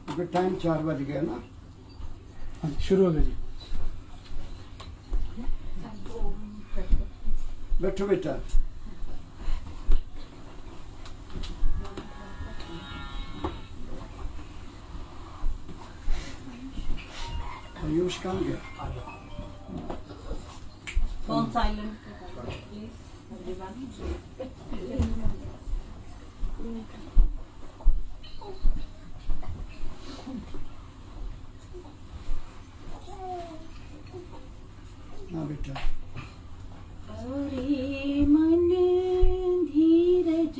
क्योंकि टाइम 4 बज गया ना। हाँ, शुरू हो गया जी। बैठो बेटा। आयुष कहाँ गया? Phone silent please everyone. हाँ बेटा। अरे मन धीरज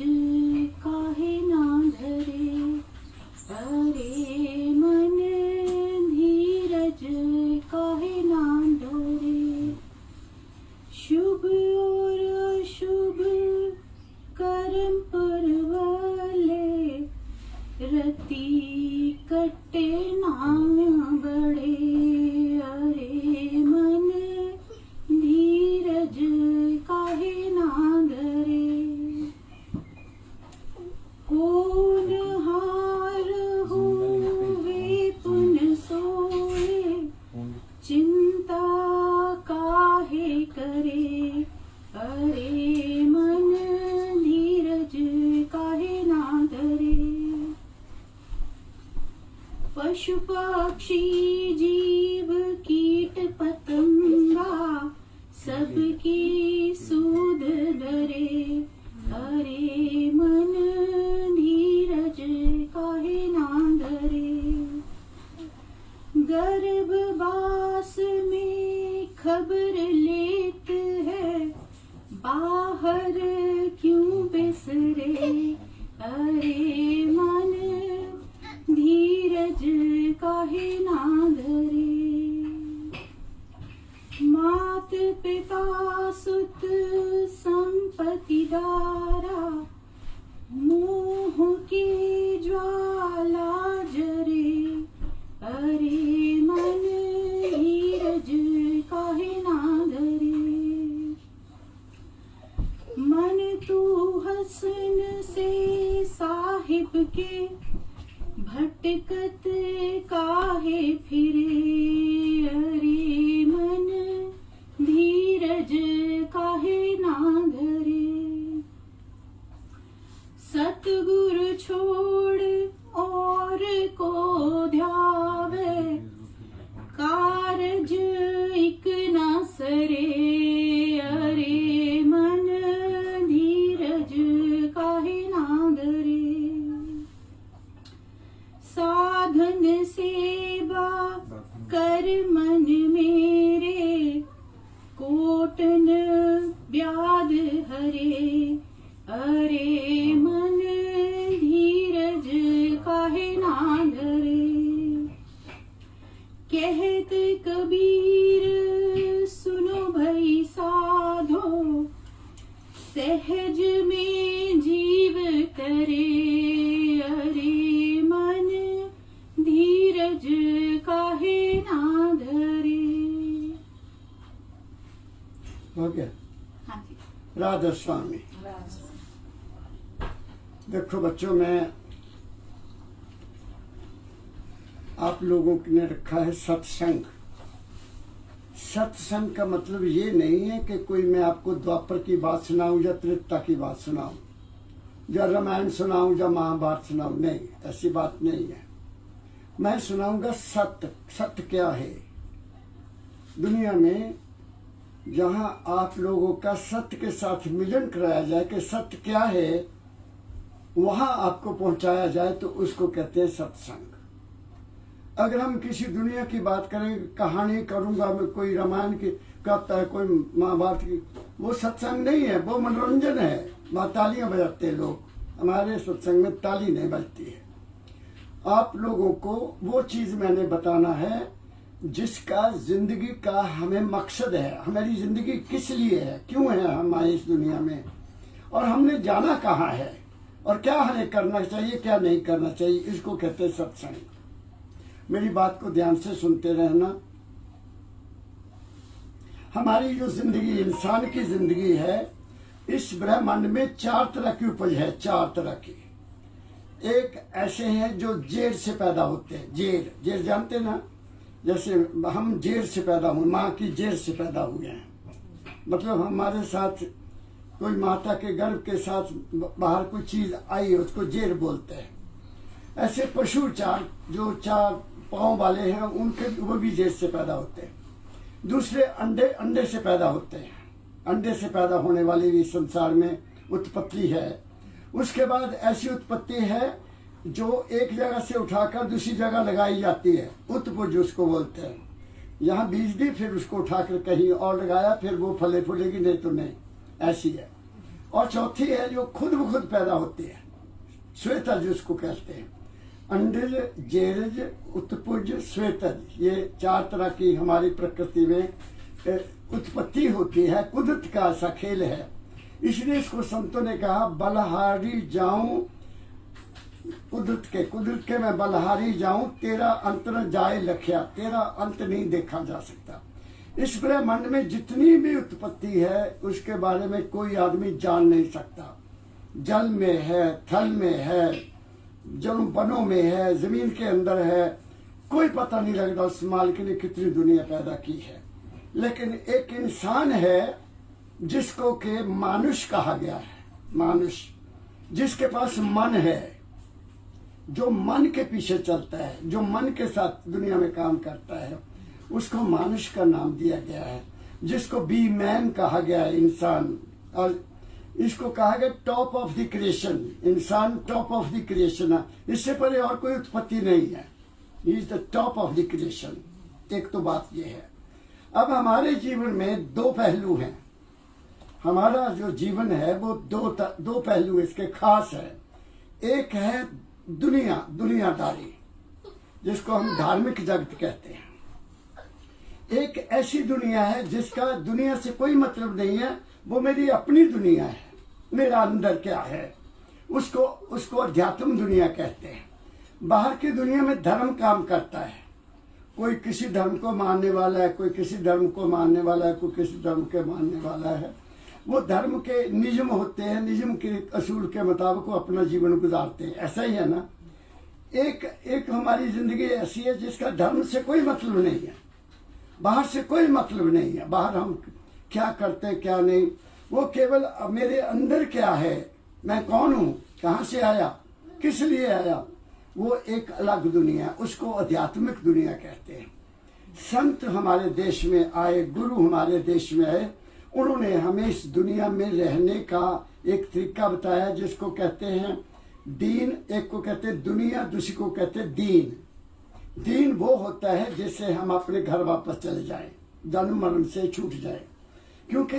काहे ना धरे, अरे मन धीरज काहे ना धरे, शुभ और अशुभ कर्म पर वाले रति कटे ना बड़े, अरे मन धीरज काहे ना धरे, होनहार होवे पुन सोए, चिंता काहे करे, अरे मन धीरज काहे ना धरे, पशु पक्षी जीव कीट पतंगा सबकी सूद डरे, अरे मन धीरज काहे ना धरे, गर्भवास में खबर लेत है बाहर क्यों बिसरे, अरे मन धीरज काहे ना धरे, मात पिता सुत संपत्ति दारा मोह की ज्वाला जरे, अरे मन धीरज काहे ना धरे, मन तू हसन से साहिब के भटकत काहे फिरे, अरे मन धीरज काहे ना धरे, सतगुरु छोड़ और को ध्यावे कारज इक ना सरे, अरे मन धीरज काहे ना धरे, साधन सेवा कर मन मेरे कोटन व्याध हरे, अरे मन धीरज काहे ना धरे, कहत कबीर सुनो भई साधो सहज में जीव करे, अरे मन धीरज काहे ना धरे। हो गया? हाँ जी। राधा स्वामी। देखो बच्चों, मैं आप लोगों ने रखा है सत्संग। सत्संग का मतलब ये नहीं है कि कोई मैं आपको द्वापर की बात सुनाऊं या त्रेता की बात सुनाऊं या रामायण सुनाऊं या महाभारत सुनाऊं, नहीं, ऐसी बात नहीं है। मैं सुनाऊंगा सत्य। सत्य क्या है दुनिया में, जहां आप लोगों का सत्य के साथ मिलन कराया जाए कि सत्य क्या है, वहां आपको पहुंचाया जाए तो उसको कहते हैं सत्संग। अगर हम किसी दुनिया की बात करें, कहानी करूंगा मैं, कोई रामायण की कहता है, कोई महाभारत की, वो सत्संग नहीं है, वो मनोरंजन है। वहाँ तालियां बजाते हैं लोग, हमारे सत्संग में ताली नहीं बजती है। आप लोगों को वो चीज मैंने बताना है जिसका जिंदगी का हमें मकसद है। हमारी जिंदगी किस लिए है, क्यों है हम आए इस दुनिया में, और हमने जाना कहाँ है, और क्या हमें करना चाहिए, क्या नहीं करना चाहिए, इसको कहते हैं सत्संग। मेरी बात को ध्यान से सुनते रहना। हमारी जो जिंदगी, इंसान की जिंदगी है, इस ब्रह्मांड में 4 तरह की उपज है, 4 तरह की। एक ऐसे हैं जो जेर से पैदा होते हैं। जेर जेर जानते ना, जैसे हम जेर से पैदा हुए, माँ की जेर से पैदा हुए हैं, मतलब हमारे साथ कोई माता के गर्भ के साथ बाहर कोई चीज आई, उसको जेर बोलते हैं। ऐसे पशु जो 4 पाँव वाले हैं, उनके वो भी जेर से पैदा होते हैं। दूसरे अंडे से पैदा होते हैं। अंडे से पैदा होने वाली भी संसार में उत्पत्ति है। उसके बाद ऐसी उत्पत्ति है जो एक जगह से उठाकर दूसरी जगह लगाई जाती है, उत्पुज उसको बोलते हैं। यहाँ बीज दी, फिर उसको उठाकर कहीं और लगाया, फिर वो फले फूलेगी, नहीं तो नहीं, ऐसी है। और चौथी है जो खुद ब खुद पैदा होती है, श्वेतज उसको कहते हैं। अंडज, जेरज, उत्पुज, श्वेतज, ये 4 तरह की हमारी प्रकृति में उत्पत्ति होती है। कुदरत का ऐसा खेल है, इसलिए इसको संतों ने कहा बलहारी जाऊं, कुदरत के मैं बलहारी जाऊं, तेरा अंत न जाए लख्या, तेरा अंत नहीं देखा जा सकता। इस ब्रह्मांड में जितनी भी उत्पत्ति है उसके बारे में कोई आदमी जान नहीं सकता। जल में है, थल में है, जल वनों में है, जमीन के अंदर है, कोई पता नहीं लगता उस मालिक ने कितनी दुनिया पैदा की है। लेकिन एक इंसान है जिसको के मानुष कहा गया है, मानुष, जिसके पास मन है, जो मन के पीछे चलता है, जो मन के साथ दुनिया में काम करता है, उसको मानुष का नाम दिया गया है। जिसको बी मैन कहा गया है, इंसान, और इसको कहा गया टॉप ऑफ द क्रिएशन। इंसान टॉप ऑफ द क्रिएशन है, इससे परे और कोई उत्पत्ति नहीं है। He is the top of the creation. एक तो बात यह है। अब हमारे जीवन में 2 पहलू हैं। हमारा जो जीवन है वो दो पहलू इसके खास है। एक है दुनियादारी, जिसको हम धार्मिक जगत कहते हैं। एक ऐसी दुनिया है जिसका दुनिया से कोई मतलब नहीं है, वो मेरी अपनी दुनिया है, मेरा अंदर क्या है, उसको अध्यात्म दुनिया कहते हैं। बाहर की दुनिया में धर्म काम करता है, कोई किसी धर्म को मानने वाला है, कोई किसी धर्म को मानने वाला है, कोई किसी धर्म के मानने वाला है। वो धर्म के नियम होते हैं, नियम के असूल के मुताबिक वो अपना जीवन गुजारते हैं। ऐसा ही है ना। एक हमारी जिंदगी ऐसी है जिसका धर्म से कोई मतलब नहीं है, बाहर से कोई मतलब नहीं है। बाहर हम क्या करते हैं क्या नहीं, वो केवल मेरे अंदर क्या है, मैं कौन हूँ, कहाँ से आया, किस लिए आया, वो एक अलग दुनिया, उसको आध्यात्मिक दुनिया कहते हैं। संत हमारे देश में आए, गुरु हमारे देश में आए, उन्होंने हमें इस दुनिया में रहने का एक तरीका बताया जिसको कहते हैं दीन। एक को कहते हैं दुनिया, दूसरी को कहते हैं दीन। दीन वो होता है जिससे हम अपने घर वापस चले जाएं, जन्म मरण से छूट जाए, क्योंकि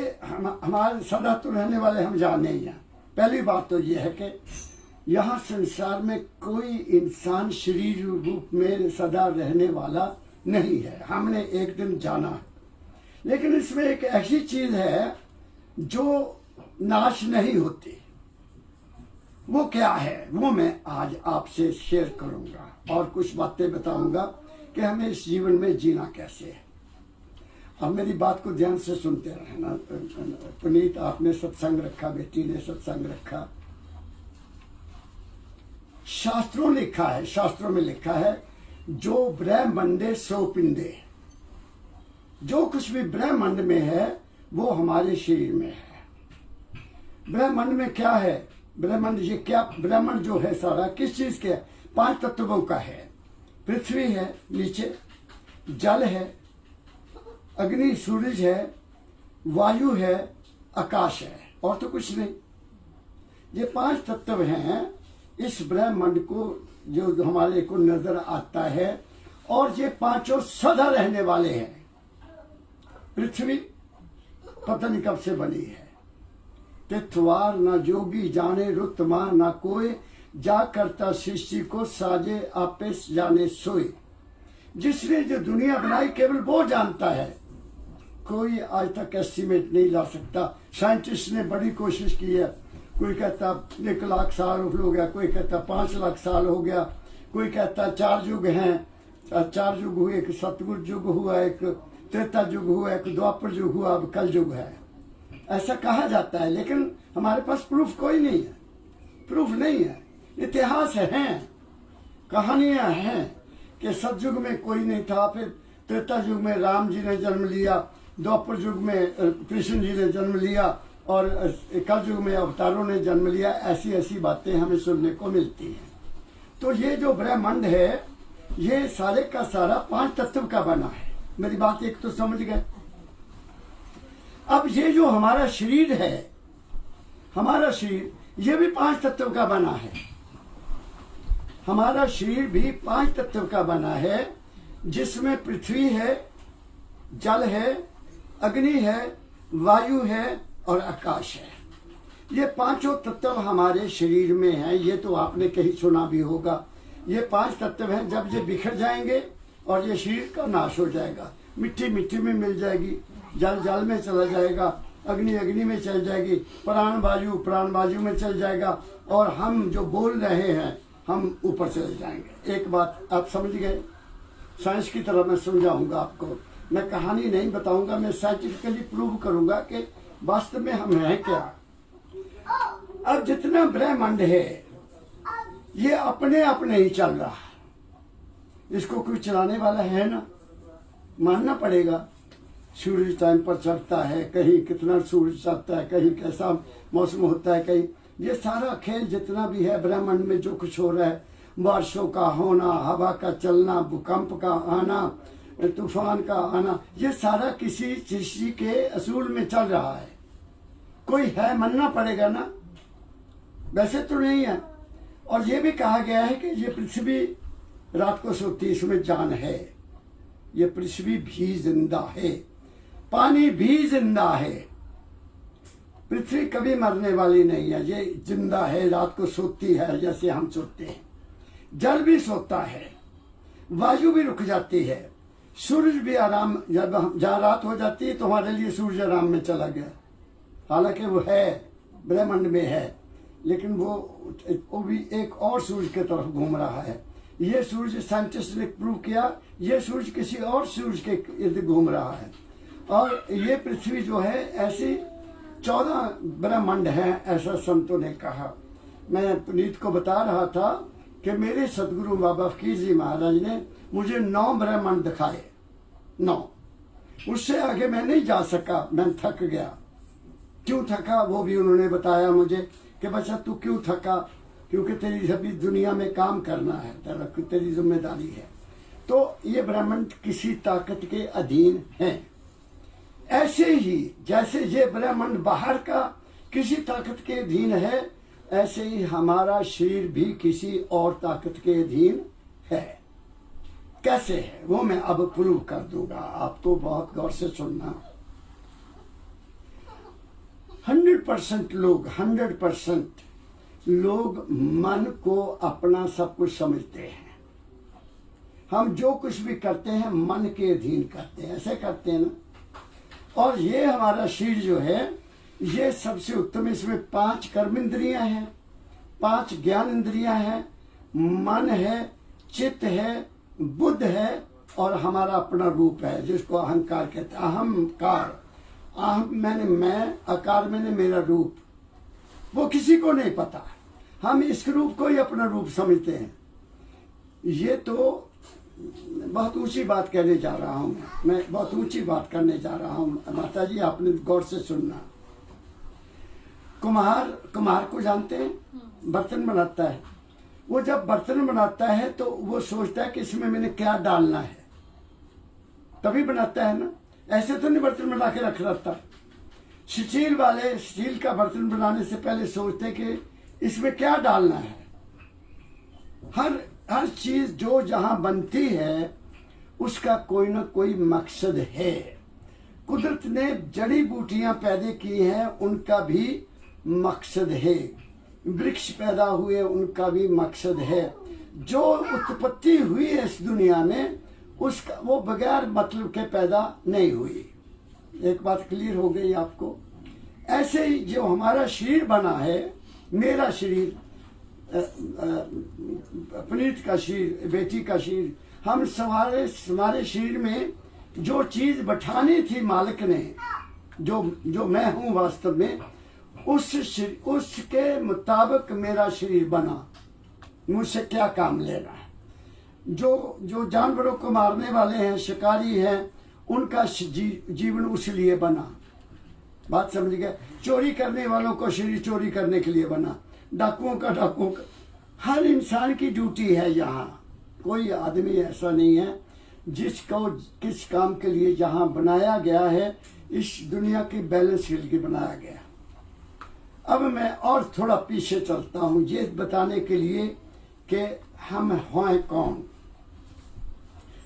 हमारे सदा तो रहने वाले हम जहाँ नहीं हैं। पहली बात तो ये है कि यहाँ संसार में कोई इंसान शरीर रूप में सदा रहने वाला नहीं है, हमने एक दिन जाना है। लेकिन इसमें एक ऐसी चीज है जो नाश नहीं होती। वो क्या है, वो मैं आज आपसे शेयर करूंगा और कुछ बातें बताऊंगा कि हमें इस जीवन में जीना कैसे है। अब मेरी बात को ध्यान से सुनते रहना। पुनीत, आपने सत्संग रखा, बेटी ने सत्संग रखा। शास्त्रों में लिखा है जो ब्रह्मंडे सो पिंडे, जो कुछ भी ब्रह्मांड में है वो हमारे शरीर में है। ब्रह्मांड में क्या है, ब्रह्मांड जो है सारा किस चीज के, 5 तत्वों का है। पृथ्वी है, नीचे जल है, अग्नि सूरज है, वायु है, आकाश है, और तो कुछ नहीं। ये 5 तत्व हैं इस ब्रह्मांड को जो हमारे को नजर आता है, और ये 5 सदा रहने वाले हैं। पृथ्वी पता नहीं कब से बनी है, तिथवार न जोगी जाने रुतमा न कोई, जा करता सृष्टि को साजे आपे जाने सोए। जिसने जो दुनिया बनाई केवल वो जानता है, कोई आज तक एस्टिमेट नहीं ला सकता। साइंटिस्ट ने बड़ी कोशिश की है, कोई कहता 1 लाख साल हो गया, कोई कहता 5 लाख साल हो गया, कोई कहता 4 युग हैं, 4 युग हुए, एक सतयुग युग हुआ, एक त्रेता युग हुआ, एक द्वापर युग हुआ, अब कल युग है, ऐसा कहा जाता है। लेकिन हमारे पास प्रूफ कोई नहीं है, प्रूफ नहीं है। इतिहास है, कहानियां हैं कि सतयुग में कोई नहीं था, फिर त्रेता युग में राम जी ने जन्म लिया, द्वापर युग में कृष्ण जी ने जन्म लिया और कल युग में अवतारों ने जन्म लिया। ऐसी ऐसी बातें हमें सुनने को मिलती हैं। तो ये जो ब्रह्मांड है ये सारे का सारा 5 तत्व का बना है। मेरी बात एक तो समझ गए। अब ये जो हमारा शरीर है, हमारा शरीर ये भी 5 तत्व का बना है। हमारा शरीर भी 5 तत्व का बना है, जिसमें पृथ्वी है, जल है, अग्नि है, वायु है और आकाश है। ये 5 तत्व हमारे शरीर में हैं। ये तो आपने कहीं सुना भी होगा। ये 5 तत्व हैं, जब ये बिखर जाएंगे और ये शरीर का नाश हो जाएगा। मिट्टी मिट्टी में मिल जाएगी, जल जल में चला जाएगा, अग्नि अग्नि में चल जाएगी, प्राण वायु में चल जाएगा और हम जो बोल रहे हैं हम ऊपर चले जाएंगे। एक बात आप समझ गए। साइंस की तरह मैं समझाऊंगा आपको। मैं कहानी नहीं बताऊंगा, मैं साइंटिफिकली प्रूव करूंगा कि वास्तव में हम हैं क्या। अब जितना ब्रह्मांड है ये अपने आप नहीं चल रहा है, इसको कोई चलाने वाला है ना, मानना पड़ेगा। सूरज टाइम पर चढ़ता है, कहीं कितना सूरज चढ़ता है, कहीं कैसा मौसम होता है, कहीं ये सारा खेल जितना भी है ब्रह्मांड में जो कुछ हो रहा है, बारिशों का होना, हवा का चलना, भूकंप का आना, तूफान का आना, ये सारा किसी सृष्टि के असूल में चल रहा है। कोई है, मानना पड़ेगा ना, वैसे तो नहीं है। और ये भी कहा गया है कि ये पृथ्वी रात को सोती, इसमें जान है। ये पृथ्वी भी जिंदा है, पानी भी जिंदा है। पृथ्वी कभी मरने वाली नहीं है, ये जिंदा है, रात को सोती है जैसे हम सोते हैं। जल भी सोता है, वायु भी रुक जाती है, सूरज भी आराम, जब जहाँ रात हो जाती है तो हमारे लिए सूरज आराम में चला गया। हालांकि वो है, ब्रह्मांड में है, लेकिन वो भी एक और सूरज की तरफ घूम रहा है। ये सूरज साइंटिस्ट ने प्रूव किया, ये सूरज किसी और सूरज के इर्द घूम रहा है। और ये पृथ्वी जो है ऐसी 14 ब्रह्मांड है, ऐसा संतों ने कहा। मैं पुनीत को बता रहा था कि मेरे सदगुरु बाबा फकीर जी महाराज ने मुझे 9 ब्रह्मांड दिखाए, 9। उससे आगे मैं नहीं जा सका, मैं थक गया। क्यों थका वो भी उन्होंने बताया मुझे कि बच्चा तू क्यों थका, क्योंकि तेरी सभी दुनिया में काम करना है, तेरी जिम्मेदारी है। तो ये ब्रह्मांड किसी ताकत के अधीन है। ऐसे ही जैसे ये ब्रह्मांड बाहर का किसी ताकत के अधीन है, ऐसे ही हमारा शरीर भी किसी और ताकत के अधीन है। कैसे है वो मैं अब प्रूव कर दूंगा, आप तो बहुत गौर से सुनना। 100% लोग मन को अपना सब कुछ समझते हैं। हम जो कुछ भी करते हैं मन के अधीन करते हैं, ऐसे करते हैं ना। और ये हमारा शरीर जो है ये सबसे उत्तम, इसमें 5 कर्म इंद्रियां हैं, 5 ज्ञान इंद्रियां हैं, मन है, चित्त है, बुद्ध है और हमारा अपना रूप है जिसको अहंकार कहते हैं। अहंकार, अहम मैंने मैं, आकार मैंने मेरा रूप, वो किसी को नहीं पता। हम इस रूप को ही अपना रूप समझते हैं। ये तो बहुत ऊंची बात कहने जा रहा हूं, मैं बहुत ऊंची बात करने जा रहा हूं। माता जी आपने गौर से सुनना। कुम्हार को जानते हैं, बर्तन बनाता है। वो जब बर्तन बनाता है तो वो सोचता है कि इसमें मैंने क्या डालना है, तभी बनाता है ना। ऐसे तो नहीं बर्तन बना के रख रहता। स्टील वाले स्टील का बर्तन बनाने से पहले सोचते कि इसमें क्या डालना है। हर चीज जो जहां बनती है उसका कोई ना कोई मकसद है। कुदरत ने जड़ी बूटियां पैदा की हैं, उनका भी मकसद है। वृक्ष पैदा हुए, उनका भी मकसद है। जो उत्पत्ति हुई है इस दुनिया में उसका वो बगैर मतलब के पैदा नहीं हुई। एक बात क्लियर हो गई आपको। ऐसे ही जो हमारा शरीर बना है, मेरा शरीर, पुनीत का शरीर, बेटी का शरीर, हम हमारे शरीर में जो चीज बैठानी थी मालिक ने, जो मैं हूं वास्तव में, उसके मुताबिक मेरा शरीर बना। मुझसे क्या काम लेना है। जो जानवरों को मारने वाले हैं, शिकारी हैं, उनका जीवन उस लिए बना। बात समझ गए। चोरी करने वालों को शरीर चोरी करने के लिए बना, डाकुओं का हर इंसान की ड्यूटी है। यहाँ कोई आदमी ऐसा नहीं है जिसको किस काम के लिए जहाँ बनाया गया है, इस दुनिया की बैलेंस के लिए बनाया गया। अब मैं और थोड़ा पीछे चलता हूँ ये बताने के लिए कि हम हैं कौन।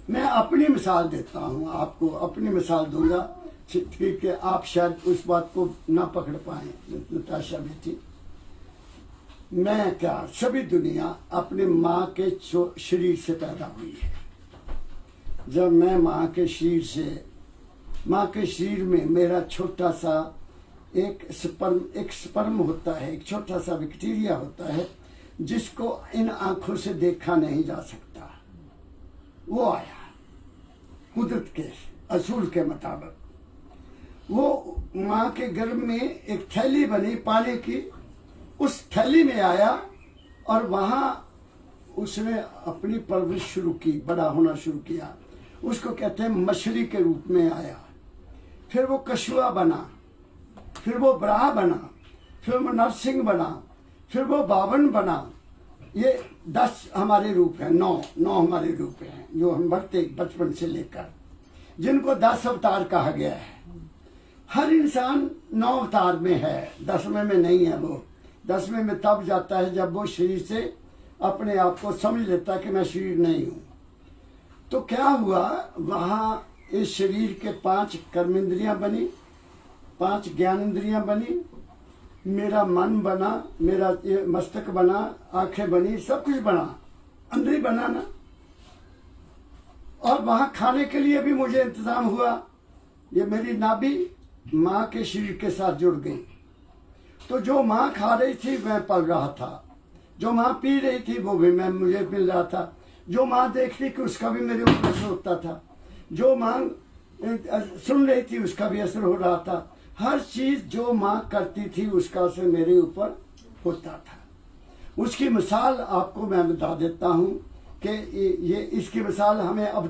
मैं अपनी मिसाल देता हूँ, आपको अपनी मिसाल दूंगा, ठीक है। आप शायद उस बात को ना पकड़ पाए। नताशा बेटी, मैं क्या, सभी दुनिया अपने माँ के शरीर से पैदा हुई है। जब मैं माँ के शरीर में मेरा छोटा सा एक स्पर्म होता है, एक छोटा सा बैक्टीरिया होता है जिसको इन आंखों से देखा नहीं जा सकता, वो आया कुदरत के असूल के मुताबिक। वो माँ के गर्भ में एक थैली बनी पानी की, उस थैली में आया और वहां उसने अपनी परवरिश शुरू की, बड़ा होना शुरू किया। उसको कहते हैं मछली के रूप में आया, फिर वो कछुआ बना, फिर वो बराह बना, फिर वो नरसिंह बना, फिर वो बावन बना। ये 10 हमारे रूप हैं, 9 हमारे रूप हैं जो हम बढ़ते बचपन से लेकर, जिनको 10 अवतार कहा गया है। हर इंसान 9 अवतार में है, 10वें में नहीं है। वो 10वें में तब जाता है जब वो शरीर से अपने आप को समझ लेता है कि मैं शरीर नहीं हूं। तो क्या हुआ, वहां इस शरीर के 5 कर्मेंद्रियां बनी, 5 ज्ञान इंद्रियां बनी, मेरा मन बना, मेरा मस्तक बना, आंखें बनी, सब कुछ बना, अंदर ही बना ना। और वहां खाने के लिए भी मुझे इंतजाम हुआ। ये मेरी नाभि माँ के शरीर के साथ जुड़ गई। तो जो माँ खा रही थी मैं पल रहा था, जो माँ पी रही थी वो भी मुझे मिल रहा था, जो माँ देख रही थी उसका भी मेरे ऊपर असर होता था, जो माँ सुन रही थी उसका भी असर हो रहा था। हर चीज जो माँ करती थी उसका असर मेरे ऊपर होता था। उसकी मिसाल आपको मैं बता देता हूँ कि ये इसकी मिसाल हमें अब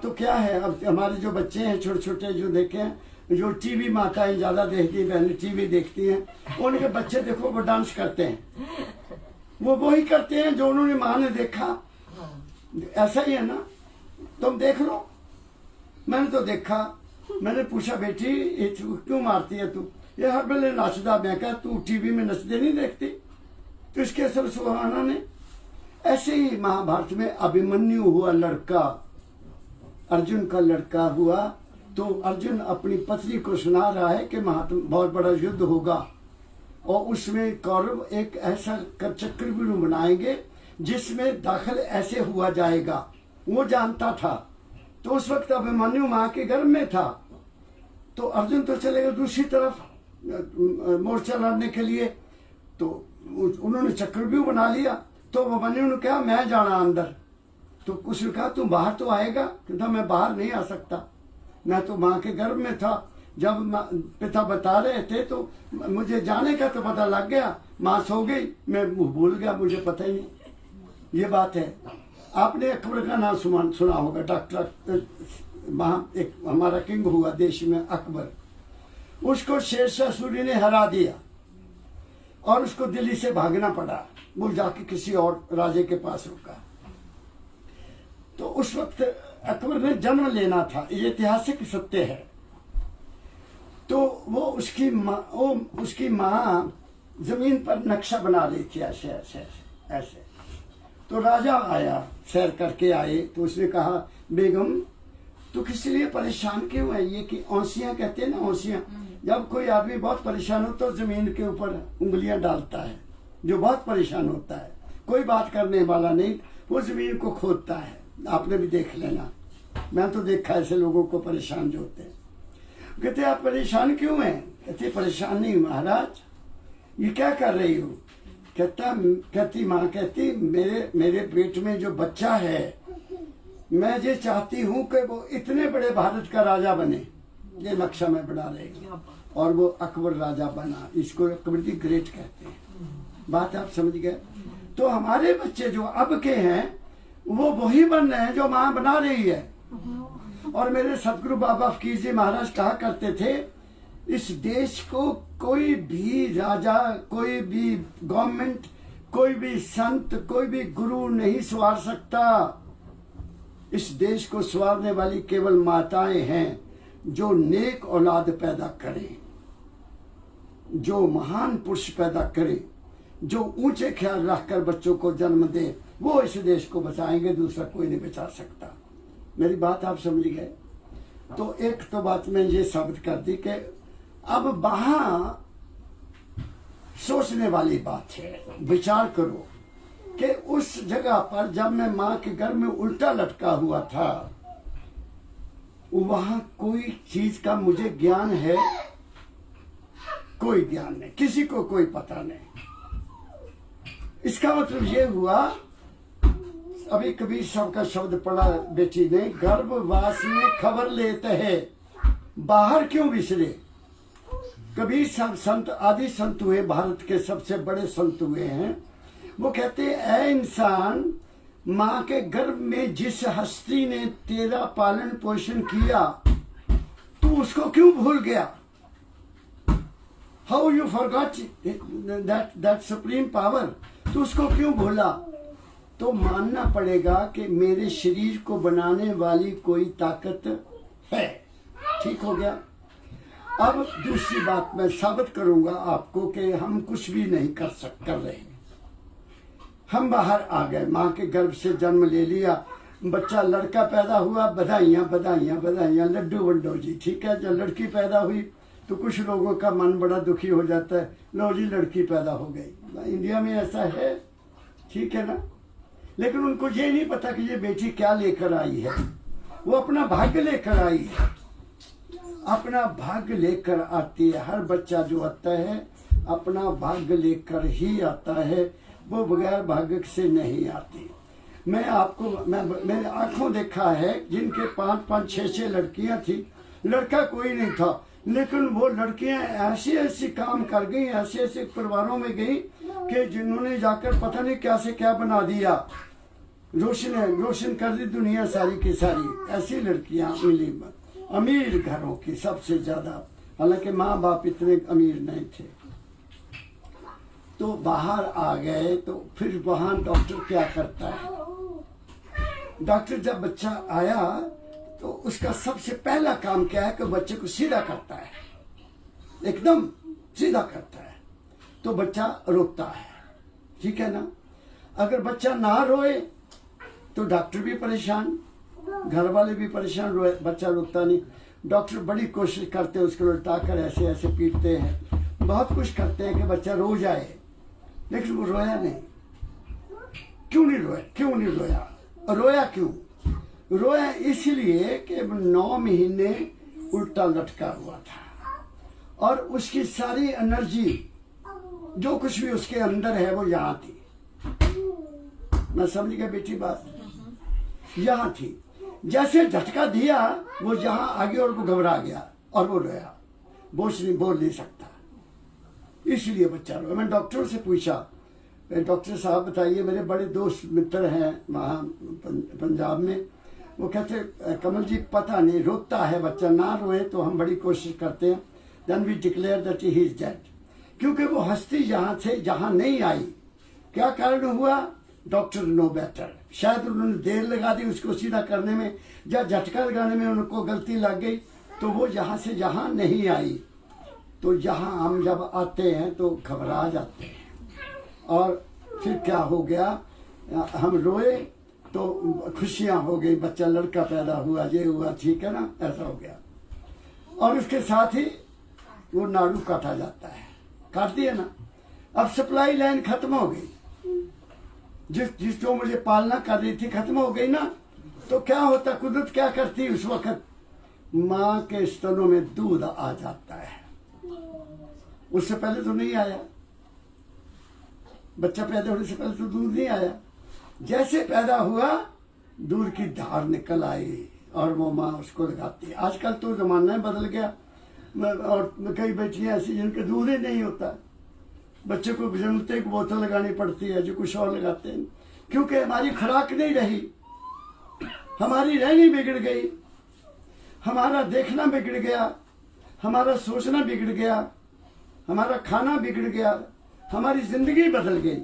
तो क्या है, अब हमारे जो बच्चे हैं छोटे छोटे जो देखे हैं, जो टीवी माताएं ज्यादा देखती हैं, बहनें टीवी देखती हैं, उनके बच्चे देखो वो डांस करते हैं, वो वही करते हैं जो उन्होंने माँ ने देखा। ऐसा ही है ना, तुम देख लो। मैंने तो देखा, मैंने पूछा बेटी ये क्यों मारती है तू, ये हर वेले नाचदा। मैं कहा तू टीवी में नचते नहीं देखती, तो इसके असर सुहाना ने। ऐसे ही महाभारत में अभिमन्यु हुआ लड़का, अर्जुन का लड़का हुआ, तो अर्जुन अपनी पत्नी को सुना रहा है कि बहुत बड़ा युद्ध होगा और उसमें कौरव एक ऐसा चक्रव्यूह बनाएंगे जिसमें दाखिल ऐसे हुआ जाएगा। वो जानता था। तो उस वक्त अभिमन्यु माँ के गर्भ में था, तो अर्जुन तो चलेगा दूसरी तरफ मोर्चा लड़ने के लिए। तो उन्होंने चक्रव्यूह बना लिया। तो अभिमन्यु ने कहा मैं जाना अंदर, तो कुछ ने कहा तू बाहर तो आएगा, कहता मैं बाहर नहीं आ सकता, मैं तो माँ के गर्भ में था। जब पिता बता रहे थे तो मुझे जाने का तो पता लग गया, माँ सो गई, मैं भूल गया, मुझे पता ही नहीं। ये बात है। आपने अकबर का नाम सुना होगा, डॉक्टर एक हमारा किंग हुआ देश में अकबर, उसको शेरशाह सूरी ने हरा दिया और उसको दिल्ली से भागना पड़ा, वो जाके किसी और राजे के पास रुका। तो उस वक्त अकबर ने जन्म लेना था, ये ऐतिहासिक सत्य है। तो वो उसकी माँ जमीन पर नक्शा बना रही थी ऐसे ऐसे ऐसे। तो राजा आया, सैर करके आए, तो उसने कहा बेगम तो किस लिए परेशान क्यों है? ये कि औंसियां कहते हैं ना, औंसियां, जब कोई आदमी बहुत परेशान हो तो जमीन के ऊपर उंगलियां डालता है, जो बहुत परेशान होता है, कोई बात करने वाला नहीं, वो जमीन को खोदता है। आपने भी देख लेना, मैं तो देखा ऐसे लोगों को परेशान जो होते हैं। कहते आप परेशान क्यों हैं? कहते परेशान नहीं महाराज, ये क्या कर रही हो? कहती माँ कहती मेरे पेट में जो बच्चा है, मैं ये चाहती हूँ कि वो इतने बड़े भारत का राजा बने, ये नक्शा मैं बना रही हूँ। और वो अकबर राजा बना, इसको अकबर दी ग्रेट कहते हैं। बात आप समझ गए? तो हमारे बच्चे जो अब के हैं वो वही बन रहे हैं जो माँ बना रही है। और मेरे सतगुरु बाबा फकीर जी महाराज कहा करते थे, इस देश को कोई भी राजा, कोई भी गवर्नमेंट, कोई भी संत, कोई भी गुरु नहीं संवार सकता। इस देश को संवारने वाली केवल माताएं हैं जो नेक औलाद पैदा करें, जो महान पुरुष पैदा करें, जो ऊंचे ख्याल रखकर बच्चों को जन्म दे, वो इस देश को बचाएंगे, दूसरा कोई नहीं बचा सकता। मेरी बात आप समझ गए? तो एक तो बात मैं ये साबित कर दी कि अब वहां सोचने वाली बात है। विचार करो कि उस जगह पर जब मैं मां के घर में उल्टा लटका हुआ था, वहां कोई चीज का मुझे ज्ञान है? कोई ज्ञान नहीं, किसी को कोई पता नहीं। इसका मतलब ये हुआ, अभी कबीर साहब का शब्द पढ़ा बेटी ने, गर्भवास में खबर लेते हैं बाहर क्यों विसरे। कबीर साहब संत, आदि संत हुए, भारत के सबसे बड़े संत हुए हैं। वो कहते हैं, ऐ इंसान, माँ के गर्भ में जिस हस्ती ने तेरा पालन पोषण किया, तू उसको क्यों भूल गया? How you forgot that supreme power, तू उसको क्यों भूला? तो मानना पड़ेगा कि मेरे शरीर को बनाने वाली कोई ताकत है। ठीक हो गया। अब दूसरी बात मैं साबित करूंगा आपको कि हम कुछ भी नहीं कर रहे। हम बाहर आ गए, माँ के गर्भ से जन्म ले लिया, बच्चा लड़का पैदा हुआ, बधाइयां बधाइयां बधाइयां, लड्डू वंडो जी। ठीक है, जब लड़की पैदा हुई तो कुछ लोगों का मन बड़ा दुखी हो जाता है, लो जी लड़की पैदा हो गई। इंडिया में ऐसा है, ठीक है ना। लेकिन उनको ये नहीं पता कि ये बेटी क्या लेकर आई है। वो अपना भाग्य लेकर आई है, अपना भाग्य लेकर आती है। हर बच्चा जो आता है अपना भाग्य लेकर ही आता है, वो बगैर भाग्य से नहीं आती। मैं आपको मैंने आंखों देखा है जिनके 5-5, 6-6 लड़कियां थी, लड़का कोई नहीं था, लेकिन वो लड़कियां ऐसी काम कर गई, ऐसे परिवारों में गई कि जिन्होंने जाकर पता नहीं क्या से क्या बना दिया, रोशन कर दी दुनिया सारी की सारी। ऐसी लड़कियां मिली, अमीर घरों की सबसे ज्यादा, हालांकि माँ बाप इतने अमीर नहीं थे। तो बाहर आ गए तो फिर वहां डॉक्टर क्या करता है? डॉक्टर जब बच्चा आया तो उसका सबसे पहला काम क्या है कि बच्चे को सीधा करता है, एकदम सीधा करता है। तो बच्चा रोता है, ठीक है ना। अगर बच्चा ना रोए तो डॉक्टर भी परेशान, घर वाले भी परेशान, रोए बच्चा रोता नहीं। डॉक्टर बड़ी कोशिश करते हैं उसको लौटाकर ऐसे पीटते हैं, बहुत कुछ करते हैं कि बच्चा रो जाए, लेकिन वो रोया नहीं। क्यों नहीं रोया? क्यों नहीं रोया? रोया क्यों? रोया इसलिए कि 9 महीने उल्टा लटका हुआ था और उसकी सारी एनर्जी जो कुछ भी उसके अंदर है वो यहाँ थी। मैं समझ गया बेटी बात? यहाँ थी। जैसे झटका दिया वो जहां आगे और वो घबरा गया और वो रोया, बोल नहीं सकता, इसलिए बच्चा रोया। मैं डॉक्टर से पूछा, डॉक्टर साहब बताइए, मेरे बड़े दोस्त मित्र हैं वहाँ पंजाब में, वो कहते कमल जी पता नहीं, रोता है बच्चा, ना रोए तो हम बड़ी कोशिश करते हैं, then we declare that he is dead. क्योंकि वो हस्ती जहाँ थे जहाँ नहीं आई। क्या कारण हुआ? Doctor know better. शायद उन्होंने देर लगा दी उसको सीधा करने में, या झटका लगाने में उनको गलती लग गई, तो वो यहाँ से जहाँ नहीं आई। तो यहाँ हम जब आते हैं तो घबरा जाते हैं, और फिर क्या हो गया, हम रोए तो खुशियां हो गई, बच्चा लड़का पैदा हुआ, ये हुआ, ठीक है ना, ऐसा हो गया। और उसके साथ ही वो नाड़ू काटा जाता है, काट दिया ना। अब सप्लाई लाइन खत्म हो गई, जिस जो मुझे पालना कर रही थी खत्म हो गई ना। तो क्या होता, कुदरत क्या करती उस वक्त, माँ के स्तनों में दूध आ जाता है। उससे पहले तो नहीं आया, बच्चा पैदा होने से पहले तो दूध नहीं आया। जैसे पैदा हुआ दूध की धार निकल आई और वो माँ उसको लगाती है। आजकल तो जमाना बदल गया, और कई बेटियां ऐसी जिनके दूध ही नहीं होता, बच्चे को जन्मते एक बोतल लगानी पड़ती है, जो कुछ और लगाते हैं, क्योंकि हमारी खुराक नहीं रही, हमारी रहनी बिगड़ गई, हमारा देखना बिगड़ गया, हमारा सोचना बिगड़ गया, हमारा खाना बिगड़ गया, हमारी जिंदगी बदल गई।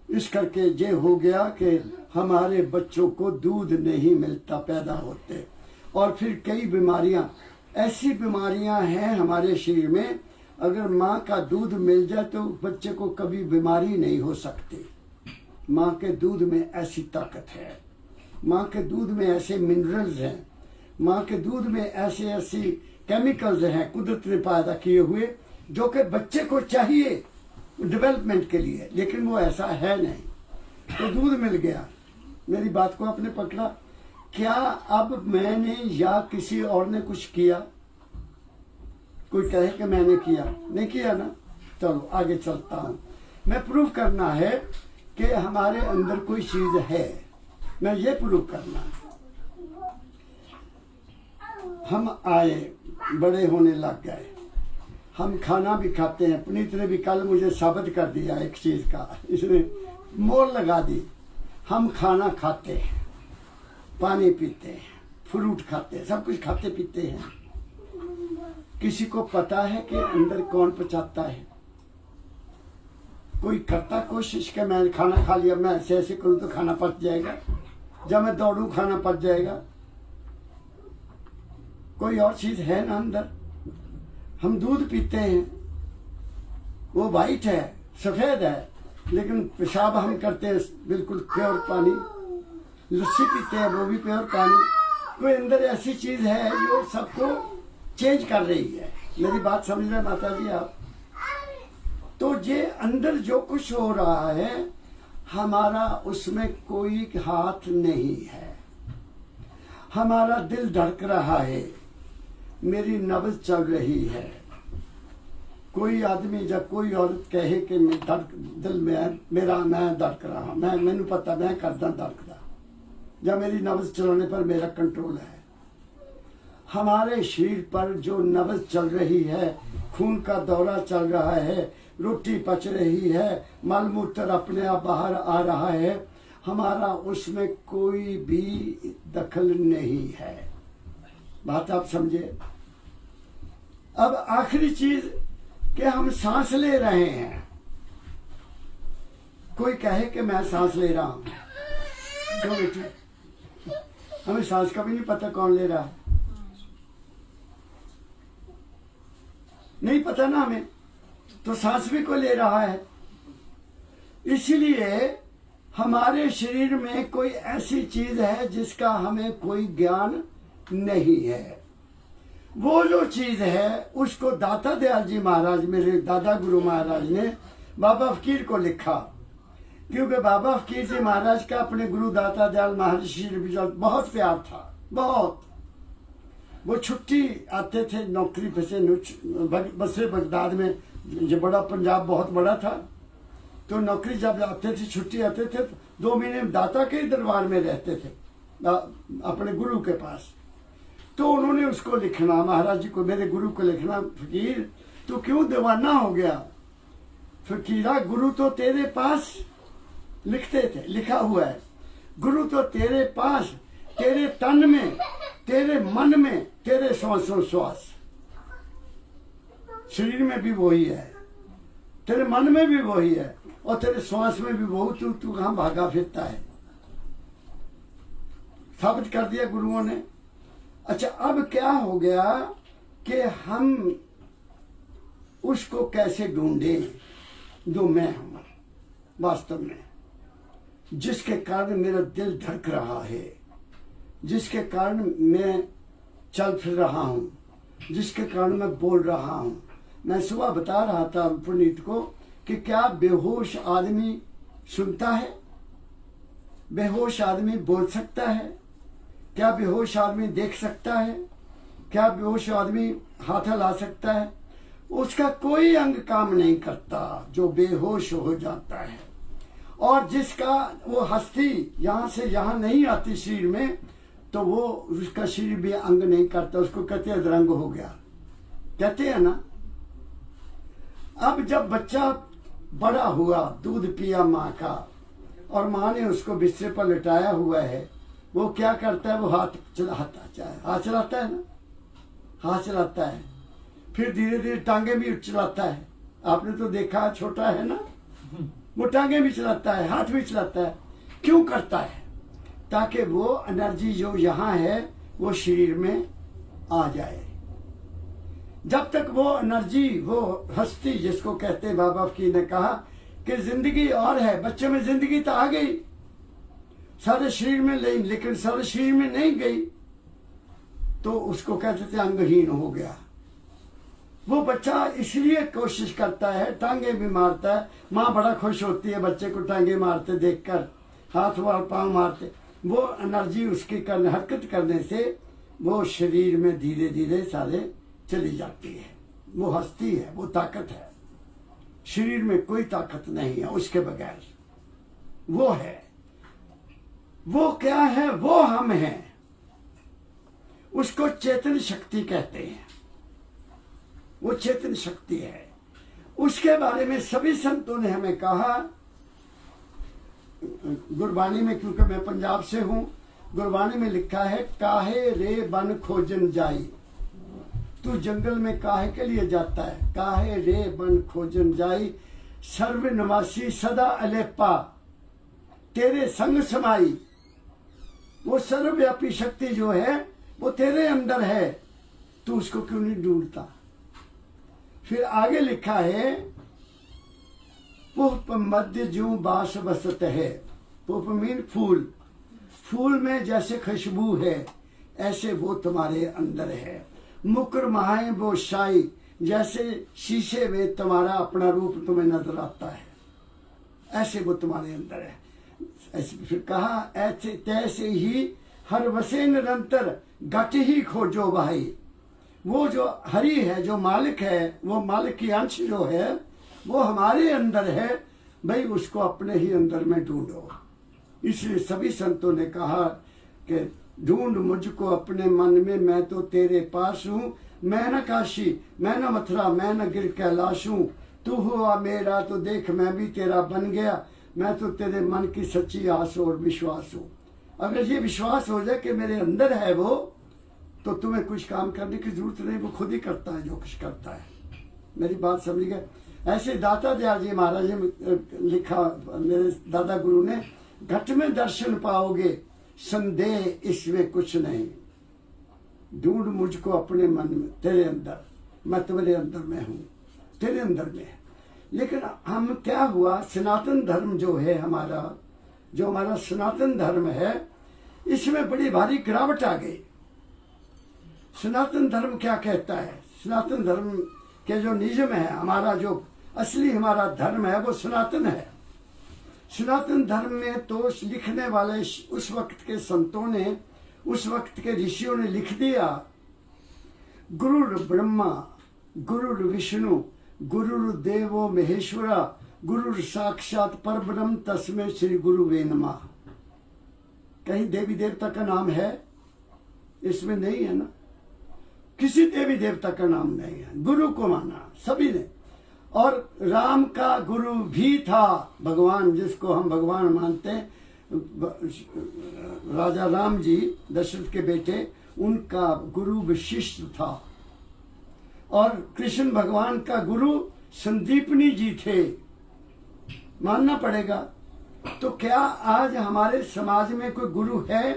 इस करके ये हो गया कि हमारे बच्चों को दूध नहीं मिलता पैदा होते, और फिर कई बीमारियां, ऐसी बीमारियां हैं हमारे शरीर में, अगर माँ का दूध मिल जाए तो बच्चे को कभी बीमारी नहीं हो सकती। माँ के दूध में ऐसी ताकत है, माँ के दूध में ऐसे मिनरल्स हैं, माँ के दूध में ऐसी केमिकल्स हैं कुदरत ने पैदा किए हुए, जो कि बच्चे को चाहिए डेवलपमेंट के लिए, लेकिन वो ऐसा है नहीं। तो दूध मिल गया, मेरी बात को आपने पकड़ा। क्या अब मैंने या किसी और ने कुछ किया? कोई कहे कि मैंने किया, नहीं किया ना, चलो आगे चलता हूं। मैं प्रूव करना है कि हमारे अंदर कोई चीज है, मैं ये प्रूव करना है। हम आए, बड़े होने लग गए, हम खाना भी खाते हैं। पुनीत ने भी कल मुझे साबित कर दिया एक चीज का, इसने मोहर लगा दी। हम खाना खाते हैं, पानी पीते हैं, फ्रूट खाते हैं, सब कुछ खाते पीते हैं। किसी को पता है कि अंदर कौन पचाता है? कोई करता कोशिश कि मैं खाना खा लिया, मैं ऐसे ऐसे करूं तो खाना पच जाएगा, जब मैं दौड़ूं खाना पच जाएगा? कोई और चीज है ना अंदर? हम दूध पीते हैं, वो वाइट है, सफेद है, लेकिन पेशाब हम करते हैं बिल्कुल प्योर पानी। लस्सी पीते हैं, वो भी प्योर पानी। कोई अंदर ऐसी चीज है जो सबको चेंज कर रही है। मेरी बात समझ रहे माता जी आप? तो ये अंदर जो कुछ हो रहा है, हमारा उसमें कोई हाथ नहीं है। हमारा दिल धड़क रहा है, मेरी नब्ज चल रही है। कोई आदमी जब कोई औरत कहे कि दिल में मेरा मैं धड़क रहा, मैनू पता मैं करदा धड़कदा, जब मेरी नब्ज चलाने पर मेरा कंट्रोल है। हमारे शरीर पर जो नब्ज चल रही है, खून का दौरा चल रहा है, रोटी पच रही है, मल मूत्र अपने आप बाहर आ रहा है, हमारा उसमें कोई भी दखल नहीं है। बात आप समझे? अब आखिरी चीज कि हम सांस ले रहे हैं। कोई कहे कि मैं सांस ले रहा हूं, क्यों बेटी? हमें सांस का भी नहीं पता कौन ले रहा है, नहीं पता ना हमें, तो सांस भी कोई ले रहा है। इसलिए हमारे शरीर में कोई ऐसी चीज है जिसका हमें कोई ज्ञान नहीं है। वो जो चीज है उसको दाता दयाल जी महाराज, मेरे दादा गुरु महाराज ने बाबा फकीर को लिखा, क्योंकि बाबा फकीर जी महाराज का अपने गुरु दाता दयाल महर्षि बहुत प्यार था, बहुत। वो छुट्टी आते थे नौकरी पे से, बसरे बगदाद में, जो बड़ा पंजाब बहुत बड़ा था, तो नौकरी जब आते थे, छुट्टी आते थे, 2 महीने दाता के दरबार में रहते थे अपने गुरु के पास। तो उन्होंने उसको लिखना, महाराज जी को, मेरे गुरु को लिखना, फकीर तू क्यों दीवाना हो गया? फकीरा गुरु तो तेरे पास, लिखते थे, लिखा हुआ है, गुरु तो तेरे पास, तेरे तन में, तेरे मन में, तेरे श्वासों श्वास, शरीर में भी वही है, तेरे मन में भी वही है, और तेरे श्वास में भी वही। तू कहां भागा फिरता है? साबित कर दिया गुरुओं ने। अच्छा, अब क्या हो गया कि हम उसको कैसे ढूंढें जो मैं हूं वास्तव में, जिसके कारण मेरा दिल धड़क रहा है, जिसके कारण मैं चल फिर रहा हूं, जिसके कारण मैं बोल रहा हूं। मैं सुबह बता रहा था पुनीत को कि क्या बेहोश आदमी सुनता है? बेहोश आदमी बोल सकता है? क्या बेहोश आदमी देख सकता है? क्या बेहोश आदमी हाथ हिला सकता है? उसका कोई अंग काम नहीं करता जो बेहोश हो जाता है। और जिसका वो हस्ती यहां से यहां नहीं आती शरीर में, तो वो उसका शरीर भी अंग नहीं करता, उसको कहते हैं अधरंग हो गया, कहते हैं ना। अब जब बच्चा बड़ा हुआ, दूध पिया माँ का, और माँ ने उसको बिस्तर पर लिटाया हुआ है। वो क्या करता है, वो हाथ चलाता है, हाथ चलाता है ना, हाथ चलाता है, फिर धीरे धीरे टांगे भी चलाता है। आपने तो देखा, छोटा है ना, वो टांगे भी चलाता है, हाथ भी चलाता है। क्यों करता है? ताकि वो एनर्जी जो यहाँ है वो शरीर में आ जाए। जब तक वो एनर्जी, वो हस्ती जिसको कहते हैं, बाबा की ने कहा कि जिंदगी और है, बच्चे में जिंदगी तो आ गई सारे शरीर में, लेकिन सारे शरीर में नहीं गई, तो उसको कहते थे अंगहीन हो गया। वो बच्चा इसलिए कोशिश करता है, टांगे भी मारता है। माँ बड़ा खुश होती है बच्चे को टांगे मारते देखकर, हाथ वाल पांव मारते। वो एनर्जी उसकी हरकत करने से वो शरीर में धीरे धीरे सारे चली जाती है। वो हस्ती है, वो ताकत है। शरीर में कोई ताकत नहीं है उसके बगैर। वो है, वो क्या है, वो हम हैं। उसको चेतन शक्ति कहते हैं। वो चेतन शक्ति है। उसके बारे में सभी संतों ने हमें कहा। गुरबानी में, क्योंकि मैं पंजाब से हूं, गुरबानी में लिखा है, काहे रे बन खोजन जाई, तू जंगल में काहे के लिए जाता है? काहे रे बन खोजन जाई, सर्व निवासी सदा अलेपा, तेरे संग समाई। वो सर्वव्यापी शक्ति जो है वो तेरे अंदर है, तू उसको क्यों नहीं ढूंढता? फिर आगे लिखा है, पुष्प मध्य जू बास बसत है। पुष्प मीन फूल, फूल में जैसे खुशबू है ऐसे वो तुम्हारे अंदर है। मुकर महाए वो शाई, जैसे शीशे में तुम्हारा अपना रूप तुम्हें नजर आता है, ऐसे वो तुम्हारे अंदर है। ऐसे फिर कहा, ऐसे तैसे ही हर वसे निरंतर गट ही खोजो भाई। वो जो हरि है, जो मालिक है, वो मालिक की अंश जो है वो हमारे अंदर है भाई, उसको अपने ही अंदर में ढूंढो। इसलिए सभी संतों ने कहा कि ढूंढ मुझको अपने मन में, मैं तो तेरे पास हूँ। मैं न काशी, मैं न मथुरा, मैं न गिर कैलाश हूँ। तू हुआ मेरा तो देख मैं भी तेरा बन गया। मैं तो तेरे मन की सच्ची आस और विश्वास हूँ। अगर ये विश्वास हो जाए कि मेरे अंदर है वो, तो तुम्हें कुछ काम करने की जरूरत नहीं, वो खुद ही करता है जो कुछ करता है। मेरी बात समझ गए? ऐसे दाता दयाल जी महाराज ने लिखा, मेरे दादा गुरु ने, घट में दर्शन पाओगे, संदेह इसमें कुछ नहीं। ढूंढ मुझको अपने मन में, तेरे अंदर, मैं तुम्हारे अंदर में हूं, तेरे अंदर में है। लेकिन हम क्या हुआ, सनातन धर्म जो है हमारा, जो हमारा सनातन धर्म है, इसमें बड़ी भारी गिरावट आ गई। सनातन धर्म क्या कहता है? सनातन धर्म के जो नियम है, हमारा जो असली हमारा धर्म है वो सनातन है। सनातन धर्म में तो लिखने वाले उस वक्त के संतों ने, उस वक्त के ऋषियों ने लिख दिया, गुरुर ब्रह्मा गुरुर विष्णु गुरुर देवो महेश्वरा गुरुर साक्षात परब्रह्म तस्मै श्री गुरुवे नमः। कहीं देवी देवता का नाम है? इसमें नहीं है ना, किसी देवी देवता का नाम नहीं है। गुरु को माना सभी ने। और राम का गुरु भी था भगवान, जिसको हम भगवान मानते हैं, राजा राम जी दशरथ के बेटे, उनका गुरु वशिष्ठ था। और कृष्ण भगवान का गुरु संदीपनी जी थे, मानना पड़ेगा। तो क्या आज हमारे समाज में कोई गुरु है?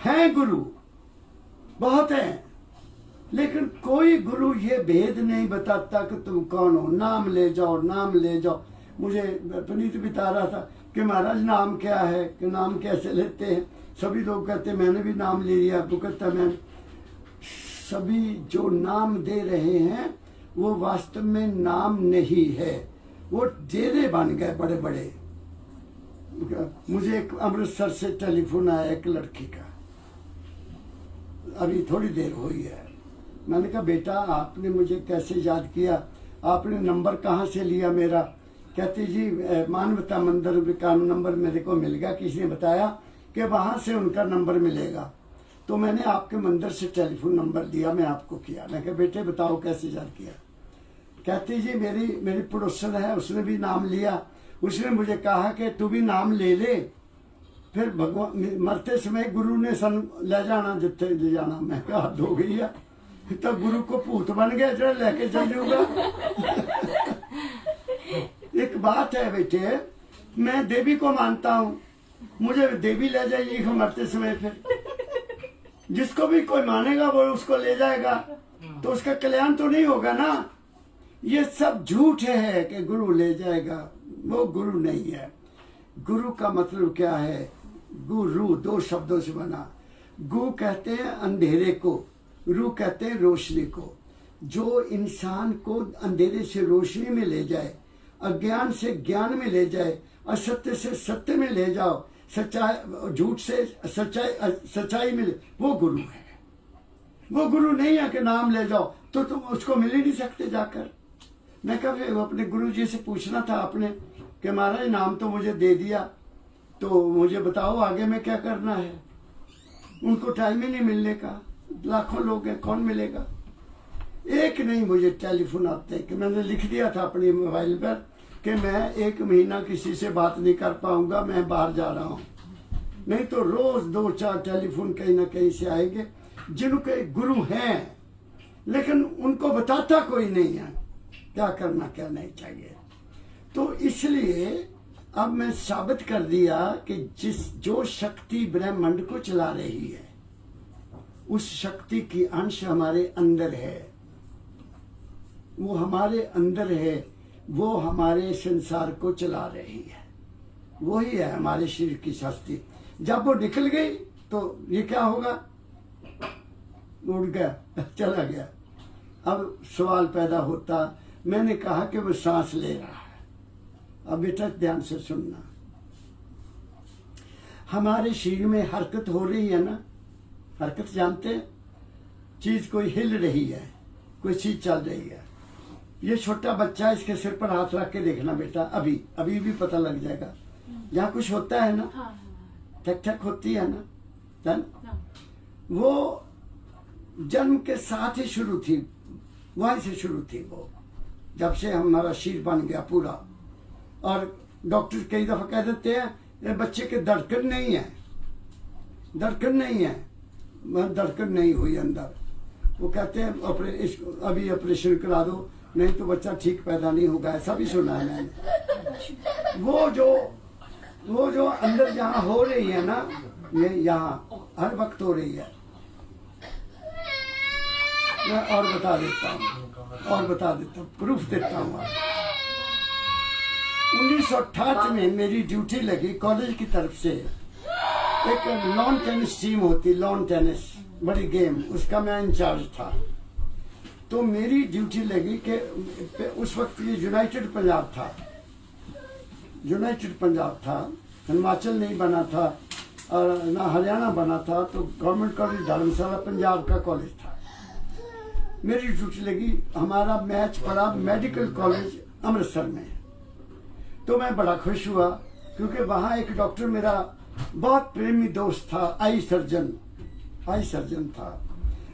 हैं गुरु बहुत है, लेकिन कोई गुरु ये भेद नहीं बताता कि तुम कौन हो। नाम ले जाओ, नाम ले जाओ। मुझे पुनीत बता रहा था कि महाराज नाम क्या है, कि नाम कैसे लेते हैं। सभी लोग कहते मैंने भी नाम ले लिया, वो कहता मैं। सभी जो नाम दे रहे हैं वो वास्तव में नाम नहीं है, वो डेरे बन गए बड़े बड़े। मुझे एक अमृतसर से टेलीफोन आया एक लड़की का, अभी थोड़ी देर हुई है। मैंने कहा बेटा आपने मुझे कैसे याद किया, आपने नंबर कहाँ से लिया मेरा? कहती जी मानवता मंदिर का नंबर मेरे को मिल गया, किसी ने बताया कि वहां से उनका नंबर मिलेगा, तो मैंने आपके मंदिर से टेलीफोन नंबर दिया, मैं आपको किया। मैं कहा बेटे बताओ कैसे याद किया? कहती जी मेरी मेरी पड़ोसन है, उसने भी नाम लिया, उसने मुझे कहा कि तू भी नाम ले ले, फिर भगवान मरते समय गुरु ने सन ले जाना जिथे ले जाना। मैं कहा हद हो गई है, तो गुरु को भूत बन गया जो लेके चल जाऊंगा। एक बात है बेटे, मैं देवी को मानता हूँ, मुझे देवी ले जाएगी मरते समय, फिर जिसको भी कोई मानेगा वो उसको ले जाएगा, तो उसका कल्याण तो नहीं होगा ना। ये सब झूठ है कि गुरु ले जाएगा, वो गुरु नहीं है। गुरु का मतलब क्या है? गुरु दो शब्दों से बना। गु कहते हैं अंधेरे को, रू कहते हैं रोशनी को। जो इंसान को अंधेरे से रोशनी में ले जाए, अज्ञान से ज्ञान में ले जाए, असत्य से सत्य में ले जाओ, सच्चाई झूठ से सच्चाई में ले, वो गुरु है। वो गुरु नहीं है कि नाम ले जाओ, तो तुम उसको मिल ही नहीं सकते जाकर। मैं कभी अपने गुरु जी से पूछना था अपने कि महाराज नाम तो मुझे दे दिया, तो मुझे बताओ आगे में क्या करना है। उनको टाइम ही नहीं मिलने का, लाखों लोग हैं, कौन मिलेगा। एक नहीं, मुझे टेलीफोन आते हैं कि मैंने लिख दिया था अपने मोबाइल पर कि मैं 1 महीना किसी से बात नहीं कर पाऊंगा, मैं बाहर जा रहा हूँ। नहीं तो रोज 2-4 टेलीफोन कहीं ना कहीं से आएंगे जिनके गुरु हैं, लेकिन उनको बताता कोई नहीं है क्या करना क्या नहीं चाहिए। तो इसलिए अब मैं साबित कर दिया कि जो शक्ति ब्रह्मांड को चला रही है, उस शक्ति की अंश हमारे अंदर है, वो हमारे अंदर है, वो हमारे संसार को चला रही है, वही है हमारे शरीर की शक्ति। जब वो निकल गई तो ये क्या होगा? उड़ गया, चला गया। अब सवाल पैदा होता, मैंने कहा कि वो सांस ले रहा है। अब बेटा ध्यान से सुनना, हमारे शरीर में हरकत हो रही है ना, हरकत जानते हैं, चीज कोई हिल रही है, कोई चीज चल रही है। ये छोटा बच्चा, इसके सिर पर हाथ रख के देखना बेटा, अभी अभी भी पता लग जाएगा। जहाँ कुछ होता है ना, ठक ठक होती है ना, वो जन्म के साथ ही शुरू थी, वहीं से शुरू थी वो, जब से हमारा शरीर बन गया पूरा। और डॉक्टर कई दफा कह देते हैं ये बच्चे के धड़कन नहीं है, धड़कन नहीं है, धड़कन नहीं हुई अंदर। वो कहते हैं अभी ऑपरेशन करा दो, नहीं तो बच्चा ठीक पैदा नहीं होगा, ऐसा भी सुना है मैंने। वो जो अंदर जहाँ हो रही है ना, ये यहाँ हर वक्त हो रही है। मैं और बता देता हूँ, प्रूफ देता हूँ। 1968 में मेरी ड्यूटी लगी कॉलेज की तरफ से, एक लॉन टेनिस टीम होती, लॉन टेनिस बड़ी गेम, उसका मैं इंचार्ज था। तो मेरी ड्यूटी लगी कि उस वक्त ये यूनाइटेड पंजाब था, यूनाइटेड पंजाब था, हिमाचल नहीं बना था और ना हरियाणा बना था, तो गवर्नमेंट कॉलेज धर्मशाला पंजाब का कॉलेज था। मेरी ड्यूटी लगी, हमारा मैच पड़ा मेडिकल कॉलेज अमृतसर में। तो मैं बड़ा खुश हुआ क्योंकि वहाँ एक डॉक्टर मेरा बहुत प्रेमी दोस्त था, आई सर्जन था।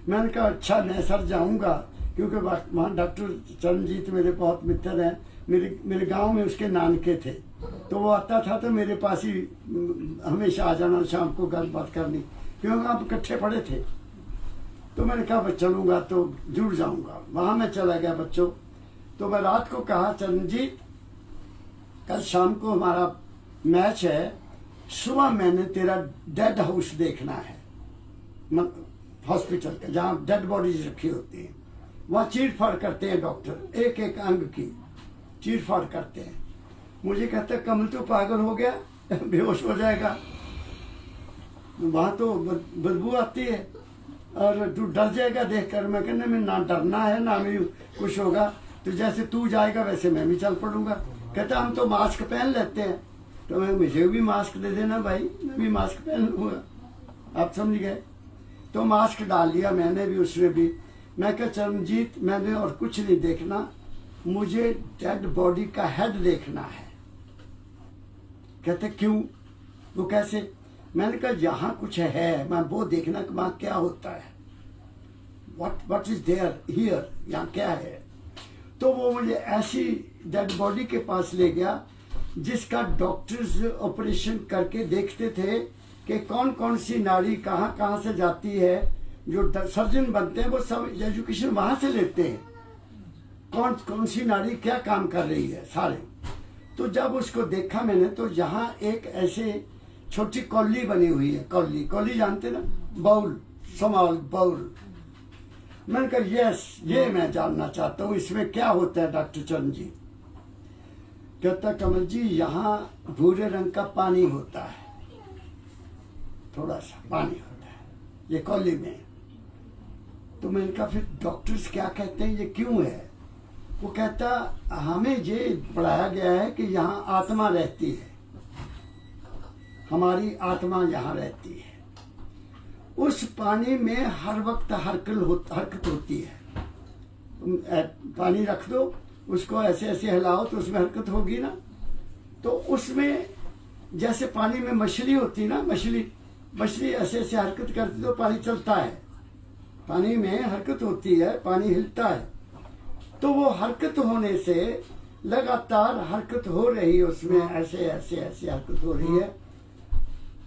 मैंने कहा अच्छा मैं सर जाऊंगा, क्योंकि वहाँ डॉक्टर चरणजीत मेरे बहुत मित्र हैं, मेरे गांव में उसके नानके थे, तो वो आता था तो मेरे पास ही हमेशा आ जाना, शाम को गलबात करनी, क्योंकि आप इकट्ठे पड़े थे। तो मैंने कहा मैं चलूंगा तो जुड़ जाऊंगा। वहां मैं चला गया बच्चों। तो मैं रात को कहा चरणजीत कल शाम को हमारा मैच है, सुबह मैंने तेरा डेड हाउस देखना है, हॉस्पिटल का जहाँ डेड बॉडीज रखी होती हैं, वहाँ चीर फाड़ करते हैं डॉक्टर, एक एक अंग की चीर फाड़ करते हैं। मुझे कहता है कमल तो पागल हो गया, बेहोश हो जाएगा, वहां तो बदबू आती है और तू डर जाएगा देखकर। मैं कहने में ना डरना है ना मेरी कुछ होगा, तो जैसे तू जाएगा वैसे मैं भी चल पड़ूंगा। कहता हम तो मास्क पहन लेते हैं, तो मैं मुझे भी मास्क दे देना भाई, मैं भी मास्क पहन लूंगा। आप समझ गए? तो मास्क डाल लिया मैंने भी, उसने भी। मैं कहा चरणजीत मैंने और कुछ नहीं देखना, मुझे डेड बॉडी का हेड देखना है। कहते क्यों? वो कैसे? मैंने कहा यहाँ कुछ है, मैं वो देखना कि वहाँ क्या होता है, व्हाट इज देयर हियर, यहाँ क्या है। तो वो मुझे ऐसी डेड बॉडी के पास ले गया जिसका डॉक्टर्स ऑपरेशन करके देखते थे कि कौन कौन सी नाड़ी कहाँ कहाँ से जाती है। जो सर्जन बनते हैं वो सब एजुकेशन वहां से लेते हैं, कौन कौन सी नाड़ी क्या काम कर रही है सारे। तो जब उसको देखा मैंने तो यहाँ एक ऐसे छोटी कौली बनी हुई है, कौली कौली जानते ना, बाउल, स्मॉल बाउल। मैंने कहा यस, ये मैं जानना चाहता हूँ इसमें क्या होता है डॉक्टर चंद जी। कहता कमल जी यहाँ भूरे रंग का पानी होता है, थोड़ा सा पानी होता है ये कौली में। तो मैंने कहा फिर डॉक्टर्स क्या कहते हैं ये क्यों है? वो कहता हमें ये पढ़ाया गया है कि यहाँ आत्मा रहती है, हमारी आत्मा यहाँ रहती है। उस पानी में हर वक्त हरकत होती है। तुम पानी रख दो, उसको ऐसे ऐसे हिलाओ तो उसमें हरकत होगी ना। तो उसमें जैसे पानी में मछली होती ना, मछली ऐसे ऐसे हरकत करती तो पानी चलता है। पानी में हरकत होती है, पानी हिलता है। तो वो हरकत होने से लगातार हरकत हो रही है, उसमें ऐसे ऐसे ऐसे हरकत हो रही है।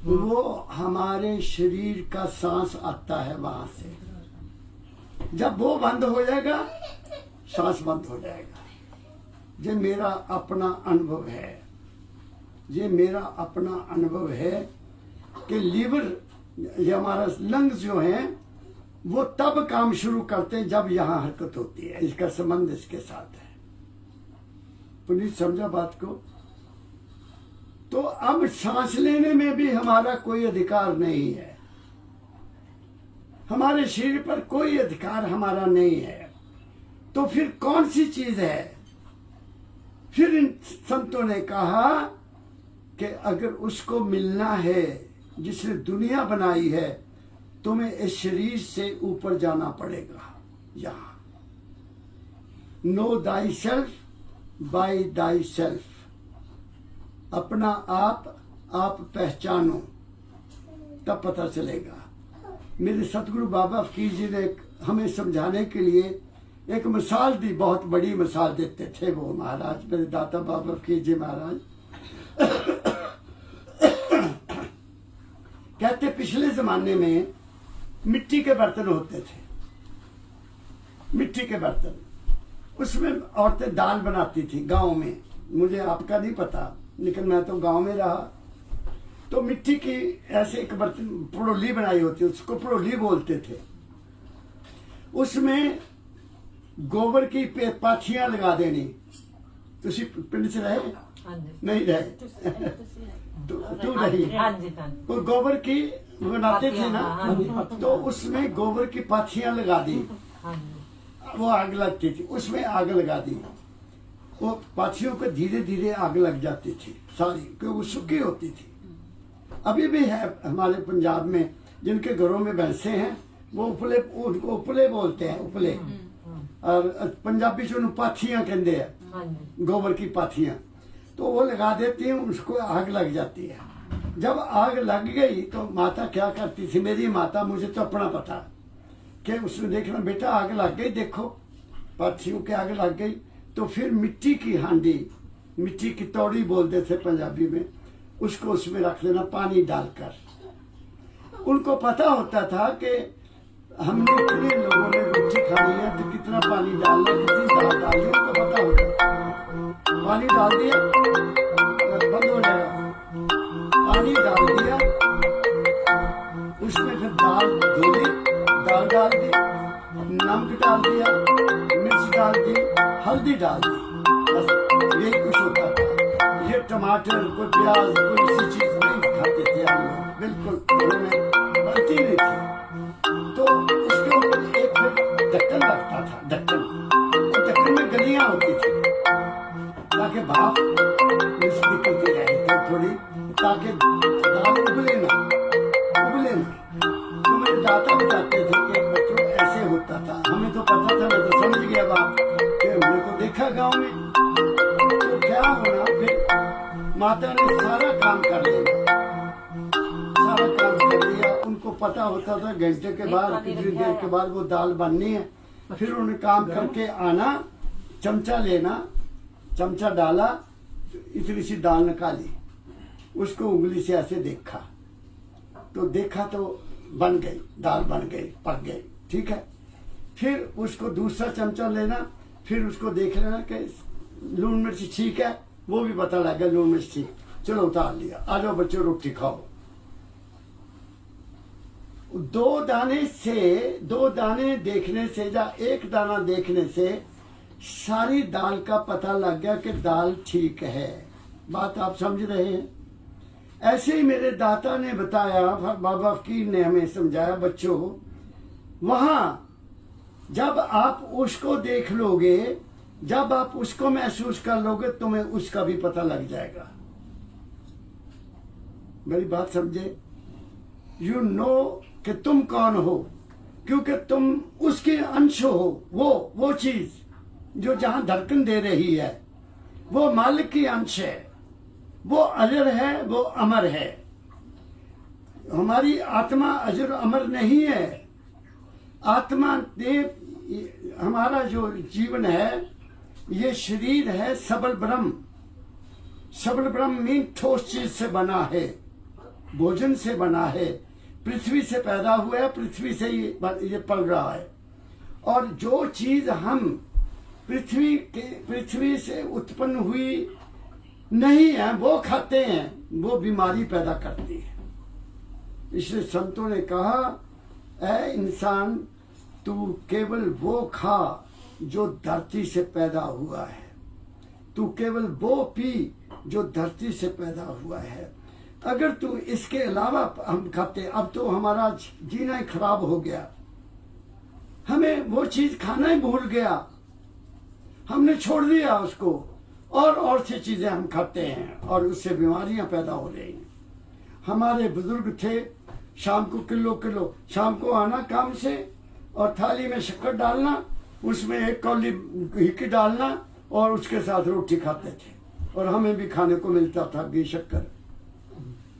वो हमारे शरीर का सांस आता है वहां से। जब वो बंद हो जाएगा सांस बंद हो जाएगा। ये मेरा अपना अनुभव है, ये मेरा अपना अनुभव है कि लीवर, ये हमारा लंग्स जो हैं वो तब काम शुरू करते हैं जब यहाँ हरकत होती है। इसका संबंध इसके साथ है। पुनीत समझा बात को? तो अब सांस लेने में भी हमारा कोई अधिकार नहीं है, हमारे शरीर पर कोई अधिकार हमारा नहीं है। तो फिर कौन सी चीज है? फिर इन संतों ने कहा कि अगर उसको मिलना है जिसने दुनिया बनाई है, तुम्हें इस शरीर से ऊपर जाना पड़ेगा। यहां no thy self by thy self, अपना आप पहचानो तब पता चलेगा। मेरे सतगुरु बाबा फकीर जी ने हमें समझाने के लिए एक मिसाल दी, बहुत बड़ी मिसाल देते थे वो महाराज, मेरे दाता बाबा फकीर जी महाराज। कहते पिछले जमाने में मिट्टी के बर्तन होते थे, मिट्टी के बर्तन, उसमें औरतें दाल बनाती थी गांव में। मुझे आपका नहीं पता, लेकिन मैं तो गांव में रहा। तो मिट्टी की ऐसे एक बर्तन पड़ोली बनाई होती, उसको पड़ोली बोलते थे। उसमें गोबर की पाथियां लगा देनी। तुसी पिंड से रहे? नहीं रहे? तू रही? तो गोबर की बनाते थे ना, तो उसमें गोबर की पाथियां लगा दी, वो आग लगती थी, उसमें आग लगा दी। वो पाथियों को धीरे धीरे आग लग जाती थी सारी, क्योंकि वो सूखी होती थी। अभी भी है हमारे पंजाब में जिनके घरों में भैंसे हैं, वो उपले, उनको उपले बोलते हैं, उपले। और पंजाबी जो पाथियां कहते हैं, गोबर की पाथियां। तो वो लगा देती हैं, उसको आग लग जाती है। जब आग लग गई तो माता क्या करती थी, मेरी माता, मुझे तो अपना पता, कि उसने देखना बेटा आग लग गई, देखो पाथियों की आग लग गई। तो फिर मिट्टी की हांडी, मिट्टी की तौड़ी बोलते थे पंजाबी में, उसको उसमें रख देना पानी डालकर। उनको पता होता था कि हमने इतने लोगों ने रोटी खानी है तो कितना पानी डालना, कितनी दाल डालनी, उनको पता होता। पानी डाल दिया, बंद हो जाएगा। पानी डाल दिया, उसमें फिर दाल धोली, दाल डाल दी, नमक डाल दिया, मिर्च डाल दी, हल्दी डाल दी, बस यही कुछ होता था। ये टमाटर, कोई प्याज, कोई ऐसी चीज नहीं खाते थे हम लोग, बिल्कुल घरों में बनती नहीं थी। तो उसके ऊपर एक ढक्कन लगता था, ढक्कन, तो ढक्कन में गलियां होती थी ताकि भाप निकलती रहे थोड़ी, ताकि दाल उबले ना। तो मेरे दादा बताते थे कि बच्चों ऐसे होता था। हमें तो पता था, मैं तो समझ गया बात, कि हमने को देखा गांव में। तो क्या होना, फिर माता ने सारा काम कर लिया, सारा काम कर लिया। उनको पता होता था घंटे के बाद, कितनी देर के बाद वो दाल बननी है। फिर उन्हें काम करके आना, चमचा लेना, चमचा डाला, इतनी सी दाल निकाली, उसको उंगली से ऐसे देखा, तो देखा तो बन गई, दाल बन गई, पक गई, ठीक है। फिर उसको दूसरा चमचा लेना, फिर उसको देख लेना कि लून मिर्च ठीक है, वो भी पता लगा लून मिर्च ठीक, चलो उतार लिया, आ जाओ बच्चों रोटी खाओ। दो दाने देखने से या एक दाना देखने से सारी दाल का पता लग गया कि दाल ठीक है। बात आप समझ रहे हैं? ऐसे ही मेरे दाता ने बताया, बाबा फकीर ने हमें समझाया, बच्चों वहां जब आप उसको देख लोगे, जब आप उसको महसूस कर लोगे, तुम्हें उसका भी पता लग जाएगा। मेरी बात समझे? यू नो कि तुम कौन हो, क्योंकि तुम उसके अंश हो। वो चीज जो जहां धड़कन दे रही है वो मालिक की अंश है, वो अजर है, वो अमर है। हमारी आत्मा अजर अमर नहीं है। आत्मा देव, हमारा जो जीवन है, ये शरीर है सबल ब्रह्म। सबल ब्रह्म मीन ठोस चीज से बना है, भोजन से बना है, पृथ्वी से पैदा हुआ है, पृथ्वी से ये पल रहा है। और जो चीज हम पृथ्वी से उत्पन्न हुई नहीं है वो खाते हैं, वो बीमारी पैदा करती है। इसलिए संतों ने कहा, ऐ इंसान तू केवल वो खा जो धरती से पैदा हुआ है, तू केवल वो पी जो धरती से पैदा हुआ है। अगर तू इसके अलावा हम खाते, अब तो हमारा जीना ही खराब हो गया, हमें वो चीज खाना ही भूल गया, हमने छोड़ दिया उसको, और सी चीजें हम खाते हैं और उससे बीमारियां पैदा हो रही हैं। हमारे बुजुर्ग थे, शाम को किलो शाम को आना काम से और थाली में शक्कर डालना, उसमें एक कौली घी की डालना और उसके साथ रोटी खाते थे, और हमें भी खाने को मिलता था घी शक्कर।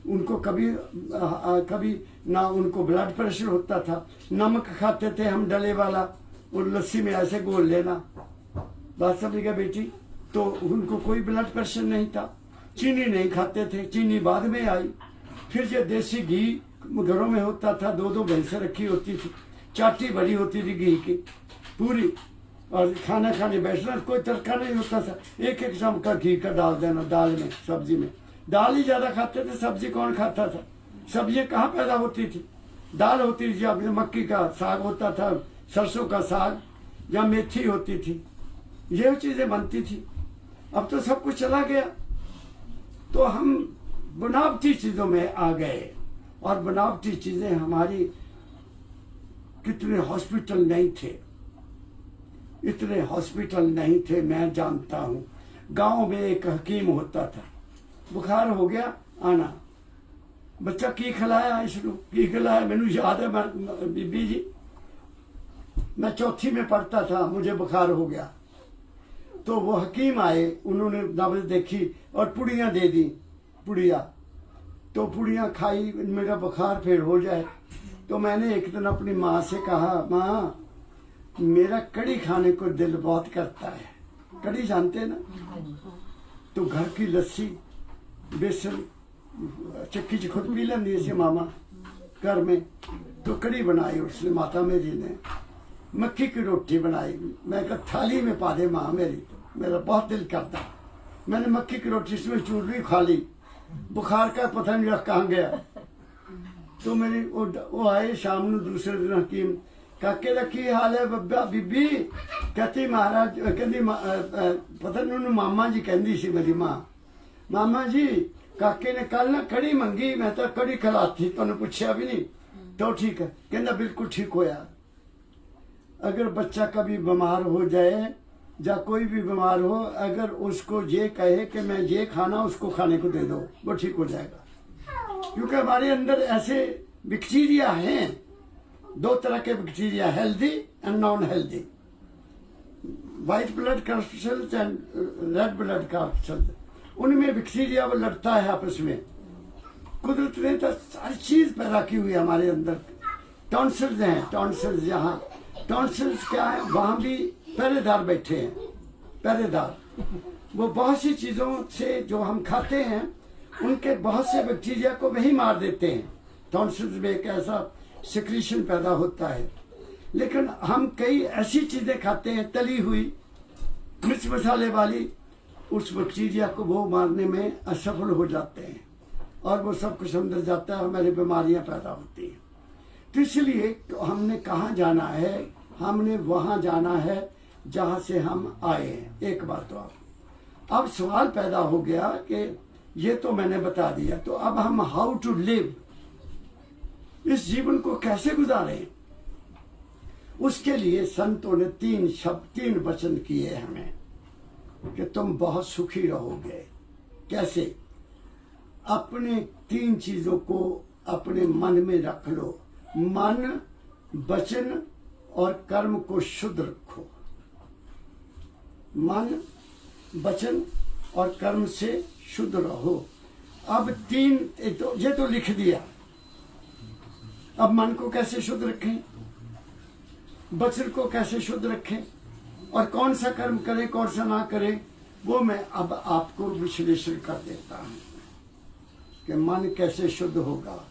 उनको कभी ना उनको ब्लड प्रेशर होता था। नमक खाते थे हम डले वाला, और लस्सी में ऐसे घोल लेना। बात समझ गया बेटी? तो उनको कोई ब्लड प्रेशर नहीं था। चीनी नहीं खाते थे, चीनी बाद में आई। फिर जो देसी घी घरों में होता था, 2 भैंसें रखी होती थी, चाटी भरी होती थी घी की पूरी, और खाना खाने बैठना, कोई तड़का नहीं होता था, एक चमचा घी का डाल देना दाल में, सब्जी में। दाल ही ज्यादा खाते थे, सब्जी कौन खाता था? सब्जियां कहाँ पैदा होती थी? दाल होती थी, या मक्की का साग होता था, सरसों का साग, या मेथी होती थी, ये चीजें बनती थी। अब तो सब कुछ चला गया, तो हम बनावटी चीजों में आ गए, और बनावटी चीजें हमारी, कितने हॉस्पिटल नहीं थे, इतने हॉस्पिटल नहीं थे। मैं जानता हूं, गांव में एक हकीम होता था, बुखार हो गया, आना बच्चा की खिलाया, इसको की खिलाया, मैंने याद है, बीबी जी मैं चौथी में पढ़ता था, मुझे बुखार हो गया, तो वो हकीम आए, उन्होंने नब्ज देखी और पुड़ियां दे दी, पुड़िया, तो पुड़ियां खाई, मेरा बुखार फिर हो जाए। तो मैंने एक दिन अपनी माँ से कहा, माँ मेरा कड़ी खाने को दिल बहुत करता है। कड़ी जानते हैं ना? तो घर की लस्सी, बेसन, चक्की च खुद पी लेंदी ऐसे मामा घर में, तो कड़ी बनाई उसने, माता मेरी ने मक्की की रोटी बनाई। मैं कहा थाली में पा दे माँ मेरी, तो मेरा बहुत दिल करता। मैंने मक्की की रोटी इसमें चूरनी खा ली, बुखार का पता नहीं कहाँ गया। तो मेरी वो आए शाम ਨੂੰ दूसरे दिन हकीम, काके का की हाल है बब्बा बीबी? कहती महाराज, कहती पता नहीं उन्होंने मामा जी कहती सी मेरी माँ, मामा जी काके ने कल ना कड़ी मंगी, मैं तो कड़ी खिलाती, तुमने पूछा भी नहीं। तो ठीक है, कहना बिल्कुल ठीक होया। अगर बच्चा कभी बीमार हो जाए या कोई भी बीमार हो, अगर उसको ये कहे कि मैं ये खाना, उसको खाने को दे दो, वो ठीक हो जाएगा। क्योंकि हमारे अंदर ऐसे बैक्टीरिया हैं, 2 तरह के bacteria, healthy and non healthy, white blood corpuscles and red blood corpuscles. उनमें बैक्टीरिया वो लड़ता है आपस में। कुदरत ने तो सारी चीज पैदा की हुई है हमारे अंदर। टॉन्सिल्स हैं, टॉन्सिल्स, यहाँ टॉन्सिल्स क्या है, वहां भी पहरेदार बैठे हैं, पहरेदार। वो बहुत सी चीजों से जो हम खाते हैं उनके बहुत से बैक्टीरिया को वही मार देते हैं। टॉन्सिल्स में एक ऐसा सिक्रीशन पैदा होता है। लेकिन हम कई ऐसी चीजें खाते हैं तली हुई, मिर्च मसाले वाली, उस बैक्टीरिया को वो मारने में असफल हो जाते हैं और वो सब कुछ अंदर जाता है, हमारी बीमारियां पैदा होती हैं। तो इसलिए हमने कहाँ जाना है? हमने वहां जाना है जहां से हम आए हैं। एक बात तो अब सवाल पैदा हो गया कि ये तो मैंने बता दिया, तो अब हम हाउ टू लिव, इस जीवन को कैसे गुजारें, उसके लिए संतों ने 3 वचन किए हमें कि तुम बहुत सुखी रहोगे। कैसे? अपने 3 चीजों को अपने मन में रख लो। मन, वचन और कर्म को शुद्ध रखो। मन, वचन और कर्म से शुद्ध रहो। अब 3 ये तो लिख दिया। अब मन को कैसे शुद्ध रखें, वचन को कैसे शुद्ध रखें और कौन सा कर्म करें कौन सा ना करें, वो मैं अब आपको विश्लेषण कर देता हूं कि मन कैसे शुद्ध होगा,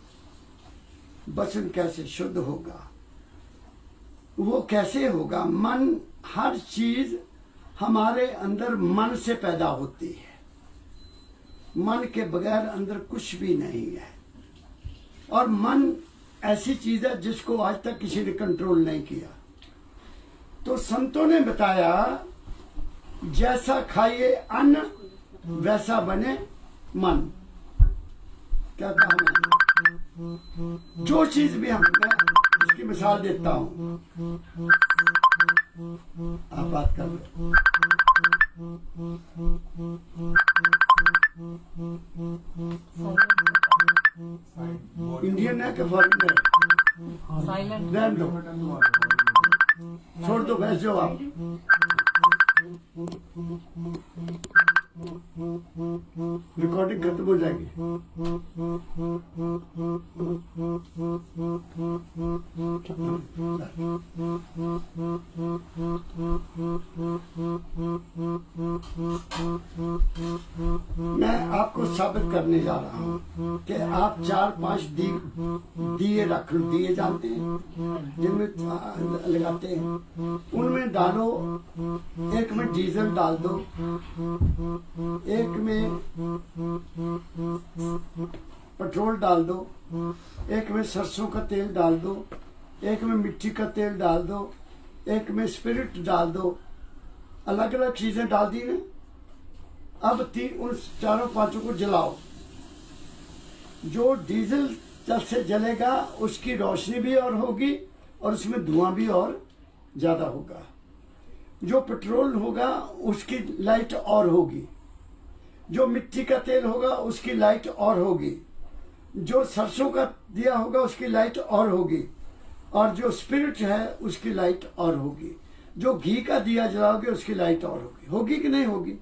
वचन कैसे शुद्ध होगा। वो कैसे होगा? मन, हर चीज हमारे अंदर मन से पैदा होती है। मन के बगैर अंदर कुछ भी नहीं है। और मन ऐसी चीज है जिसको आज तक किसी ने कंट्रोल नहीं किया। तो संतों ने बताया, जैसा खाइए अन्न वैसा बने मन। क्या कहा मैंने? जो चीज भी मैं इसकी मिसाल देता हूं, आप बात कर लो। इंडियन है कि फॉरेनर? रहने दो, छोड़ दो, बैठ जाओ आप। रिकॉर्डिंग खत्म हो जाएगी। मैं आपको साबित करने जा रहा हूँ कि आप 4-5 दिए रख लो। दिए जानते हैं जिनमें लगाते हैं, उनमें डालो। एक में डीजल डाल दो, एक में पेट्रोल डाल दो, एक में सरसों का तेल डाल दो, एक में मिट्टी का तेल डाल दो, एक में स्पिरिट डाल दो। अलग अलग चीजें डाल दी ना। अब उन 4-5 को जलाओ। जो डीजल से जलेगा उसकी रोशनी भी और होगी और उसमें धुआं भी और ज्यादा होगा। जो पेट्रोल होगा उसकी लाइट और होगी। जो मिट्टी का तेल होगा उसकी लाइट और होगी। जो सरसों का दिया होगा उसकी लाइट और होगी। और जो स्पिरिट है उसकी लाइट और होगी। जो घी का दिया जलाओगे उसकी लाइट और होगी। होगी कि नहीं होगी?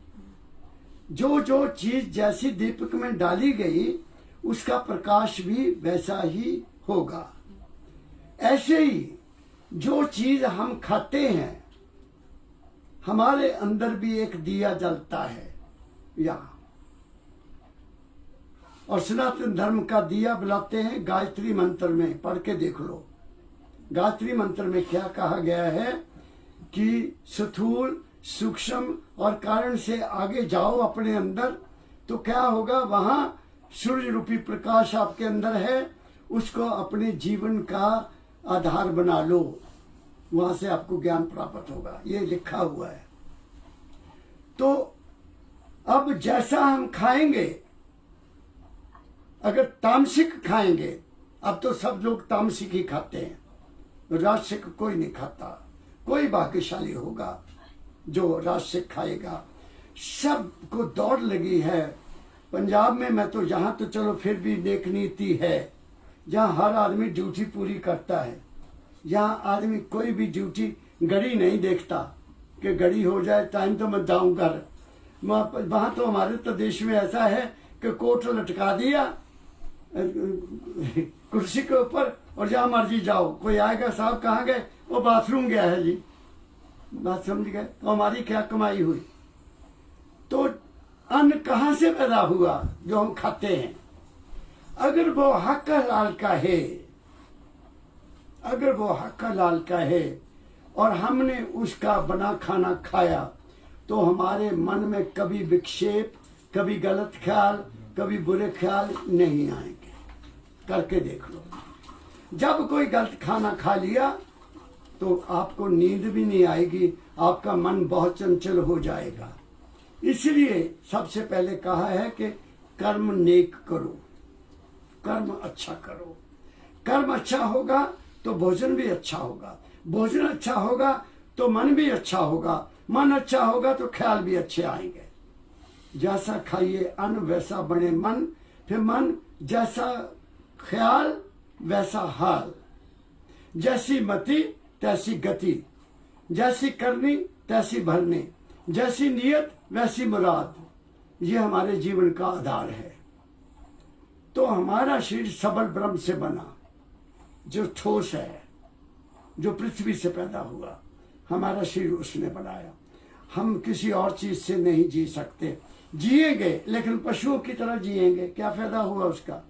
जो जो चीज जैसी दीपक में डाली गई उसका प्रकाश भी वैसा ही होगा। ऐसे ही जो चीज हम खाते हैं, हमारे अंदर भी एक दिया जलता है यहाँ। और सनातन धर्म का दिया बुलाते हैं गायत्री मंत्र में। पढ़ के देख लो। गायत्री मंत्र में क्या कहा गया है कि स्थूल, सूक्ष्म और कारण से आगे जाओ अपने अंदर, तो क्या होगा? वहां सूर्य रूपी प्रकाश आपके अंदर है, उसको अपने जीवन का आधार बना लो। वहां से आपको ज्ञान प्राप्त होगा। ये लिखा हुआ है। तो अब जैसा हम खाएंगे, अगर तामसिक खाएंगे, अब तो सब लोग तामसिक ही खाते हैं, राजसिक कोई नहीं खाता। कोई भाग्यशाली होगा जो राजसिक खाएगा। सबको दौड़ लगी है पंजाब में। मैं तो यहाँ तो चलो फिर भी नेक नीति है, जहाँ हर आदमी ड्यूटी पूरी करता है। यहाँ आदमी कोई भी ड्यूटी, घड़ी नहीं देखता कि घड़ी हो जाए टाइम तो मैं जाऊँ घर। वहाँ तो हमारे तो देश में ऐसा है कि कोट लटका दिया कुर्सी के ऊपर और जहाँ मर्जी जाओ। कोई आएगा, साहब कहाँ गए? वो बाथरूम गया है जी। बात समझ गए? तो हमारी क्या कमाई हुई? तो अन्न कहाँ से पैदा हुआ जो हम खाते हैं? अगर वो हक हलाल का है, अगर वो हक हलाल का है और हमने उसका बना खाना खाया, तो हमारे मन में कभी विक्षेप, कभी गलत ख्याल, कभी बुरे ख्याल नहीं आएंगे। करके देख लो। जब कोई गलत खाना खा लिया तो आपको नींद भी नहीं आएगी, आपका मन बहुत चंचल हो जाएगा। इसलिए सबसे पहले कहा है कि कर्म नेक करो, कर्म अच्छा करो। कर्म अच्छा होगा तो भोजन भी अच्छा होगा, भोजन अच्छा होगा तो मन भी अच्छा होगा, मन अच्छा होगा तो ख्याल भी अच्छे आएंगे। जैसा खाइए अन्न वैसा बने मन, फिर मन जैसा ख्याल वैसा हाल, जैसी मति तैसी गति, जैसी करनी तैसी भरनी, जैसी नियत वैसी मुराद। ये हमारे जीवन का आधार है। तो हमारा शरीर सबल ब्रह्म से बना, जो ठोस है, जो पृथ्वी से पैदा हुआ, हमारा शरीर उसने बनाया। हम किसी और चीज से नहीं जी सकते। जिएंगे लेकिन पशुओं की तरह जिएंगे, क्या फायदा हुआ उसका?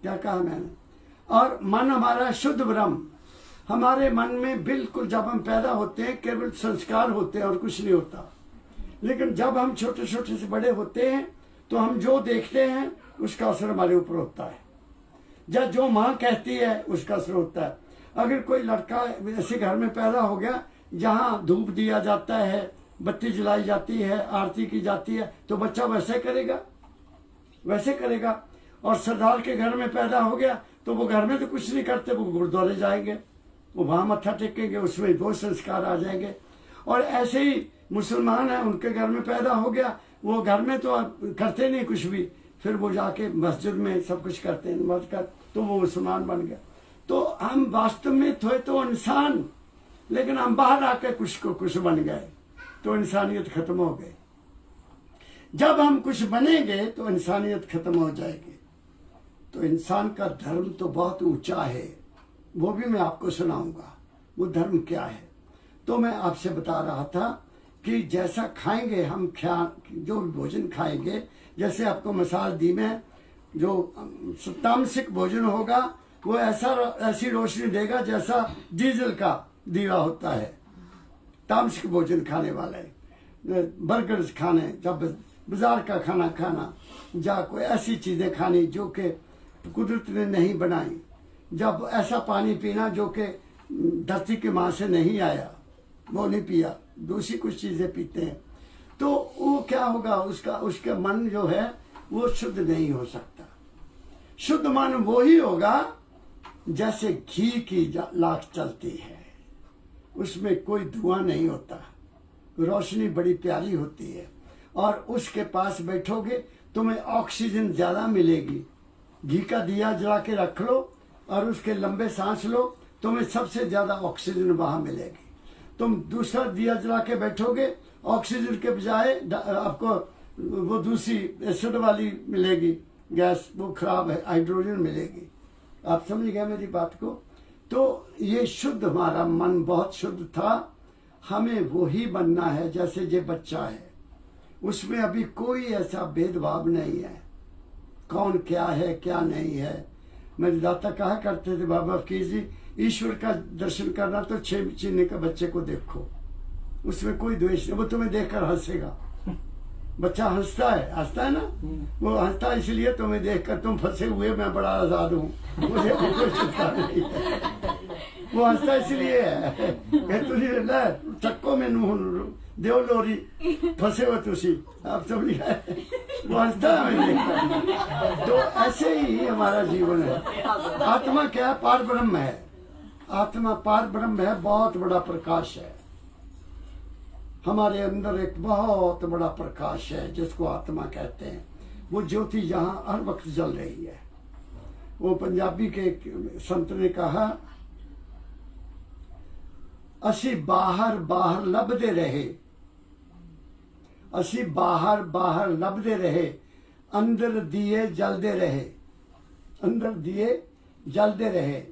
क्या कहा मैंने? और मन हमारा शुद्ध ब्रह्म, हमारे मन में बिल्कुल, जब हम पैदा होते हैं केवल संस्कार होते हैं और कुछ नहीं होता। लेकिन जब हम छोटे छोटे से बड़े होते हैं तो हम जो देखते हैं उसका असर हमारे ऊपर होता है, या जो माँ कहती है उसका असर होता है। अगर कोई लड़का ऐसे घर में पैदा हो गया जहाँ धूप दिया जाता है, बत्ती जलाई जाती है, आरती की जाती है, तो बच्चा वैसे करेगा, वैसे करेगा। और सरदार के घर में पैदा हो गया तो वो घर में तो कुछ नहीं करते, वो गुरुद्वारे जाएंगे, वो वहां मत्था टेकेंगे, उसमें वो संस्कार आ जाएंगे। और ऐसे ही मुसलमान है, उनके घर में पैदा हो गया, वो घर में तो करते नहीं कुछ भी, फिर वो जाके मस्जिद में सब कुछ करते हैं, नमाज कर, तो वो मुसलमान बन गया। तो हम वास्तव में थे तो इंसान, लेकिन हम बाहर आके कुछ को कुछ बन गए, तो इंसानियत खत्म हो गई। जब हम कुछ बनेंगे तो इंसानियत खत्म हो जाएगी। तो इंसान का धर्म तो बहुत ऊंचा है, वो भी मैं आपको सुनाऊंगा वो धर्म क्या है। तो मैं आपसे बता रहा था कि जैसा खाएंगे हम, जो भी भोजन खाएंगे, जैसे आपको मिसाल दी मैं, जो तामसिक भोजन होगा वो ऐसी रोशनी देगा जैसा डीजल का दिया होता है। तामसिक भोजन खाने वाले, बर्गर खाने, जब बाजार का खाना खाना, या कोई ऐसी चीजें खानी जो कि कुदरत ने नहीं बनाई, जब ऐसा पानी पीना जो कि धरती के माँ से नहीं आया, वो नहीं पिया, दूसरी कुछ चीजें पीते हैं, तो वो क्या होगा, उसका मन जो है वो शुद्ध नहीं हो सकता। शुद्ध मन वो ही होगा जैसे घी की लाख चलती है, उसमें कोई धुआं नहीं होता, रोशनी बड़ी प्यारी होती है, और उसके पास बैठोगे तुम्हें ऑक्सीजन ज्यादा मिलेगी। घी का दिया जला के रख लो और उसके लंबे सांस लो, तुम्हें सबसे ज्यादा ऑक्सीजन वहां मिलेगी। तुम दूसरा दिया जला के बैठोगे, ऑक्सीजन के बजाय आपको वो दूसरी एसिड वाली मिलेगी गैस, वो खराब है, हाइड्रोजन मिलेगी। आप समझ गए मेरी बात को? तो ये शुद्ध, हमारा मन बहुत शुद्ध था, हमें वो ही बनना है जैसे ये बच्चा है, उसमें अभी कोई ऐसा भेदभाव नहीं है, कौन क्या है क्या नहीं है। मेरे दाता कहा करते थे, बाबा फकीर जी, ईश्वर का दर्शन करना तो 6 महीने के बच्चे को देखो, उसमें कोई द्वेष नहीं, वो तुम्हें देखकर हंसेगा। बच्चा हंसता है ना, वो हंसता इसलिए तुम्हें देखकर, तुम फंसे हुए, मैं बड़ा आजाद हूँ, मुझे कोई चिंता नहीं है। वो हंसता इसलिए है तुझे चक्को में देव लोरी फंसे हो तुसी, आप समझ गए, वो हंसता है हमें देखकर। तो ऐसे ही हमारा जीवन है। आत्मा क्या है? पार ब्रह्म है। आत्मा पार ब्रह्म है, बहुत बड़ा प्रकाश है हमारे अंदर, एक बहुत बड़ा प्रकाश है जिसको आत्मा कहते हैं। वो ज्योति यहाँ हर वक्त जल रही है। वो पंजाबी के संत ने कहा, असी बाहर बाहर लभदे रहे, असी बाहर बाहर लभदे रहे, अंदर दिए जलदे रहे, अंदर दिए जलदे रहे।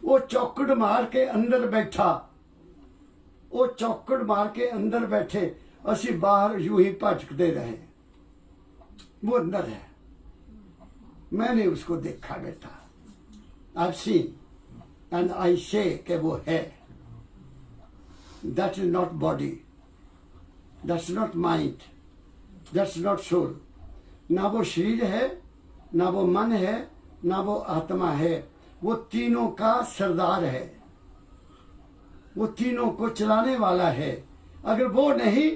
वो चौकड़ मार के अंदर बैठा, वो चौकड़ मार के अंदर बैठे असी बाहर यूं ही भटकते रहे, वो अंदर है। मैंने उसको देखा बेटा, I've seen and I say कि वो है। That is not body, that's not mind, that's not soul। ना वो शरीर है, ना वो मन है, ना वो आत्मा है। वो तीनों का सरदार है, वो तीनों को चलाने वाला है। अगर वो नहीं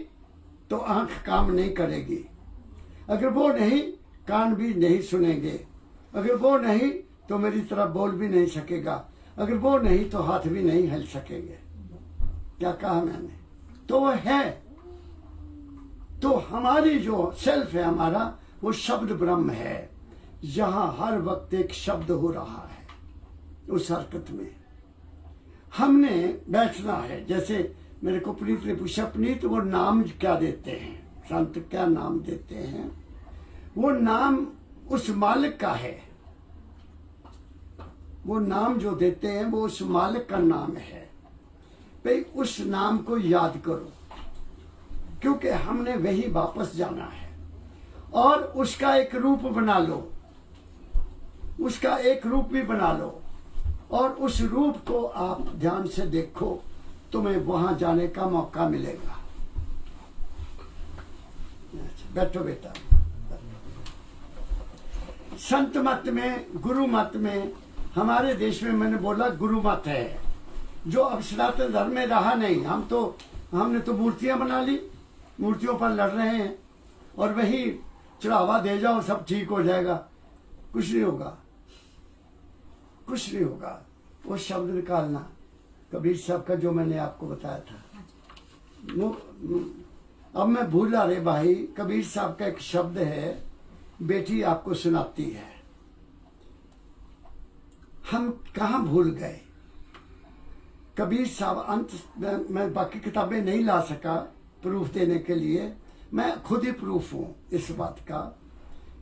तो आंख काम नहीं करेगी, अगर वो नहीं कान भी नहीं सुनेंगे, अगर वो नहीं तो मेरी तरह बोल भी नहीं सकेगा, अगर वो नहीं तो हाथ भी नहीं हिल सकेंगे। क्या कहा मैंने? तो वो है। तो हमारी जो सेल्फ है हमारा, वो शब्द ब्रह्म है। यहां हर वक्त एक शब्द हो रहा है। उस हरकत में हमने बैठना है। जैसे मेरे को पुनीत ने पूछा, पुनीत वो नाम क्या देते हैं, संत क्या नाम देते हैं? वो नाम उस मालिक का है। वो नाम जो देते हैं वो उस मालिक का नाम है। भाई उस नाम को याद करो, क्योंकि हमने वही वापस जाना है। और उसका एक रूप बना लो, उसका एक रूप भी बना लो, और उस रूप को आप ध्यान से देखो, तुम्हें वहां जाने का मौका मिलेगा। बैठो बेटा। संत मत में, गुरु मत में, हमारे देश में मैंने बोला गुरु मत है, जो अब सनातन धर्म में रहा नहीं। हमने तो मूर्तियां बना ली, मूर्तियों पर लड़ रहे हैं, और वही चढ़ावा दे जाओ सब ठीक हो जाएगा। कुछ नहीं होगा, कुछ नहीं होगा। वो शब्द निकालना कबीर साहब का, जो मैंने आपको बताया था। अब मैं भूला रे भाई, कबीर साहब का एक शब्द है, बेटी आपको सुनाती है। हम कहां भूल गए? कबीर साहब अंत, मैं बाकी किताबें नहीं ला सका प्रूफ देने के लिए, मैं खुद ही प्रूफ हूं इस बात का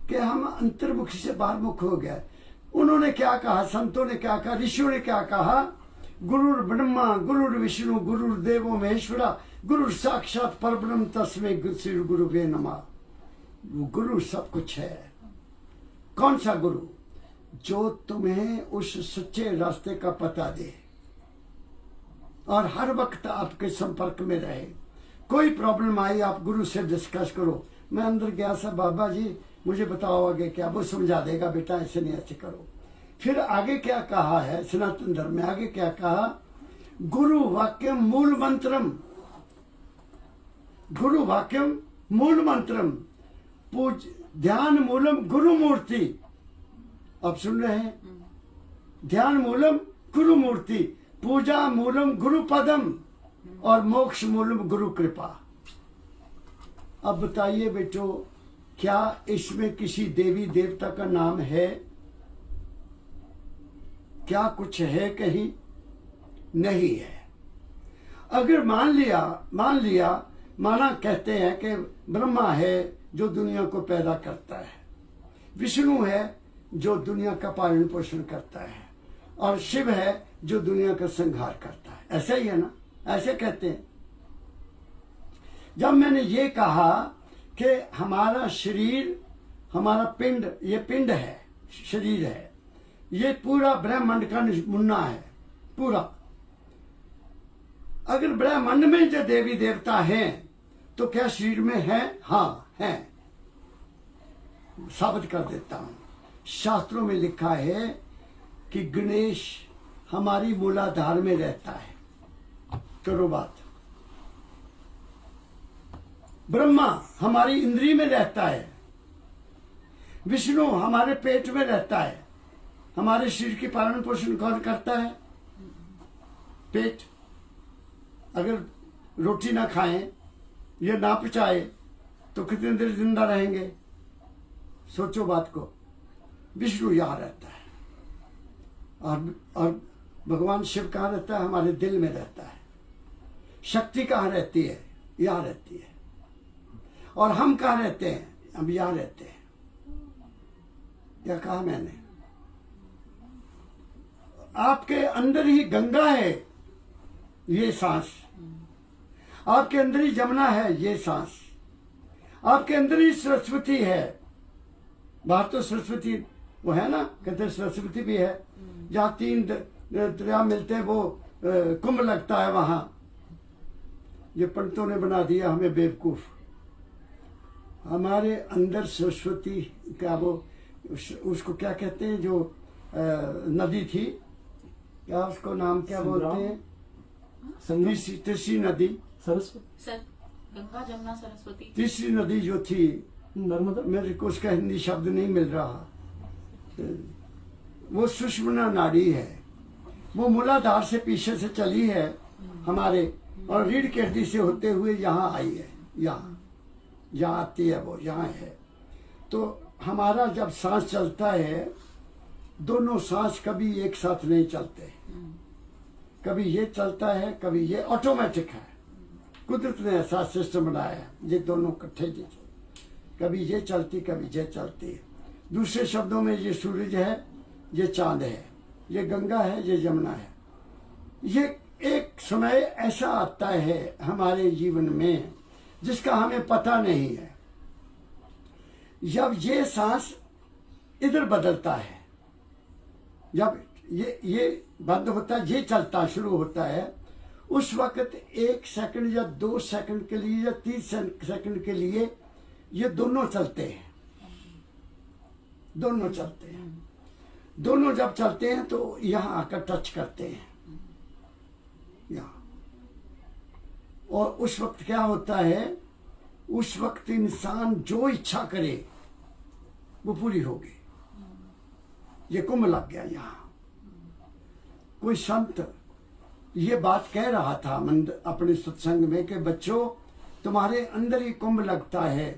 कि हम अंतर्मुखी से बाहरमुख हो गए। उन्होंने क्या कहा, संतों ने क्या कहा, ऋषियों ने क्या कहा? गुरुर ब्रह्मा गुरुर विष्णु गुरुर देवो महेश्वरा गुरुर साक्षात परब्रह्म तस्मै श्री गुरुवे नमः। गुरु सब कुछ है। कौन सा गुरु? जो तुम्हें उस सच्चे रास्ते का पता दे और हर वक्त आपके संपर्क में रहे। कोई प्रॉब्लम आई, आप गुरु से डिस्कस करो। मैं अंदर गया सा, बाबा जी मुझे बताओ आगे क्या? वो समझा देगा, बेटा ऐसे नहीं ऐसे करो। फिर आगे क्या कहा है सनातन धर्म में? आगे क्या कहा? गुरु वाक्यम मूल मंत्रम, गुरु वाक्यम मूल मंत्रम, पूज ध्यान मूलम गुरु मूर्ति। अब सुन रहे हैं? ध्यान मूलम गुरु मूर्ति, पूजा मूलम गुरु पदम, और मोक्ष मूलम गुरु कृपा। अब बताइए बेटो, क्या इसमें किसी देवी देवता का नाम है? क्या कुछ है कहीं? नहीं है। अगर मान लिया माना कहते हैं कि ब्रह्मा है जो दुनिया को पैदा करता है, विष्णु है जो दुनिया का पालन पोषण करता है, और शिव है जो दुनिया का संहार करता है। ऐसा ही है ना? ऐसे कहते हैं। जब मैंने ये कहा कि हमारा शरीर, हमारा पिंड, ये पिंड है, शरीर है, ये पूरा ब्रह्मांड का मुन्ना है पूरा। अगर ब्रह्मांड में जो देवी देवता हैं तो क्या शरीर में है? हाँ है। साबित कर देता हूं। शास्त्रों में लिखा है कि गणेश हमारी मूलाधार में रहता है। करो बात। ब्रह्मा हमारी इंद्री में रहता है, विष्णु हमारे पेट में रहता है। हमारे शरीर की पालन पोषण कौन करता है? पेट। अगर रोटी ना खाएं या ना पचाए तो कितने देर जिंदा रहेंगे? सोचो बात को। विष्णु यहां रहता है, और भगवान शिव कहां रहता है? हमारे दिल में रहता है। शक्ति कहां रहती है? यहां रहती है। और हम कहां रहते हैं? हम यहां रहते हैं। क्या कहा मैंने? आपके अंदर ही गंगा है ये सांस। आपके अंदर ही जमुना है, ये सांस। आपके अंदर ही सरस्वती है। बाहर तो सरस्वती वो है ना, कहते हैं सरस्वती भी है। जहाँ 3 दरिया मिलते हैं वो कुंभ लगता है वहां। ये पंडितों ने बना दिया हमें बेवकूफ। हमारे अंदर सरस्वती क्या वो उसको क्या कहते हैं, जो नदी थी, क्या उसको नाम क्या बोलते हैं, तीसरी नदी, सरस्वती, सर गंगा जमुना सरस्वती। तीसरी नदी जो थी, नर्मदा, मेरे को उसका हिंदी शब्द नहीं मिल रहा। वो सुषुम्ना नाड़ी है। वो मूलाधार से पीछे से चली है हमारे, और रीढ़ की हड्डी से होते हुए यहाँ आई है। यहाँ आती है, वो यहाँ है। तो हमारा जब सांस चलता है, दोनों सांस कभी एक साथ नहीं चलते। कभी ये चलता है, कभी ये, ऑटोमेटिक है। कुदरत ने ऐसा सिस्टम बनाया है, ये दोनों इकट्ठे जी, कभी ये चलती, कभी ये चलती है। दूसरे शब्दों में, ये सूरज है, ये चांद है, ये गंगा है, ये यमुना है। ये एक समय ऐसा आता है हमारे जीवन में जिसका हमें पता नहीं है। जब ये सांस इधर बदलता है, जब ये बंद होता है, ये चलता शुरू होता है, उस वक्त 1 सेकंड या 2 सेकंड के लिए या 30 सेकंड के लिए ये दोनों चलते हैं। दोनों चलते हैं। दोनों जब चलते हैं तो यहां आकर टच करते हैं यहाँ। और उस वक्त क्या होता है, उस वक्त इंसान जो इच्छा करे वो पूरी होगी। ये कुंभ लग गया यहाँ। कोई संत ये बात कह रहा था अपने सत्संग में कि बच्चों, तुम्हारे अंदर ही कुंभ लगता है,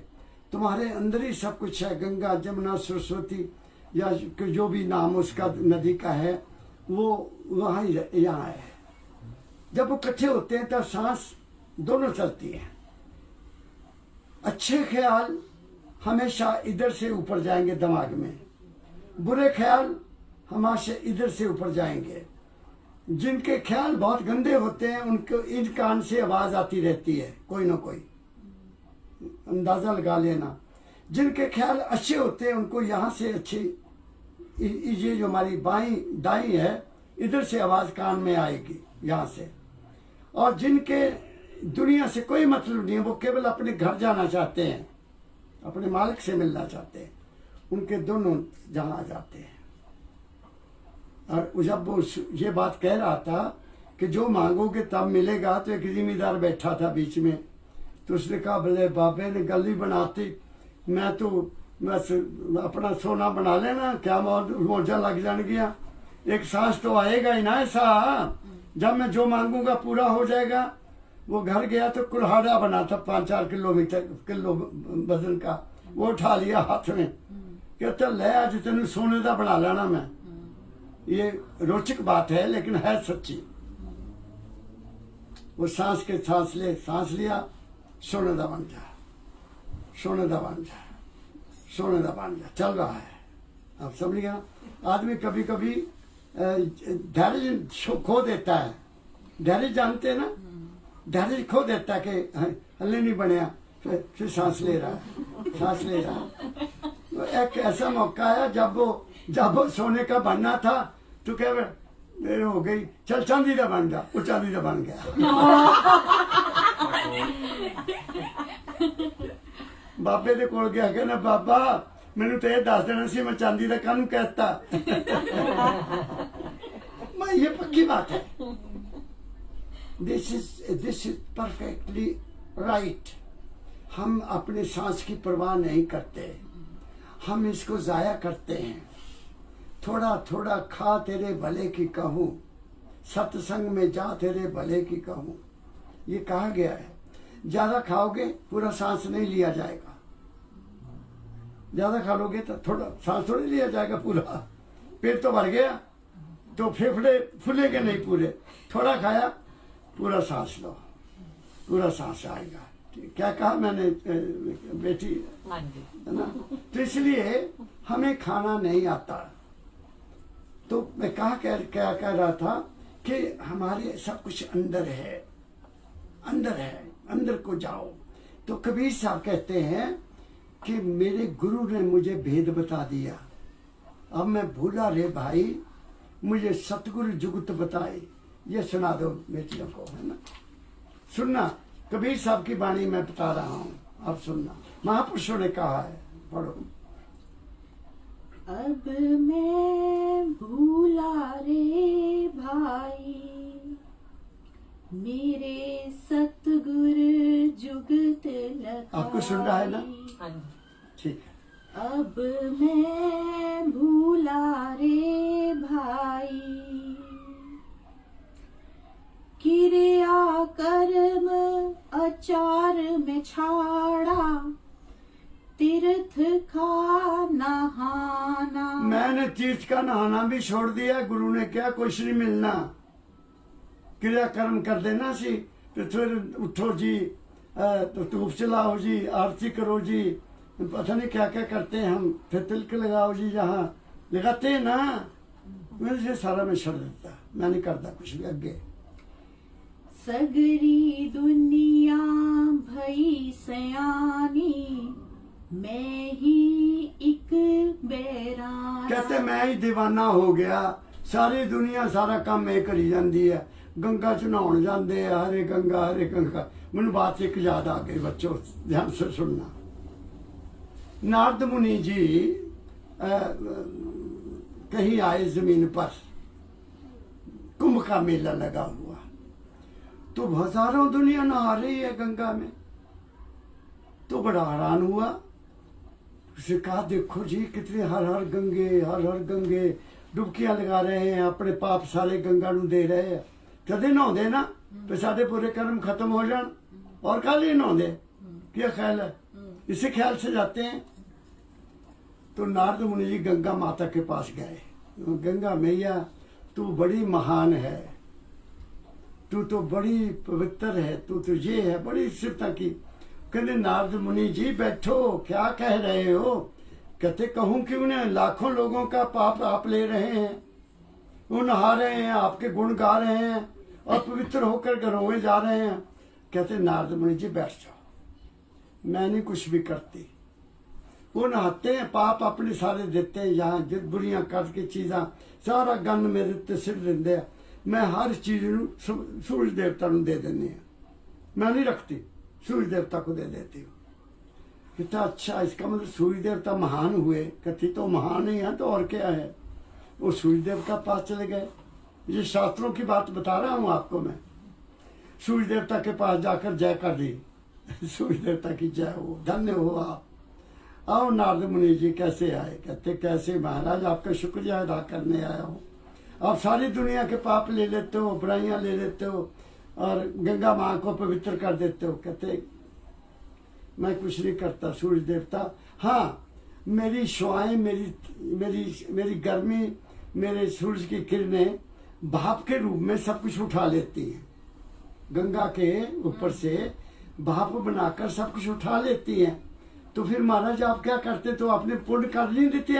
तुम्हारे अंदर ही सब कुछ है। गंगा जमुना सरस्वती या जो भी नाम उसका नदी का है, वो वहाँ यहाँ है। जब वो इकट्ठे होते हैं तब सांस दोनों चलती है। अच्छे ख्याल हमेशा इधर से ऊपर जाएंगे दिमाग में, बुरे ख्याल हमेशा इधर से ऊपर जाएंगे। जिनके ख्याल बहुत गंदे होते हैं उनको इन कान से आवाज आती रहती है, कोई ना कोई, अंदाजा लगा लेना। जिनके ख्याल अच्छे होते हैं उनको यहाँ से अच्छी, ये जो हमारी बाई दाई है, इधर से आवाज कान में आएगी यहाँ से। और जिनके दुनिया से कोई मतलब नहीं है, वो केवल अपने घर जाना चाहते हैं, अपने मालिक से मिलना चाहते हैं, उनके दोनों जहाँ आ जाते हैं। और जब वो ये बात कह रहा था कि जो मांगोगे तब मिलेगा, तो एक जिम्मेदार बैठा था बीच में, तो उसने कहा भले बाबे ने गली बनाती, मैं तो बस अपना सोना बना लेना, क्या मौजा लग जान गया। एक सांस तो आएगा ही ना ऐसा, जब मैं जो मांगूंगा पूरा हो जाएगा। वो घर गया तो कुल्हाड़ा बना था 5-4 किलो वजन का, वो उठा लिया हाथ में, कहता ले आज तेन सोने का बना लेना मैं। ये रोचक बात है लेकिन है सच्ची। वो सांस लिया, सोने का बन जा, सोने का बन जा, सोने का बन जा, चल रहा है। आप समझ गया। आदमी कभी कभी धैर्य खो देता है। धैर्य जानते हैं ना, धैर्य खो देता है कि हल्ले नहीं बनया, फिर सांस ले रहा है, सांस ले रहा है। तो एक ऐसा मौका आया जब वो सोने का बनना था, तो क्या देर हो गई, चल चांदी का बन जा, वो चांदी का बन गया। बाबे दे कोल गया, कहना बाबा मैनू तो यह दस देना सी, मैं चांदी का कानू कहता। मैं ये पक्की बात है। This is perfectly right. हम अपने सांस की परवाह नहीं करते, हम इसको जाया करते हैं। थोड़ा थोड़ा खा तेरे भले की कहूँ, सत्संग में जा तेरे भले की कहूँ, ये कहा गया है। ज्यादा खाओगे पूरा सांस नहीं लिया जाएगा, ज्यादा खा लोगे तो थोड़ा सांस थोड़ी लिया जाएगा पूरा। पेट तो भर गया तो फेफड़े फूलेंगे नहीं पूरे। थोड़ा खाया पूरा सांस लो, पूरा सांस आएगा। क्या कहा मैंने बेटी, है ना। तो इसलिए हमें खाना नहीं आता। तो मैं क्या कह रहा था कि हमारे सब कुछ अंदर है, अंदर है। अंदर को जाओ। तो कबीर साहब कहते हैं कि मेरे गुरु ने मुझे भेद बता दिया, अब मैं भूला रे भाई, मुझे सतगुरु जुगत बताए। ये सुना दो बेटियों को, है ना। सुनना, कबीर साहब की वाणी मैं बता रहा हूँ, अब सुनना। महापुरुषों ने कहा है, पढ़ो। अब मैं भूला रे भाई, मेरे सतगुरु जुगत लगाई। आपको सुन रहा है ना? हाँ जी। ठीक है। अब मैं भूला रे भाई, क्रिया कर्म आचार में छाड़ा, तीर्थ का नहाना। मैंने तीर्थ का नहाना भी छोड़ दिया। गुरु ने क्या, कुछ नहीं मिलना, क्रिया कर्म कर देना सी। फिर उठो जी, तो धूप चलाओ जी, आरती करो जी, पता नहीं क्या क्या करते हैं हम, फिर तिलक लगाओ जी, जहाँ लगाते हैं ना। मैंने ये सारा मैं छोड़ देता, मैं नहीं करता कुछ भी आगे। सगरी दुनिया भई सयानी, मैं ही एक बैराना। कहते मैं ही दीवाना हो गया, सारी दुनिया सारा काम मैं करी जाती है। गंगा च नहाउण जाते हैं, हरे गंगा हरे गंगा। मैनू बात एक याद आ गई, बच्चों ध्यान से सुनना। नारद मुनि जी कहीं आए जमीन पर, कुंभ का मेला लगा हुआ, तो हजारों दुनिया नहा रही है गंगा में। तो बड़ा हैरान हुआ, उसे कहा देखो जी कितने हर हर गंगे डुबकियां लगा रहे हैं, अपने पाप सारे गंगा नू दे रहे हैं। कदे नहाते ना तो साढ़े पूरे कर्म खत्म हो जान, और कल ही नहाते। क्या ख्याल है? इसी ख्याल से जाते हैं। तो नारद मुनि जी गंगा माता के पास गए। गंगा मैया तू बड़ी महान है, तू तो बड़ी पवित्र है, तू तो ये है, बड़ी सिफता की। कहते नारद मुनि जी बैठो, क्या कह रहे हो? कहते कहूं क्यों नहीं, लाखों लोगों का पाप आप ले रहे हैं, वो नहा रहे हैं, आपके गुण गा रहे हैं, और पवित्र होकर घरों में जा रहे हैं। कहते नारद मुनि जी बैठ जाओ, मैं नहीं कुछ भी करती। वो नहाते हैं, पाप अपने सारे देते हैं, यहाँ जित बुरियां करके चीज़ा सारा गंद मेरे ते सिर देंगे। मैं हर चीज सूरज देवता नू दे देनी है, मैं नहीं रखती, सूरज देवता को दे देती हूँ। कहता अच्छा, इसका मतलब सूर्य देवता महान हुए? कहती तो महान ही है, तो और क्या है। वो सूर्य देवता पास चले गए। ये शास्त्रों की बात बता रहा हूँ आपको मैं। सूर्य देवता के पास जाकर जय कर दी, सूर्य देवता की जय हो, धन्य हो आप। आओ नारद मुनि जी कैसे आए? कहते कैसे महाराज, आपका शुक्रिया अदा करने आया हूँ। आप सारी दुनिया के पाप ले लेते हो, बुराइयां ले लेते हो, और गंगा माँ को पवित्र कर देते हो। कहते मैं कुछ नहीं करता सूर्य देवता, हाँ मेरी शुआएं, मेरी गर्मी, मेरे सूरज की किरणें भाप के रूप में सब कुछ उठा लेती हैं। गंगा के ऊपर से भाप बनाकर सब कुछ उठा लेती हैं। तो फिर महाराज आप क्या करते, तो आपने पुण्य कर नहीं देते?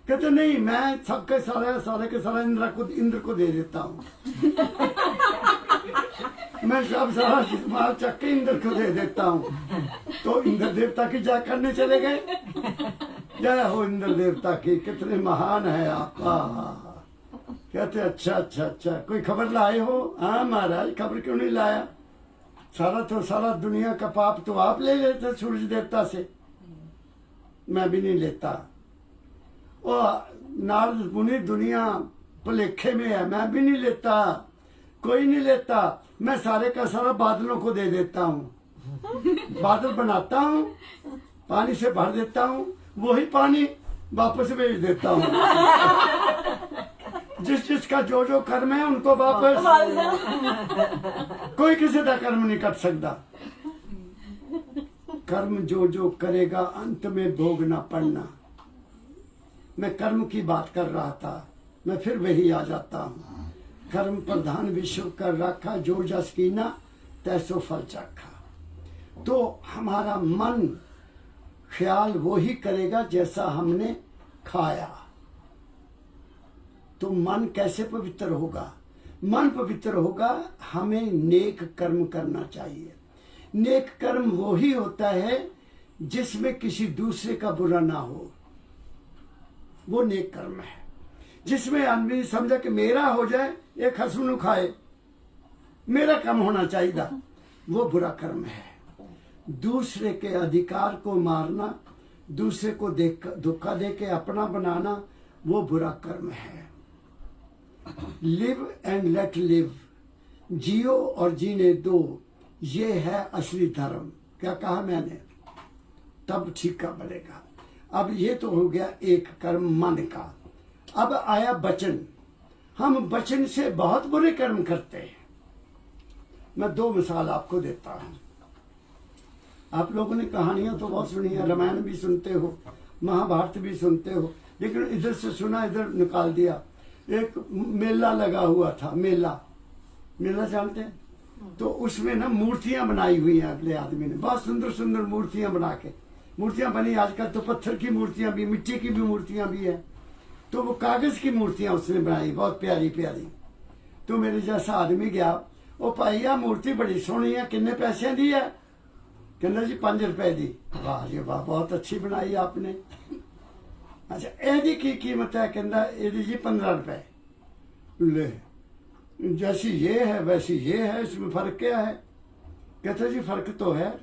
कहते नहीं, मैं सबके सारे के सारा इंद्र को दे देता हूँ। मैं सब सारा माल चक के इंद्र को दे देता हूँ। तो इंद्र देवता की जय करने चले गए। जय हो इंद्र देवता की, कितने महान है आप। कहते अच्छा, कोई खबर लाए हो? हाँ महाराज, खबर क्यों नहीं लाया? सारा दुनिया का पाप तो आप ले लेते सूरज देवता से, मैं भी नहीं लेता। और नारद मुनि दुनिया भुलेखे में है, मैं भी नहीं लेता, कोई नहीं लेता। मैं सारे का सारा बादलों को दे देता हूँ, बादल बनाता हूँ, पानी से भर देता हूँ, वही पानी वापस भेज देता हूँ। जिसका जो कर्म है उनको वापस, कोई किसी का कर्म नहीं कर सकता। कर्म जो करेगा अंत में भोगना पड़ना। मैं कर्म की बात कर रहा था, मैं फिर वही आ जाता हूँ। कर्म प्रधान विश्व कर रखा, जो जस कीना तैसो फल चखा। तो हमारा मन ख्याल वो ही करेगा जैसा हमने खाया। तो मन कैसे पवित्र होगा? मन पवित्र होगा, हमें नेक कर्म करना चाहिए। नेक कर्म वो ही होता है जिसमें किसी दूसरे का बुरा ना हो, वो नेक कर्म है। जिसमें आदमी समझा कि मेरा हो जाए, एक हंसू खाए, मेरा कम होना चाहिए, वो बुरा कर्म है। दूसरे के अधिकार को मारना, दूसरे को धोखा दे के अपना बनाना, वो बुरा कर्म है। लिव एंड लेट लिव, जियो और जीने दो, ये है असली धर्म। क्या कहा मैंने? तब ठीक का बढ़ेगा। अब ये तो हो गया एक कर्म मन का। अब आया वचन। हम वचन से बहुत बुरे कर्म करते हैं। मैं 2 मिसाल आपको देता हूं। आप लोगों ने कहानियां तो बहुत सुनी है, रामायण भी सुनते हो, महाभारत भी सुनते हो, लेकिन इधर से सुना इधर निकाल दिया। एक मेला लगा हुआ था, मेला जानते हैं? तो उसमें ना मूर्तियां बनाई हुई हैं, अगले आदमी ने बहुत सुंदर सुंदर मूर्तियां बना के, मूर्तियां बनी आजकल तो पत्थर की मूर्तियां भी, मिट्टी की भी मूर्तियां भी है। तो वो कागज की मूर्तियां उसने बनाई, बहुत प्यारी प्यारी। तो मेरे जैसा आदमी गया, वो भाई आ मूर्ति बड़ी सोहनी है, किन्ने पैसे दी है? कहना जी 5 रुपए दी। वाह जी वाह, बहुत अच्छी बनाई आपने। अच्छा एदी की कीमत है? कहना एदी जी 15 रुपए। ले, जैसी ये है वैसी ये है, इसमें फर्क क्या है? कहते जी फर्क तो है,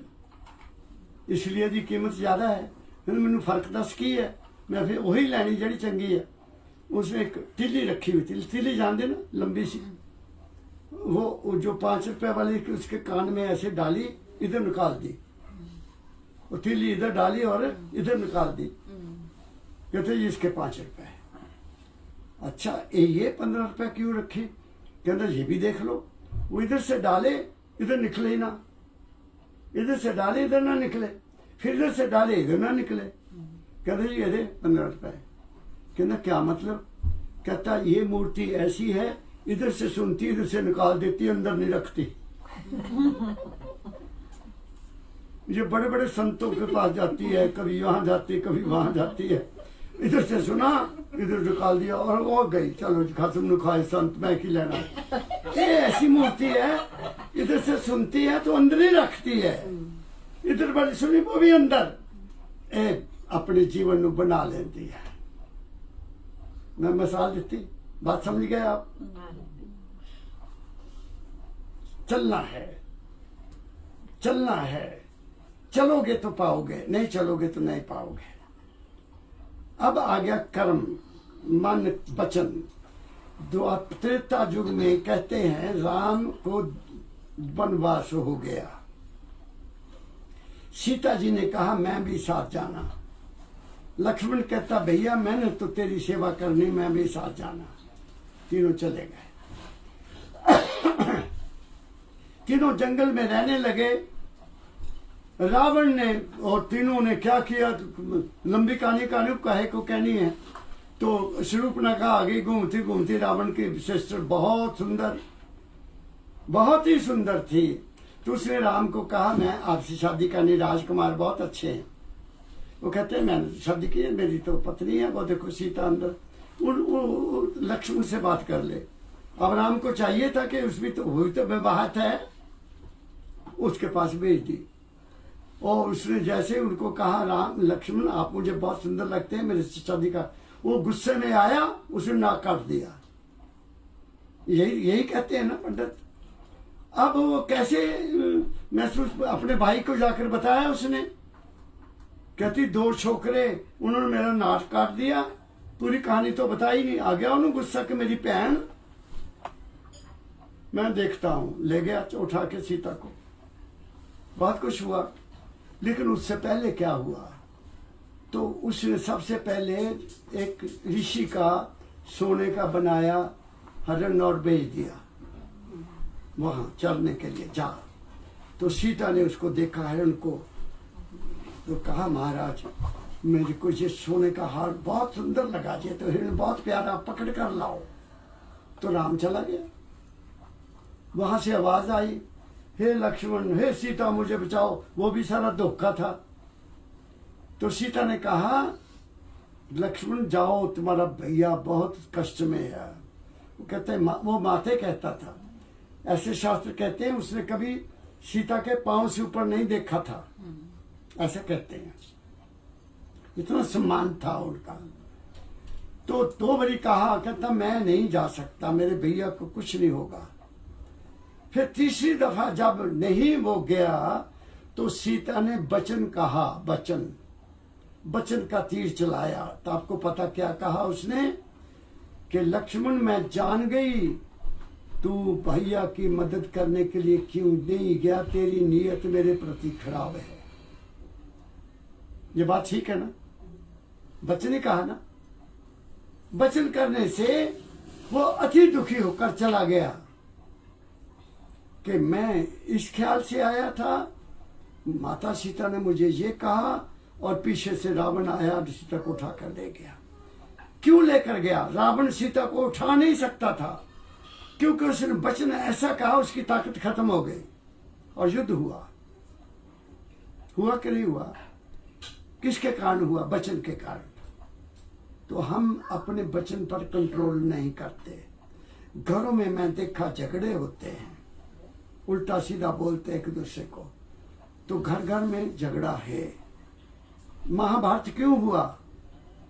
इसलिए एदी कीमत ज्यादा है। मैंने फर्क दस की है, मैं फिर वही लैनी जड़ी चंगी है। उसने एक तिली रखी हुई थी, तिली जानते ना, लंबी सी, वो जो 5 रुपए वाली उसके कान में ऐसे डाली, इधर निकाल दी, वो तिली इधर डाली और इधर निकाल दी। कहते जी इसके 5 रुपए। अच्छा ये 15 रुपए क्यों रखी? कहते ये भी देख लो, वो इधर से डाले इधर निकले ही ना, इधर से डाले इधर ना निकले, फिर इधर से डाले इधर ना निकले। कहते जी ये दे 15 रुपए। कहना क्या मतलब? कहता ये मूर्ति ऐसी है, इधर से सुनती इधर से निकाल देती, अंदर नहीं रखती। ये बड़े बड़े संतों के पास जाती है, कभी यहाँ जाती कभी वहां जाती है, इधर से सुना इधर निकाल दिया और वो गई, चलो खत्म न खाए संत, मैं की लेना। ये ऐसी मूर्ति है, इधर से सुनती है तो अंदर ही रखती है, इधर बड़ी सुनी वो भी अंदर अपने जीवन को बना लेती है। मैं मिसाल देती, बात समझ गए आप? चलना है, चलना है, चलोगे तो पाओगे, नहीं चलोगे तो नहीं पाओगे। अब आ गया कर्म, मन, वचन। त्रेता युग में कहते हैं राम को वनवास हो गया, सीता जी ने कहा मैं भी साथ जाना। लक्ष्मण कहता भैया मैंने तो तेरी सेवा करनी, मैं भी साथ जाना। तीनों चले गए। तीनों जंगल में रहने लगे। रावण ने और तीनों ने क्या किया, लंबी कहानी कहे को कहनी है तो शूर्पणखा आ गई घूमती घूमती। रावण की सिस्टर बहुत सुंदर, बहुत ही सुंदर थी। तो उसने राम को कहा मैं आपसे शादी करनी, राजकुमार बहुत अच्छे हैं। वो कहते हैं मैंने तो शादी की है, मेरी तो पत्नी है, वो देखो सीता अंदर। लक्ष्मण से बात कर ले। अब राम को चाहिए था कि उसमें तो हुई तो विवाहत है, उसके पास भेज दी। और उसने जैसे उनको कहा राम लक्ष्मण आप मुझे बहुत सुंदर लगते हैं, मेरे से शादी का, वो गुस्से में आया, उसने नाक काट दिया। यही कहते हैं ना पंडित। अब वो कैसे महसूस, अपने भाई को जाकर बताया उसने, कहती 2 छोकरे उन्होंने मेरा नाक काट दिया। पूरी कहानी तो बताई नहीं, आ गया उन्होंने गुस्सा कि मेरी बहन, मैं देखता हूं। ले गया उठा के सीता को, बहुत कुछ हुआ। लेकिन उससे पहले क्या हुआ, तो उसने सबसे पहले एक ऋषि का सोने का बनाया हरण और भेज दिया वहां चरने के लिए, जा। तो सीता ने उसको देखा हरण को, तो कहा महाराज मेरे को ये सोने का हार बहुत सुंदर लगा, ये तो हिरण बहुत प्यारा, पकड़ कर लाओ। तो राम चला गया। वहां से आवाज आई हे लक्ष्मण, हे सीता मुझे बचाओ। वो भी सारा धोखा था। तो सीता ने कहा लक्ष्मण जाओ, तुम्हारा भैया बहुत कष्ट में है। वो कहते हैं वो माते कहता था, ऐसे शास्त्र कहते हैं उसने कभी सीता के पांव से ऊपर नहीं देखा था, ऐसा कहते हैं। इतना सम्मान था उनका। तो 2 बारी कहा, कहता मैं नहीं जा सकता, मेरे भैया को कुछ नहीं होगा। फिर तीसरी दफा जब नहीं वो गया तो सीता ने वचन कहा, वचन का तीर चलाया। तो आपको पता क्या कहा उसने कि लक्ष्मण मैं जान गई तू भैया की मदद करने के लिए क्यों नहीं गया, तेरी नीयत मेरे प्रति खराब है। ये बात ठीक है ना? वचन ही कहा ना। वचन करने से वो अति दुखी होकर चला गया कि मैं इस ख्याल से आया था, माता सीता ने मुझे ये कहा, और पीछे से रावण आया और सीता को उठा कर ले गया। क्यों लेकर गया? रावण सीता को उठा नहीं सकता था, क्योंकि उसने वचन ऐसा कहा, उसकी ताकत खत्म हो गई और युद्ध हुआ। हुआ कि नहीं हुआ? किसके कारण हुआ? वचन के कारण। तो हम अपने वचन पर कंट्रोल नहीं करते। घरों में मैं देखा झगड़े होते हैं, उल्टा सीधा बोलते एक दूसरे को, तो घर घर में झगड़ा है। महाभारत क्यों हुआ?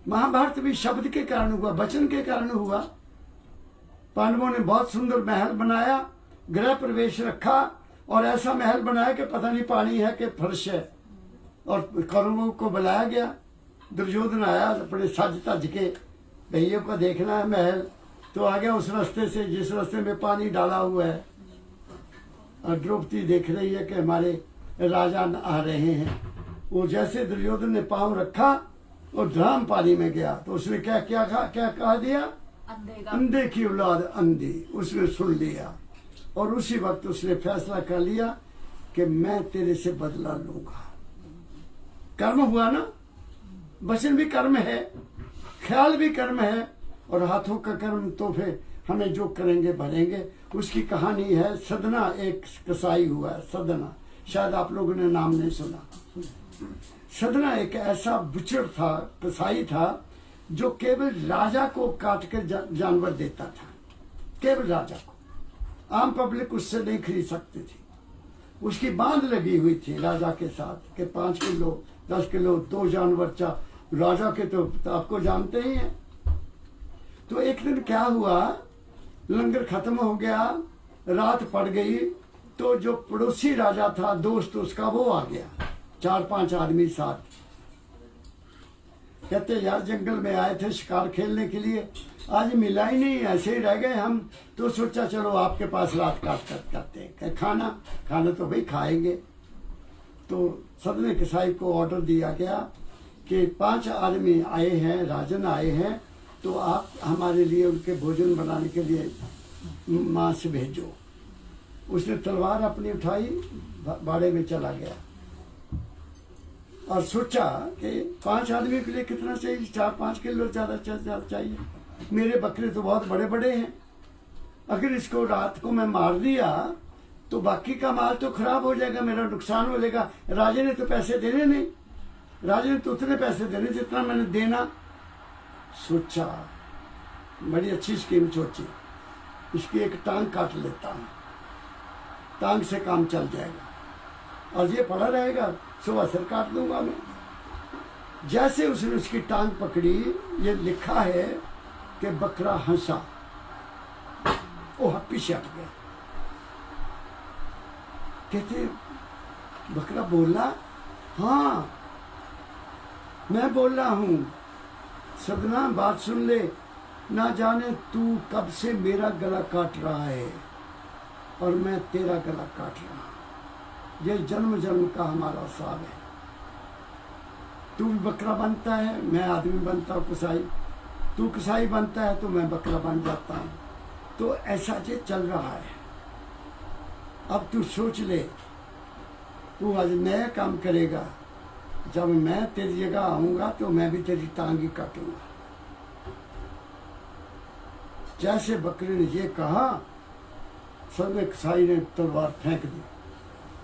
महाभारत भी शब्द के कारण हुआ, वचन के कारण हुआ। पांडवों ने बहुत सुंदर महल बनाया, गृह प्रवेश रखा, और ऐसा महल बनाया कि पता नहीं पानी है कि फर्श है, और कौरवों को बुलाया गया। दुर्योधन आया अपने सज तज के, भैया को देखना है महल, तो आ गया उस रास्ते से जिस रास्ते में पानी डाला हुआ है, और द्रौपदी देख रही है कि हमारे राजा आ रहे हैं। वो जैसे दुर्योधन ने पांव रखा और धड़ाम पानी में गया, तो उसने क्या कहा दिया? अंधे की औलाद अंधी। उसने सुन लिया, और उसी वक्त उसने फैसला कर लिया कि मैं तेरे से बदला लूंगा। कर्म हुआ ना? वचन भी कर्म है, ख्याल भी कर्म है, और हाथों का कर्म तो फिर हमें जो करेंगे भरेंगे। उसकी कहानी है सदना, एक कसाई हुआ है सदना, शायद आप लोगों ने नाम नहीं सुना। सदना एक ऐसा बुचड़ था, कसाई था, जो केवल राजा को काट कर जानवर देता था, केवल राजा को। आम पब्लिक उससे नहीं खरीद सकती थी। उसकी बांध लगी हुई थी राजा के साथ कि 5 किलो 10 किलो 2 जानवर राजा के तो आपको जानते ही हैं। तो एक दिन क्या हुआ, लंगर खत्म हो गया, रात पड़ गई, तो जो पड़ोसी राजा था, दोस्त उसका, वो आ गया, 4-5 आदमी साथ। कहते यार जंगल में आए थे शिकार खेलने के लिए, आज मिला ही नहीं, ऐसे ही रह गए हम, तो सोचा चलो आपके पास रात काट करते हैं। खाना तो भाई खाएंगे। तो सदने कसाई को ऑर्डर दिया गया कि 5 आदमी आए हैं, राजन आए हैं, तो आप हमारे लिए उनके भोजन बनाने के लिए मांस भेजो। उसने तलवार अपनी उठाई, बाड़े में चला गया, और सोचा कि 5 आदमी के लिए कितना चाहिए? 4-5 किलो ज्यादा चाहिए। मेरे बकरे तो बहुत बड़े बड़े हैं, अगर इसको रात को मैं मार दिया तो बाकी का माल तो खराब हो जाएगा, मेरा नुकसान हो जाएगा। राजे ने तो पैसे देने नहीं, राजे ने तो उतने पैसे देने जितना मैंने देना। सोचा, बड़ी अच्छी स्कीम सोची, इसकी एक टांग काट लेता हूं, टांग से काम चल जाएगा, और ये पड़ा रहेगा, सुबह सिर काट दूंगा मैं। जैसे उसने उसकी टांग पकड़ी, ये लिखा है कि बकरा हंसा, वो पीछे हट गया। कहते बकरा बोला, हाँ मैं बोल रहा हूं, सदना बात सुन ले, ना जाने तू कब से मेरा गला काट रहा है और मैं तेरा गला काट रहा हूं। ये जन्म जन्म का हमारा साथ है। तू भी बकरा बनता है, मैं आदमी बनता हूँ कसाई, तू कसाई बनता है तो मैं बकरा बन जाता हूँ। तो ऐसा ये चल रहा है। अब तू सोच ले, तू आज नया काम करेगा, जब मैं तेरी जगह आऊंगा तो मैं भी तेरी टांग ही काटूंगा। जैसे बकरे ने ये कहा, सब कसाई ने तलवार फेंक दी,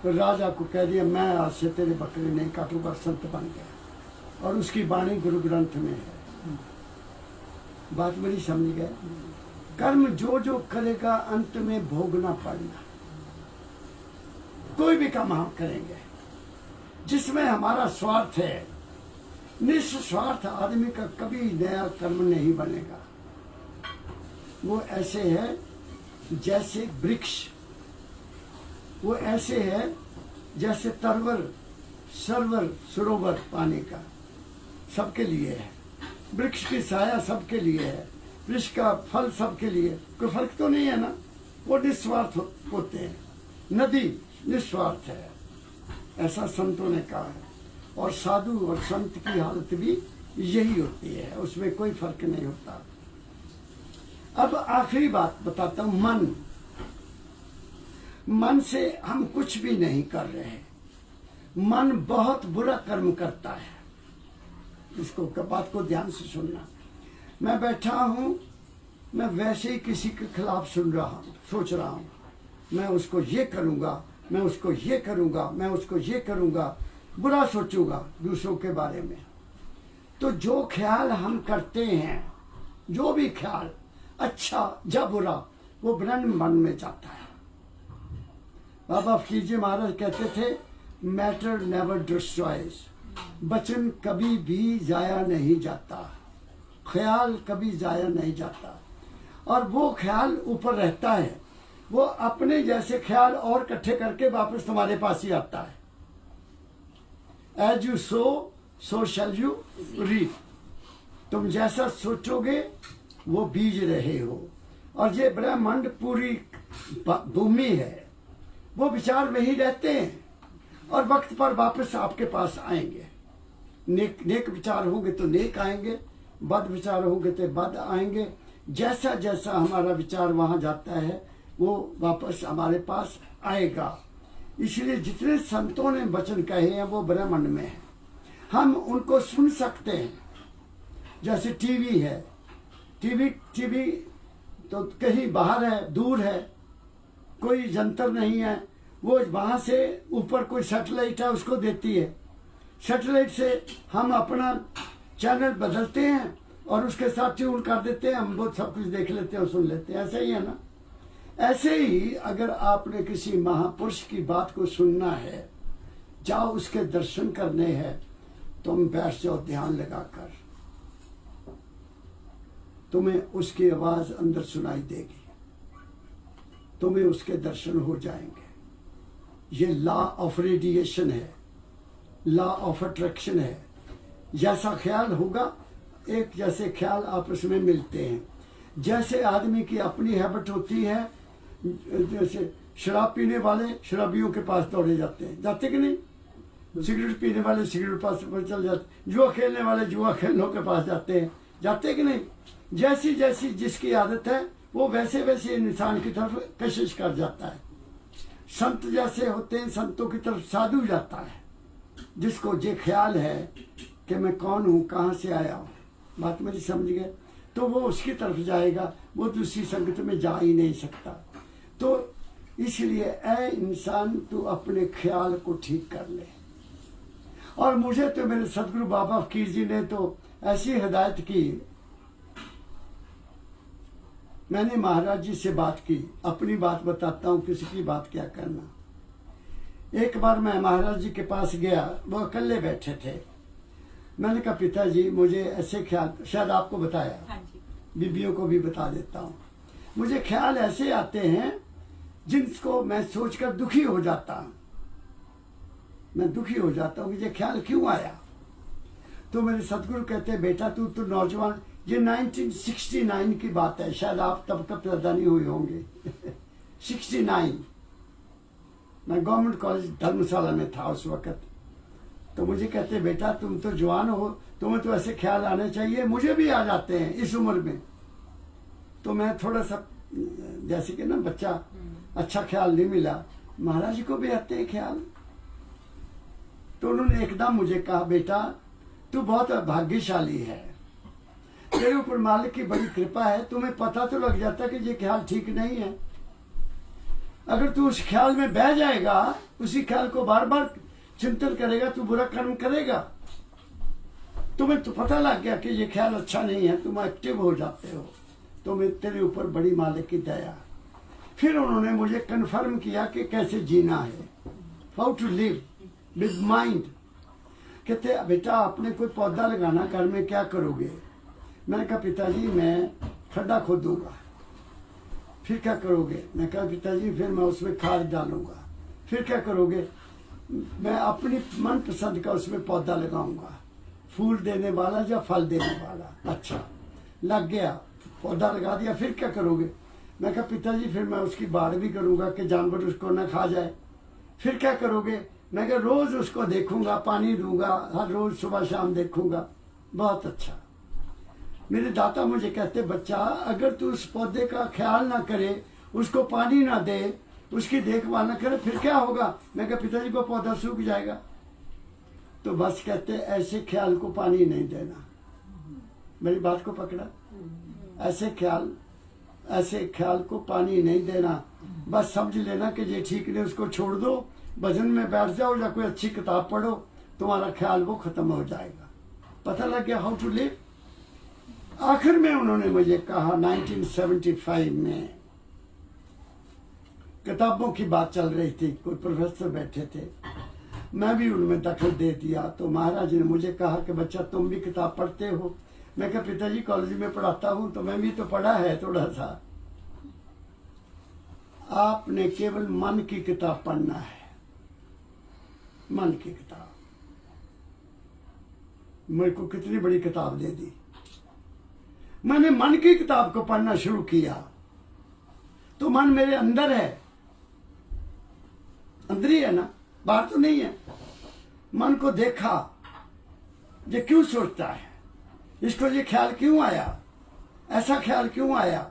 तो राजा को कह दिया मैं आज से तेरे बकरे नहीं काटूंगा, संत बन गया। और उसकी वाणी गुरु ग्रंथ में है। बात बड़ी समझ गए। कर्म जो जो करेगा अंत में भोगना पड़ना। कोई भी काम हम करेंगे जिसमें हमारा स्वार्थ है, निस्वार्थ आदमी का कभी नया कर्म नहीं बनेगा। वो ऐसे है जैसे वृक्ष, वो ऐसे है जैसे तरवर सरवर सरोवर पानी का, सबके लिए है। वृक्ष की छाया सबके लिए है, वृक्ष का फल सबके लिए, कोई फर्क तो नहीं है ना। वो निस्वार्थ होते हैं। नदी निस्वार्थ है, ऐसा संतों ने कहा है। और साधु और संत की हालत भी यही होती है, उसमें कोई फर्क नहीं होता। अब आखिरी बात बताता हूं, मन। मन से हम कुछ भी नहीं कर रहे। मन बहुत बुरा कर्म करता है। इसको बात को ध्यान से सुनना। मैं बैठा हूं, मैं वैसे ही किसी के खिलाफ सुन रहा हूं, सोच रहा हूं, मैं उसको ये करूंगा, मैं उसको ये करूंगा, मैं उसको ये करूंगा, बुरा सोचूंगा दूसरों के बारे में। तो जो ख्याल हम करते हैं, जो भी ख्याल अच्छा या बुरा, वो ब्रह्म मन में जाता है। बाबा फकीर जी महाराज कहते थे, मैटर नेवर डिस्ट्रॉयज, वचन कभी भी जाया नहीं जाता, ख्याल कभी जाया नहीं जाता। और वो ख्याल ऊपर रहता है, वो अपने जैसे ख्याल और इकट्ठे करके वापस तुम्हारे पास ही आता है। As you sow shall you reap. तुम जैसा सोचोगे वो बीज रहे हो। और ये ब्रह्मांड पूरी भूमि है, वो विचार वही रहते हैं और वक्त पर वापस आपके पास आएंगे। नेक विचार होंगे तो नेक आएंगे, बद विचार होंगे तो बद आएंगे। जैसा जैसा हमारा विचार वहां जाता है वो वापस हमारे पास आएगा। इसलिए जितने संतों ने वचन कहे हैं वो ब्रह्मांड में है, हम उनको सुन सकते हैं। जैसे टीवी है, टीवी तो कहीं बाहर है, दूर है, कोई जंतर नहीं है, वो वहां से ऊपर कोई सैटेलाइट है उसको देती है। सैटेलाइट से हम अपना चैनल बदलते हैं और उसके साथ ट्यून कर देते हैं, हम बहुत सब कुछ देख लेते हैं और सुन लेते हैं। ऐसा ही है ना। ऐसे ही अगर आपने किसी महापुरुष की बात को सुनना है, जाओ उसके दर्शन करने हैं, तुम बैठ जाओ ध्यान लगाकर, तुम्हें उसकी आवाज अंदर सुनाई देगी, तुम्हें उसके दर्शन हो जाएंगे। ये लॉ ऑफ रेडिएशन है, लॉ ऑफ अट्रैक्शन है। जैसा ख्याल होगा, एक जैसे ख्याल आपस में मिलते हैं। जैसे आदमी की अपनी हैबिट होती है, जैसे शराब पीने वाले शराबियों के पास दौड़े जाते हैं, जाते कि नहीं? सिगरेट पीने वाले सिगरेट पास चल जाते, जुआ खेलने वाले जुआ खेलने के पास जाते हैं, जाते कि नहीं? जैसी जैसी जिसकी आदत है वो वैसे वैसे इंसान की तरफ कशिश कर जाता है। संत जैसे होते हैं, संतों की तरफ साधु जाता है, जिसको ये ख्याल है कि मैं कौन हूं, कहां से आया हूं, बात मेरी समझ गए, तो वो उसकी तरफ जाएगा, वो दूसरी संगत में जा ही नहीं सकता। तो इसलिए ऐ इंसान तू अपने ख्याल को ठीक कर ले। और मुझे तो मेरे सदगुरु बाबा फकीर जी ने तो ऐसी हिदायत की, मैंने महाराज जी से बात की, अपनी बात बताता हूं, किसी की बात क्या करना। एक बार मैं महाराज जी के पास गया, वो अकेले बैठे थे। मैंने कहा पिताजी मुझे ऐसे ख्याल, शायद आपको बताया, हाँ जी, बीबियों को भी बता देता हूँ, मुझे ख्याल ऐसे आते हैं जिनको मैं सोचकर दुखी हो जाता हूँ। मैं दुखी हो जाता हूँ कि ये ख्याल क्यों आया। तो मेरे सतगुरु कहते हैं बेटा तू तो नौजवान, ये 1969 की बात है, शायद आप तब तक पैदा नहीं हुए होंगे 69, मैं गवर्नमेंट कॉलेज धर्मशाला में था उस वक्त। तो मुझे कहते बेटा तुम तो जवान हो, तुम्हें तो ऐसे ख्याल आने चाहिए, मुझे भी आ जाते हैं इस उम्र में। तो मैं थोड़ा सा जैसे कि ना बच्चा, अच्छा ख्याल नहीं मिला, महाराज जी को भी आते हैं ख्याल। तो उन्होंने एकदम मुझे कहा बेटा तू बहुत भाग्यशाली है, तेरे ऊपर मालिक की बड़ी कृपा है, तुम्हें पता तो लग जाता कि ये ख्याल ठीक नहीं है। अगर तू उस ख्याल में बह जाएगा, उसी ख्याल को बार बार चिंतन करेगा, तू बुरा कर्म करेगा। तुम्हें तो पता लग गया कि ये ख्याल अच्छा नहीं है, तुम एक्टिव हो जाते हो, तुम्हें तेरे ऊपर बड़ी मालिक की दया। फिर उन्होंने मुझे कन्फर्म किया कि कैसे जीना है। How to live with mind. कहते बेटा आपने कोई पौधा लगाना, घर में क्या करोगे? मैंने कहा पिताजी मैं खड्डा खोदूंगा। फिर क्या करोगे? मैं कहा पिताजी फिर मैं उसमें खाद डालूंगा। फिर क्या करोगे? मैं अपनी मनपसंद का उसमें पौधा लगाऊंगा, फूल देने वाला या फल देने वाला। अच्छा, लग गया, पौधा लगा दिया। फिर क्या करोगे? मैं कहा पिताजी फिर मैं उसकी बाड़ भी करूंगा कि जानवर उसको ना खा जाए। फिर क्या करोगे? मैं कहा रोज उसको देखूंगा, पानी दूंगा, हर रोज सुबह शाम देखूंगा। बहुत अच्छा। मेरे दाता मुझे कहते बच्चा अगर तू उस पौधे का ख्याल ना करे, उसको पानी ना दे, उसकी देखभाल ना करे, फिर क्या होगा? मैं कहा पिताजी को पौधा सूख जाएगा। तो बस कहते ऐसे ख्याल को पानी नहीं देना। मेरी बात को पकड़ा? ऐसे ख्याल को पानी नहीं देना। बस समझ लेना कि ये ठीक नहीं, उसको छोड़ दो, भजन में बैठ जाओ या कोई अच्छी किताब पढ़ो, तुम्हारा ख्याल वो खत्म हो जाएगा। पता लग गया हाउ टू लिव। आखिर में उन्होंने मुझे कहा 1975 में किताबों की बात चल रही थी, कोई प्रोफेसर बैठे थे, मैं भी उनमें दखल दे दिया। तो महाराज ने मुझे कहा कि बच्चा तुम भी किताब पढ़ते हो? मैं कहा पिताजी कॉलेज में पढ़ाता हूं, तो मैं भी तो पढ़ा है थोड़ा सा। आपने केवल मन की किताब पढ़ना है, मन की किताब। मेरे को कितनी बड़ी किताब दे दी। मैंने मन की किताब को पढ़ना शुरू किया तो मन मेरे अंदर है, अंदर ही है ना, बाहर तो नहीं है। मन को देखा, ये क्यों सोचता है, इसको ये ख्याल क्यों आया, ऐसा ख्याल क्यों आया,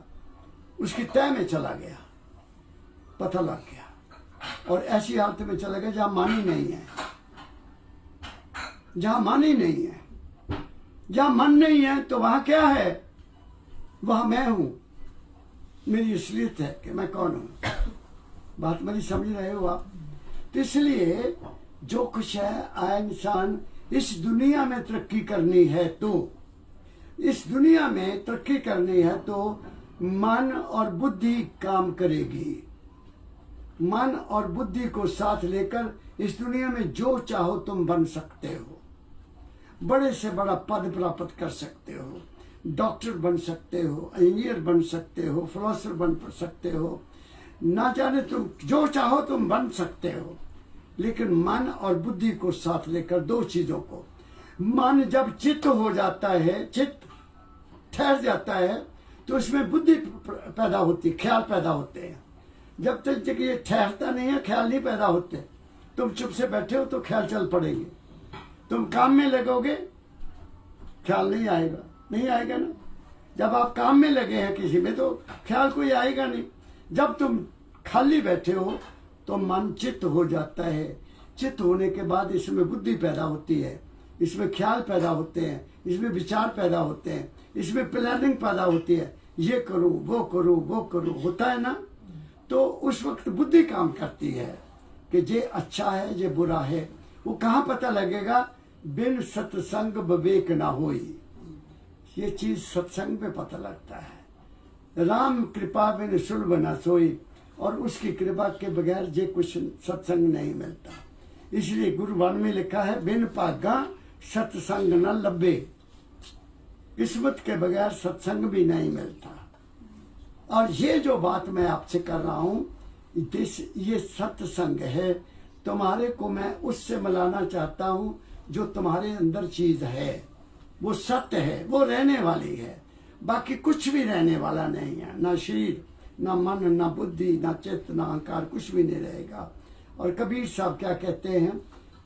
उसकी तय में चला गया, पता लग गया। और ऐसी हालत में चला गया जहां मन ही नहीं है, जहां मन ही नहीं है। जहां मन नहीं है तो वहां क्या है? वहां मैं हूं, मेरी असलियत है कि मैं कौन हूं। बात मेरी समझ रहे हो आप? तो इसलिए जो कुछ है आया इंसान इस दुनिया में तरक्की करनी है, तो इस दुनिया में तरक्की करनी है तो मन और बुद्धि काम करेगी। मन और बुद्धि को साथ लेकर इस दुनिया में जो चाहो तुम बन सकते हो। बड़े से बड़ा पद प्राप्त कर सकते हो, डॉक्टर बन सकते हो, इंजीनियर बन सकते हो, फिलोसोफर बन सकते हो, ना जाने तुम जो चाहो तुम बन सकते हो। लेकिन मन और बुद्धि को साथ लेकर दो चीजों को, मन जब चित्त हो जाता है, चित्त ठहर जाता है तो उसमें बुद्धि पैदा होती, ख्याल पैदा होते हैं। जब तक ये ठहरता नहीं है ख्याल नहीं पैदा होते। तुम चुप से बैठे हो तो ख्याल चल पड़ेंगे, तुम काम में लगोगे ख्याल नहीं आएगा, नहीं आएगा ना। जब आप काम में लगे हैं किसी में तो ख्याल कोई आएगा नहीं। जब तुम खाली बैठे हो तो मन चित्त हो जाता है। चित्त होने के बाद इसमें बुद्धि पैदा होती है, इसमें ख्याल पैदा होते हैं, इसमें विचार पैदा होते हैं, इसमें प्लानिंग पैदा होती है, ये करूं वो करूं वो करूं, होता है ना। तो उस वक्त बुद्धि काम करती है कि ये अच्छा है ये बुरा है। वो कहाँ पता लगेगा? बिन सत्संग विवेक ना होई। ये चीज सत्संग में पता लगता है। राम कृपा बिन सुलभ न सोई, और उसकी कृपा के बगैर जे कुछ सत्संग नहीं मिलता। इसलिए गुरुवाणी में लिखा है बिन पागा सत्संग न लब्बे। किस्मत के बगैर सत्संग भी नहीं मिलता। और ये जो बात मैं आपसे कर रहा हूं ये सत्संग है। तुम्हारे को मैं उससे मिलाना चाहता हूं जो तुम्हारे अंदर चीज है, वो सत्य है, वो रहने वाली है। बाकी कुछ भी रहने वाला नहीं है, ना शरीर ना मन ना बुद्धि ना चित्त ना अहंकार, कुछ भी नहीं रहेगा। और कबीर साहब क्या कहते हैं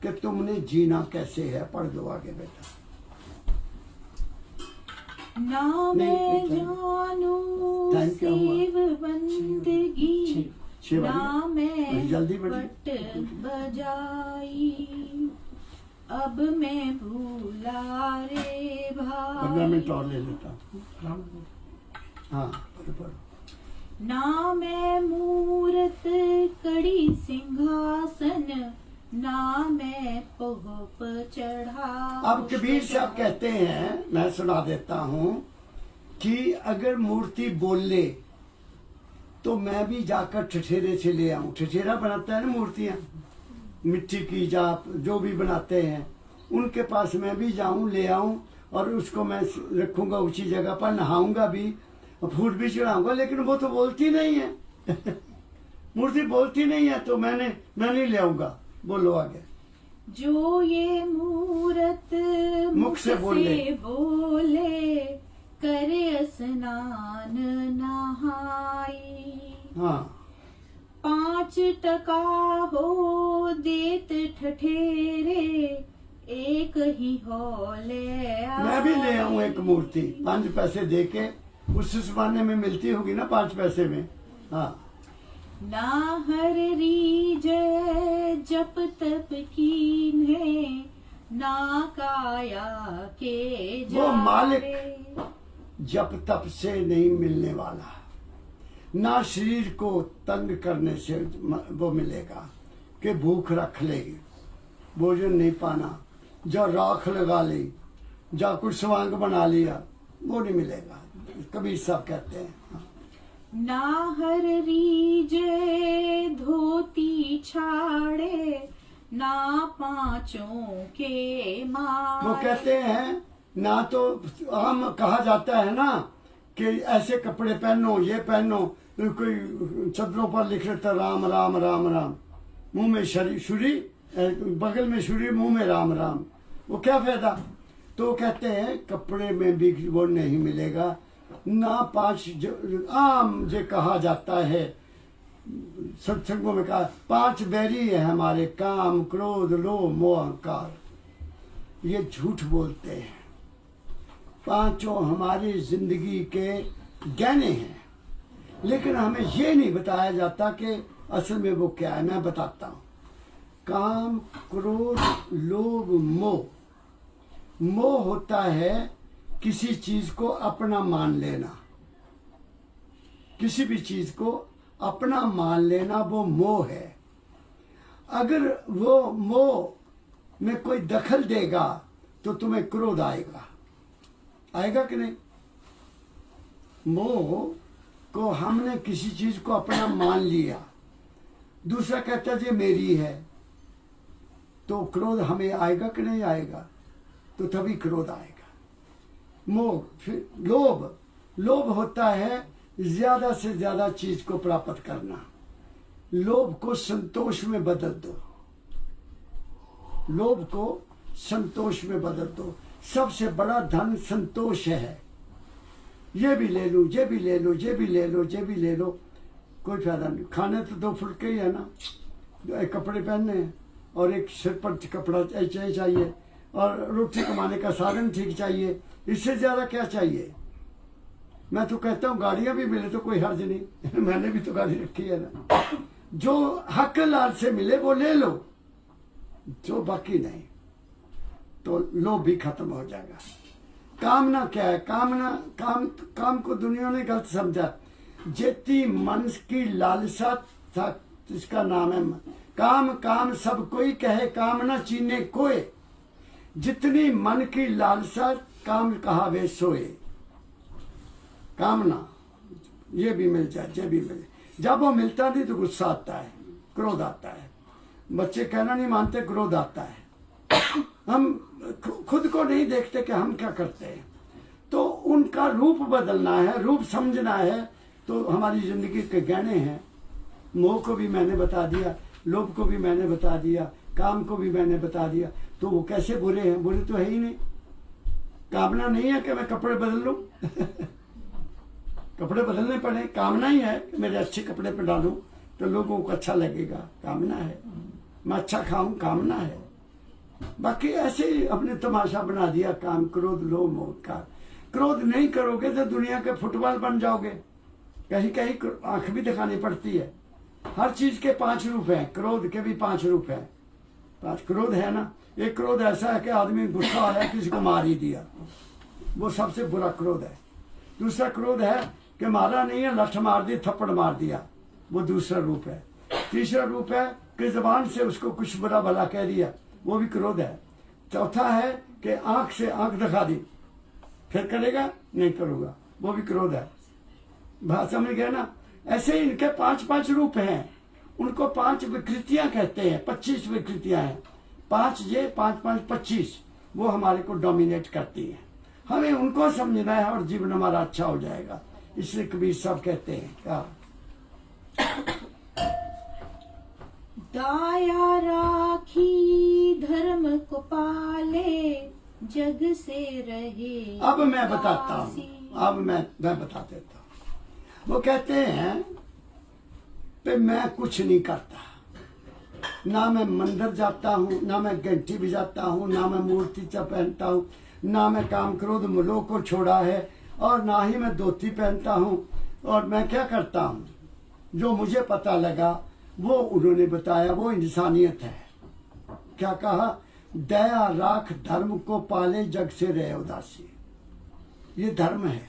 कि तुमने जीना कैसे है? पढ़ दो आगे बेटा। ना मैं जानू सेव बंदगी, ना मैं जल्दी पट बजाई, अब मैं भूला रे भाई। 15 मिनट और ले लेता हूँ। हाँ पढ़ो। ना मैं मूरत कड़ी सिंहासन, ना मैं पोहप चढ़ा। अब कबीर साहब कहते हैं, मैं सुना देता हूं कि अगर मूर्ति बोले तो मैं भी जाकर ठठेरे से ले आऊं। ठठेरा बनाता है ना मूर्तियां, मिट्टी की जाप जो भी बनाते हैं, उनके पास मैं भी जाऊं, ले आऊं और उसको मैं रखूंगा ऊंची जगह पर, नहाऊंगा भी और फूल भी चढ़ाऊंगा, लेकिन वो तो बोलती नहीं है मूर्ति बोलती नहीं है, तो मैं नहीं ले आऊंगा। बोलो आगे। जो ये मूरत मुख से बोले, बोले करे स्नान नहाई। हाँ 5 टका हो देत ठठेरे, एक ही हो ले मैं भी ले आऊं एक मूर्ति 5 पैसे दे के, उस जमाने में मिलती होगी ना 5 पैसे में। हाँ ना हर रीजय जप तप कीन्हे, ना काया के वो मालिक जारे। जप तप से नहीं मिलने वाला, ना शरीर को तंग करने से वो मिलेगा कि भूख रख लेगी, भोजन नहीं पाना, जा राख लगा ली, जा कुछ स्वांग बना लिया, वो नहीं मिलेगा। कबीर साहब कहते हैं ना हर रीजे धोती छाड़े, ना पांचों के मारे। वो कहते हैं ना, तो आम कहा जाता है ना कि ऐसे कपड़े पहनो, ये पहनो, कोई चदरों पर लिख लेता राम राम राम राम, मुंह में छुरी, बगल में छुरी, मुंह में राम राम, वो क्या फायदा। तो कहते हैं कपड़े में भी वो नहीं मिलेगा। ना 5 आम जो कहा जाता है सत्संगों में, कहा 5 बैरी है हमारे, काम क्रोध लोभ मोह अहंकार, ये झूठ बोलते हैं। 5 हमारी जिंदगी के गहने हैं, लेकिन हमें ये नहीं बताया जाता कि असल में वो क्या है। मैं बताता हूँ। काम क्रोध लोभ मोह। मोह होता है किसी चीज को अपना मान लेना, किसी भी चीज को अपना मान लेना, वो मोह है। अगर वो मोह में कोई दखल देगा तो तुम्हें क्रोध आएगा, आएगा कि नहीं। मोह को हमने किसी चीज को अपना मान लिया, दूसरा कहता है ये मेरी है, तो क्रोध हमें आएगा कि नहीं आएगा, तो तभी क्रोध आएगा। मोह। फिर लोभ। लोभ होता है ज्यादा से ज्यादा चीज को प्राप्त करना। लोभ को संतोष में बदल दो, लोभ को संतोष में बदल दो। सबसे बड़ा धन संतोष है। ये भी ले लो, ये भी ले लो, ये भी ले लो, ये भी ले लो, कोई फायदा नहीं। खाने तो 2 फुल्के ही है ना, एक कपड़े पहनने हैं और एक सिर पर कपड़ा चाहिए और रोटी कमाने का साधन ठीक चाहिए, इससे ज्यादा क्या चाहिए। मैं तो कहता हूँ गाड़ियां भी मिले तो कोई हर्ज नहीं मैंने भी तो गाड़ी रखी है ना। जो हक लाल से मिले वो ले लो, जो बाकी नहीं तो लोभ भी खत्म हो जाएगा। कामना क्या है। काम को दुनिया ने गलत समझा। जेती मन की लालसा था, इसका नाम है काम। काम सब कोई कहे, कामना चीने कोय। जितनी मन की लालसा, काम कहा वे सोए। कामना ये भी मिल जाए, ये भी मिल जाए। जब वो मिलता नहीं तो गुस्सा आता है, क्रोध आता है। बच्चे कहना नहीं मानते, क्रोध आता है। हम खुद को नहीं देखते कि हम क्या करते हैं, तो उनका रूप बदलना है, रूप समझना है। तो हमारी जिंदगी के गहने हैं। मोह को भी मैंने बता दिया, लोभ को भी मैंने बता दिया, काम को भी मैंने बता दिया। तो वो कैसे बुरे हैं? बुरे तो है ही नहीं। कामना नहीं है कि मैं कपड़े बदल लूं कपड़े बदलने पड़े। कामना ही है कि मेरे अच्छे कपड़े पे डालूं तो लोगों को अच्छा लगेगा, कामना है। मैं अच्छा खाऊं, कामना है। बाकी ऐसे ही अपने तमाशा बना दिया। काम क्रोध लोभ मोह का। क्रोध नहीं करोगे तो दुनिया के फुटबॉल बन जाओगे। कहीं कहीं आंख भी दिखानी पड़ती है। हर चीज के 5 रूप हैं, क्रोध के भी 5 रूप हैं। 5 क्रोध है ना। एक क्रोध ऐसा है कि आदमी गुस्सा आया, किसी को मार ही दिया, वो सबसे बुरा क्रोध है। दूसरा क्रोध है कि मारा नहीं है, लठ मार दी, थप्पड़ मार दिया, वो दूसरा रूप है। तीसरा रूप है कि जबान से उसको कुछ बुरा भला कह दिया, वो भी क्रोध है। चौथा है कि आंख से आंख दिखा दी, फिर करेगा नहीं करूंगा, वो भी क्रोध है। बात समझ गए ना। ऐसे ही इनके 5-5 रूप हैं। उनको 5 विकृतियां कहते हैं, 25 विकृतियां हैं, 5 ये 5 5 25, वो हमारे को डोमिनेट करती हैं। हमें उनको समझना है और जीवन हमारा अच्छा हो जाएगा। इसलिए कबीर साहब कहते हैं क्या, दाया राखी धर्म को पाले, जग से रहे। अब मैं बताता हूँ, अब मैं बता देता हूँ। वो कहते हैं कि मैं कुछ नहीं करता, ना मैं मंदिर जाता हूँ, ना मैं घंटी बजाता हूँ, ना मैं मूर्ति पहनता हूँ, ना मैं काम क्रोध मुलों को छोड़ा है, और ना ही मैं धोती पहनता हूँ। और मैं क्या करता हूँ, जो मुझे पता लगा वो उन्होंने बताया, वो इंसानियत है। क्या कहा, दया राख धर्म को पाले, जग से रहे उदासी। ये धर्म है।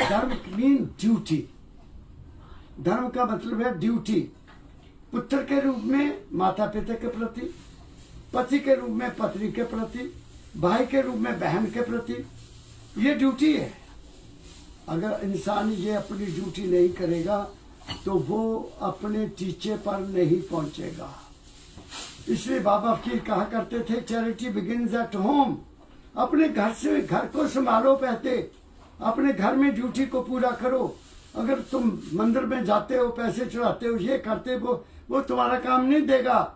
धर्म मीन ड्यूटी। धर्म का मतलब है ड्यूटी। पुत्र के रूप में माता पिता के प्रति, पति के रूप में पत्नी के प्रति, भाई के रूप में बहन के प्रति, ये ड्यूटी है। अगर इंसान ये अपनी ड्यूटी नहीं करेगा तो वो अपने टीचे पर नहीं पहुंचेगा। इसलिए बाबा फकीर कहा करते थे, चैरिटी बिगिंस एट होम। अपने घर से, घर को संभालो पहले, अपने घर में ड्यूटी को पूरा करो। अगर तुम मंदिर में जाते हो, पैसे चढ़ाते हो, ये करते हो, वो तुम्हारा काम नहीं देगा।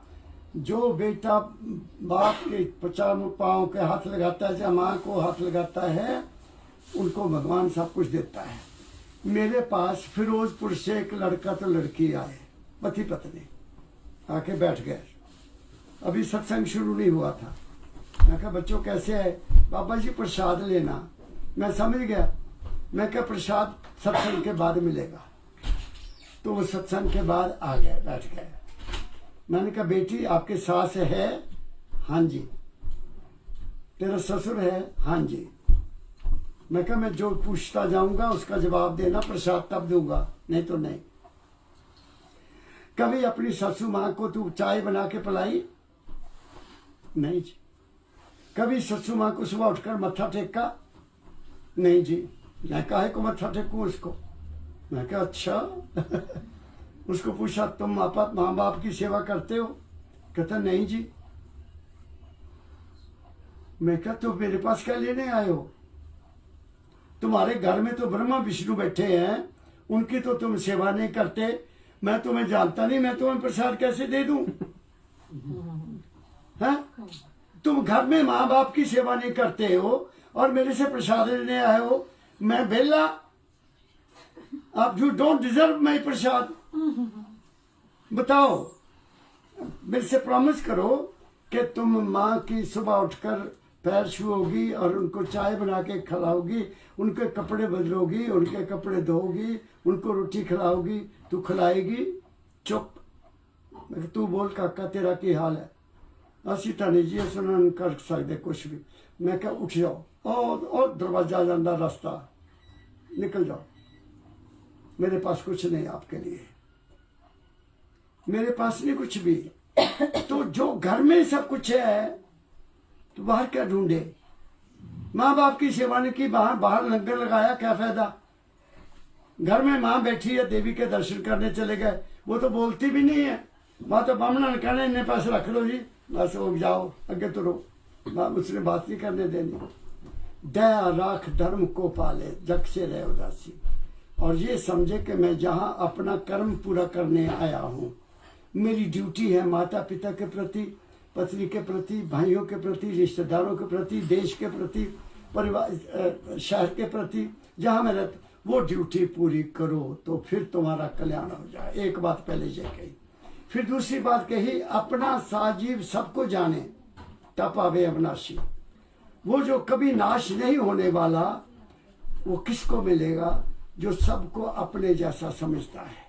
जो बेटा बाप के 50 पाँव के हाथ लगाता है, या माँ को हाथ लगाता है, उनको भगवान सब कुछ देता है। मेरे पास फिरोजपुर से एक लड़का तो लड़की आए, पति पत्नी आके बैठ गए। अभी सत्संग शुरू नहीं हुआ था। मैं कहा बच्चों कैसे है? बाबा जी प्रसाद लेना। मैं समझ गया। मैं क्या प्रसाद सत्संग के बाद मिलेगा। तो वो सत्संग के बाद आ गए, बैठ गए। मैंने कहा बेटी आपके सास है? हाँ जी। तेरा ससुर है? हाँ जी। मैं कहा मैं जो पूछता जाऊंगा उसका जवाब देना, प्रसाद तब दूंगा, नहीं तो नहीं। कभी अपनी ससु माँ को तू चाय बना के पिलाई? नहीं जी। कभी ससु माँ को सुबह उठकर मत्था टेका? नहीं जी। मैं काहे को मत्था टेकूं उसको? मैं कहा अच्छा। उसको पूछा तुम माँ बाप की सेवा करते हो? कहता नहीं जी। मैं कहा तो मेरे पास क्या लेने आए हो? तुम्हारे घर में तो ब्रह्मा विष्णु बैठे हैं, उनकी तो तुम सेवा नहीं करते। मैं तुम्हें जानता नहीं, मैं तुम्हें प्रसाद कैसे दे दूं? हैं? तुम घर में माँ बाप की सेवा नहीं करते हो और मेरे से प्रसाद लेने आए हो। मैं बेला, आप यू डोंट डिजर्व माई प्रसाद। बताओ, मेरे से प्रॉमिस करो कि तुम माँ की सुबह उठकर पैर छुओगी और उनको चाय बना के खिलाओगी, उनके कपड़े बदलोगी, उनके कपड़े धोगी, उनको रोटी खिलाओगी, तू खिलाएगी? चुप। मैं तू बोल काका तेरा की हाल है? असी तो नहीं जी सुन कर सकते कुछ भी। मैं क्या उठ जाओ और दरवाजा जाना रास्ता, निकल जाओ, मेरे पास कुछ नहीं आपके लिए, मेरे पास नहीं कुछ भी। तो जो घर में सब कुछ है तो बाहर क्या ढूंढे? माँ बाप की सेवा ने की, बाहर लंगर लगाया, क्या फायदा? घर में माँ बैठी है, देवी के दर्शन करने चले गए, वो तो बोलती भी नहीं है। वहां तो बामना ने कहना इन्हें पास रख लो जी, बस हो जाओ आगे तुरो, उसने बात नहीं करने देनी। दया राख धर्म को पाले, जग से रहे उदासी। और ये समझे कि मैं जहाँ अपना कर्म पूरा करने आया हूँ, मेरी ड्यूटी है माता पिता के प्रति, पत्नी के प्रति, भाइयों के प्रति, रिश्तेदारों के प्रति, देश के प्रति, परिवार, शहर के प्रति, जहाँ मैं रहता, वो ड्यूटी पूरी करो तो फिर तुम्हारा कल्याण हो जाए। एक बात पहले ये कही। फिर दूसरी बात कही, अपना साजीव सबको जाने तब पावे अविनाशी। वो जो कभी नाश नहीं होने वाला, वो किसको मिलेगा? जो सबको अपने जैसा समझता है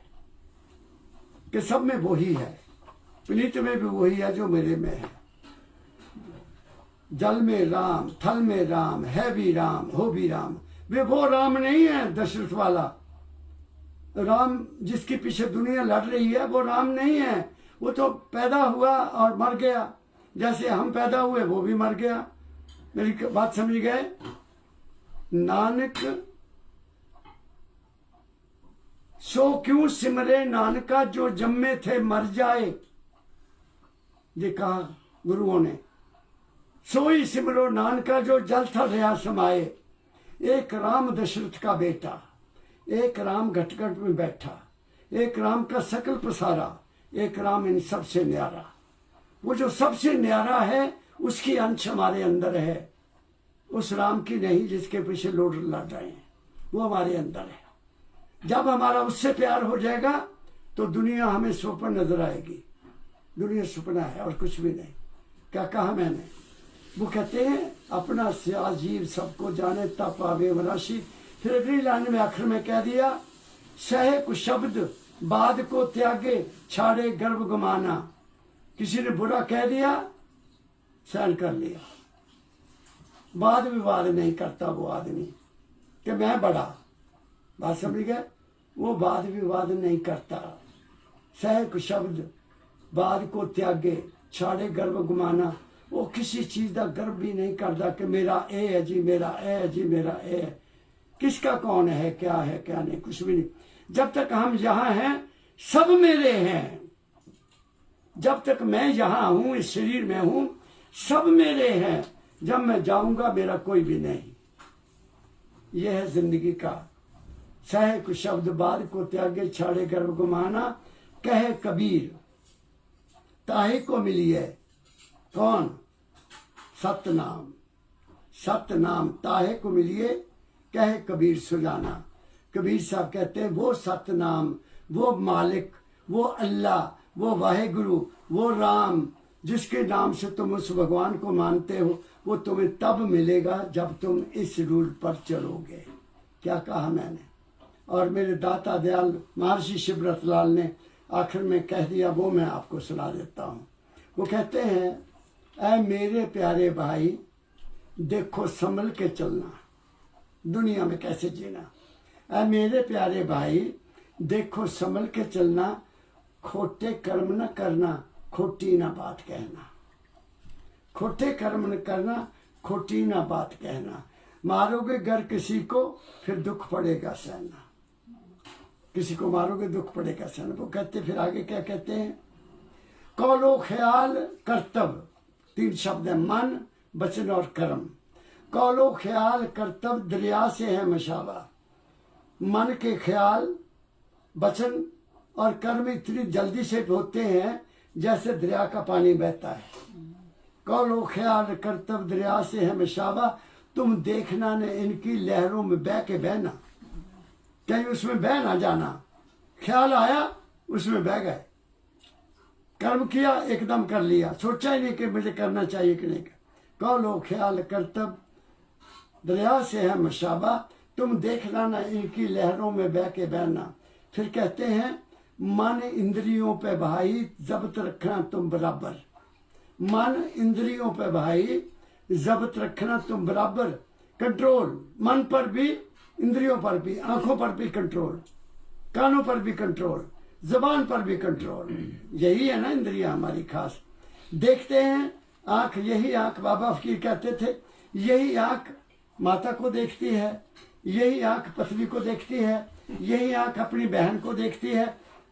कि सब में वही है, पुनीत में भी वही है जो मेरे में है। जल में राम, थल में राम, है भी राम, हो भी राम। वे वो राम नहीं है दशरथ वाला राम जिसके पीछे दुनिया लड़ रही है, वो राम नहीं है। वो तो पैदा हुआ और मर गया, जैसे हम पैदा हुए वो भी मर गया। मेरी बात समझ गए? नानक सो क्यों सिमरे नानका जो जम्मे थे मर जाए, ये कहा गुरुओं ने। सोई सिमरो नानका जो जल थल रहा समाए। एक राम दशरथ का बेटा, एक राम घटघट में बैठा, एक राम का सकल पसारा, एक राम इन सबसे न्यारा। वो जो सबसे न्यारा है उसकी अंश हमारे अंदर है, उस राम की नहीं जिसके पीछे लोग लड़ रहे हैं, वो हमारे अंदर है। जब हमारा उससे प्यार हो जाएगा तो दुनिया हमें स्वप्न नजर आएगी। दुनिया सपना है और कुछ भी नहीं। क्या कहा मैंने? वो कहते हैं अपना स्या जीव सबको जाने तब पावे वराशी। फिर अगली लाइन में आखिर में कह दिया, सहे कुछ शब्द बाद को त्यागे छाड़े गर्भ गमाना। किसी ने बुरा कह दिया, सहन कर लिया, वाद विवाद नहीं करता वो आदमी कि मैं बड़ा, बात समझ गए? वो वाद विवाद नहीं करता। सह कुछ शब्द बाद को त्यागे छाड़े गर्भ गुमाना। वो किसी चीज का गर्व भी नहीं करता कि मेरा ए है जी, मेरा ए है जी, मेरा ए है। किसका कौन है, क्या है, क्या नहीं, कुछ भी नहीं। जब तक हम यहाँ हैं सब मेरे हैं। जब तक मैं यहाँ हूं, इस शरीर में हूं, सब मेरे हैं। जब मैं जाऊंगा मेरा कोई भी नहीं। यह है जिंदगी का। सह कुछ शब्द बाद को त्यागे छाड़े गर्भ गुमाना। कहे कबीर ताहे को मिली है कौन? सतनाम। सतनाम ताहे को मिलिए कहे कबीर सुजाना। कबीर साहब कहते हैं वो सतनाम, वो मालिक, वो अल्लाह, वो वाहेगुरु, वो राम, जिसके नाम से तुम उस भगवान को मानते हो, वो तुम्हें तब मिलेगा जब तुम इस रूल पर चलोगे। क्या कहा मैंने? और मेरे दाता दयाल महर्षि शिवरतलाल ने आखिर में कह दिया, वो मैं आपको सुना देता हूँ। वो कहते हैं, ऐ मेरे प्यारे भाई देखो संभल के चलना, दुनिया में कैसे जीना। ऐ मेरे प्यारे भाई देखो संभल के चलना, खोटे कर्म न करना, खोटी ना बात कहना। खोटे कर्म न करना, खोटी ना बात कहना। मारोगे घर किसी को फिर दुख पड़ेगा सहना। किसी को मारोगे दुख पड़ेगा सहना। वो कहते फिर आगे क्या कहते हैं? कौलो ख्याल कर्तव्य, तीन शब्द है, मन वचन और कर्म। कौलो ख्याल कर्तव्य दरिया से है मशावा। मन के ख्याल वचन और कर्म इतनी जल्दी से होते हैं जैसे दरिया का पानी बहता है। कौलो ख्याल कर्तव्य दरिया से है मशावा। तुम देखना ने इनकी लहरों में बह के बहना, कहीं उसमें बह ना जाना। ख्याल आया उसमें बह गए, कर्म किया एकदम कर लिया, सोचा ही नहीं कि मुझे करना चाहिए कि नहीं। कौलो ख्याल कर्तव्य दरिया से है मशाबा। तुम देखना ना इनकी लहरों में बह के बहना। फिर कहते हैं, मन इंद्रियों पे भाई जब्त रखना तुम बराबर। मन इंद्रियों पे भाई जब्त रखना तुम बराबर। कंट्रोल, मन पर भी, इंद्रियों पर भी, आंखों पर भी कंट्रोल, कानों पर भी कंट्रोल, जबान पर भी कंट्रोल। यही है ना इंद्रियां हमारी खास। देखते हैं आंख, यही आंख बाबा फकीर कहते थे, यही आंख माता को देखती है, यही आंख पत्नी को देखती है, यही आंख अपनी बहन को देखती है।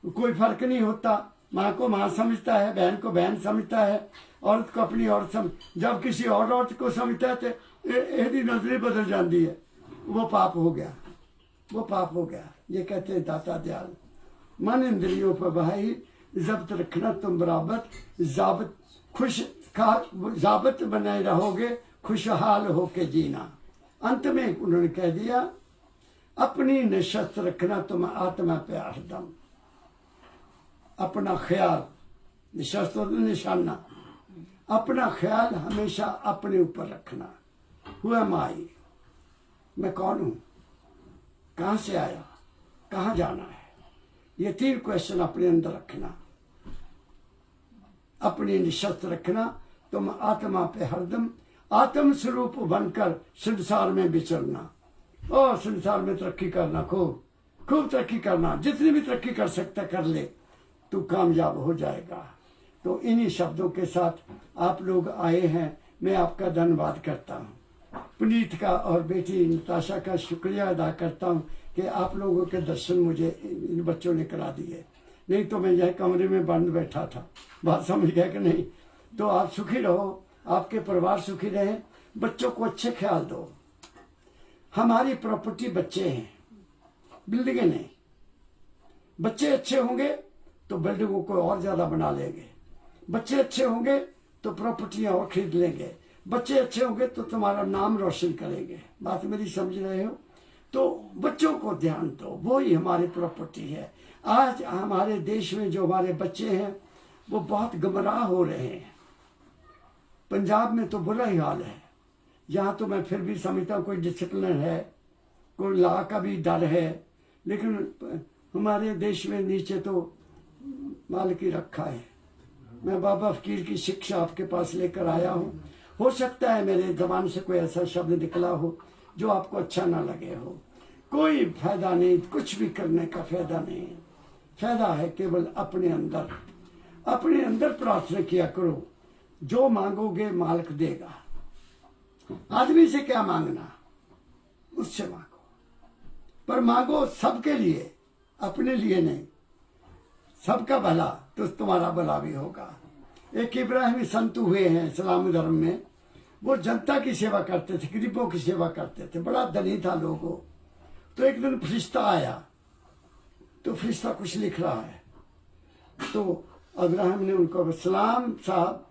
कोई फर्क नहीं होता, माँ को माँ समझता है, बहन को बहन समझता है, औरत को अपनी औरत समझ। जब किसी और औरत को समझता है तो यदि नजरें बदल जाती है, वो पाप हो गया, वो पाप हो गया। ये कहते हैं दाता दयाल, मन इंद्रियों पर भाई जब्त रखना तुम बराबर। जाबत खुश जाबत बने रहोगे, खुशहाल होके जीना। अंत में उन्होंने कह दिया, अपनी निशस्त रखना तुम आत्मा पे हरदम। अपना ख्याल, निशस्त और निशाना, अपना ख्याल हमेशा अपने ऊपर रखना। हुआ माई, मैं कौन हूं, कहां से आया, कहां जाना है, ये तीन क्वेश्चन अपने अंदर रखना। अपनी निशस्त रखना तुम आत्मा पे हरदम। आत्म स्वरूप बनकर संसार में विचरना और संसार में तरक्की करना, खूब खूब तरक्की करना। जितनी भी तरक्की कर सकता कर ले, तू कामयाब हो जाएगा। तो इन्हीं शब्दों के साथ आप लोग आए हैं, मैं आपका धन्यवाद करता हूँ। पुनीत का और बेटी नताशा का शुक्रिया अदा करता हूँ कि आप लोगों के दर्शन मुझे इन बच्चों ने करा दिए, नहीं तो मैं यह कमरे में बंद बैठा था। बात समझ गया कि नहीं? तो आप सुखी रहो, आपके परिवार सुखी रहे, बच्चों को अच्छे ख्याल दो। हमारी प्रॉपर्टी बच्चे हैं, बिल्डिंगें नहीं। बच्चे अच्छे होंगे तो बिल्डिंगों को और ज्यादा बना लेंगे, बच्चे अच्छे होंगे तो प्रॉपर्टियां और खरीद लेंगे, बच्चे अच्छे होंगे तो तुम्हारा नाम रोशन करेंगे। बात मेरी समझ रहे हो? तो बच्चों को ध्यान दो, वो ही हमारी प्रॉपर्टी है। आज हमारे देश में जो हमारे बच्चे हैं वो बहुत गुमराह हो रहे हैं। पंजाब में तो बुरा ही हाल है, यहाँ तो मैं फिर भी समझता हूँ कोई डिसिप्लिन है, कोई लॉ का भी डर है, लेकिन हमारे देश में नीचे तो मालिक ही रखा है। मैं बाबा फकीर की शिक्षा आपके पास लेकर आया हूँ। हो सकता है मेरे जबान से कोई ऐसा शब्द निकला हो जो आपको अच्छा ना लगे हो, कोई फायदा नहीं, कुछ भी करने का फायदा नहीं। फायदा है केवल अपने अंदर प्रार्थना किया करो, जो मांगोगे मालिक देगा। आदमी से क्या मांगना, उससे मांगो, पर मांगो सबके लिए, अपने लिए नहीं। सबका भला तो तुम्हारा भला भी होगा। एक इब्राहिमी संत हुए हैं इस्लाम धर्म में, वो जनता की सेवा करते थे, गरीबों की सेवा करते थे, बड़ा धनी था लोगों। तो एक दिन फरिश्ता आया, तो फरिश्ता कुछ लिख रहा है, तो इब्राहिम ने उनको, सलाम साहब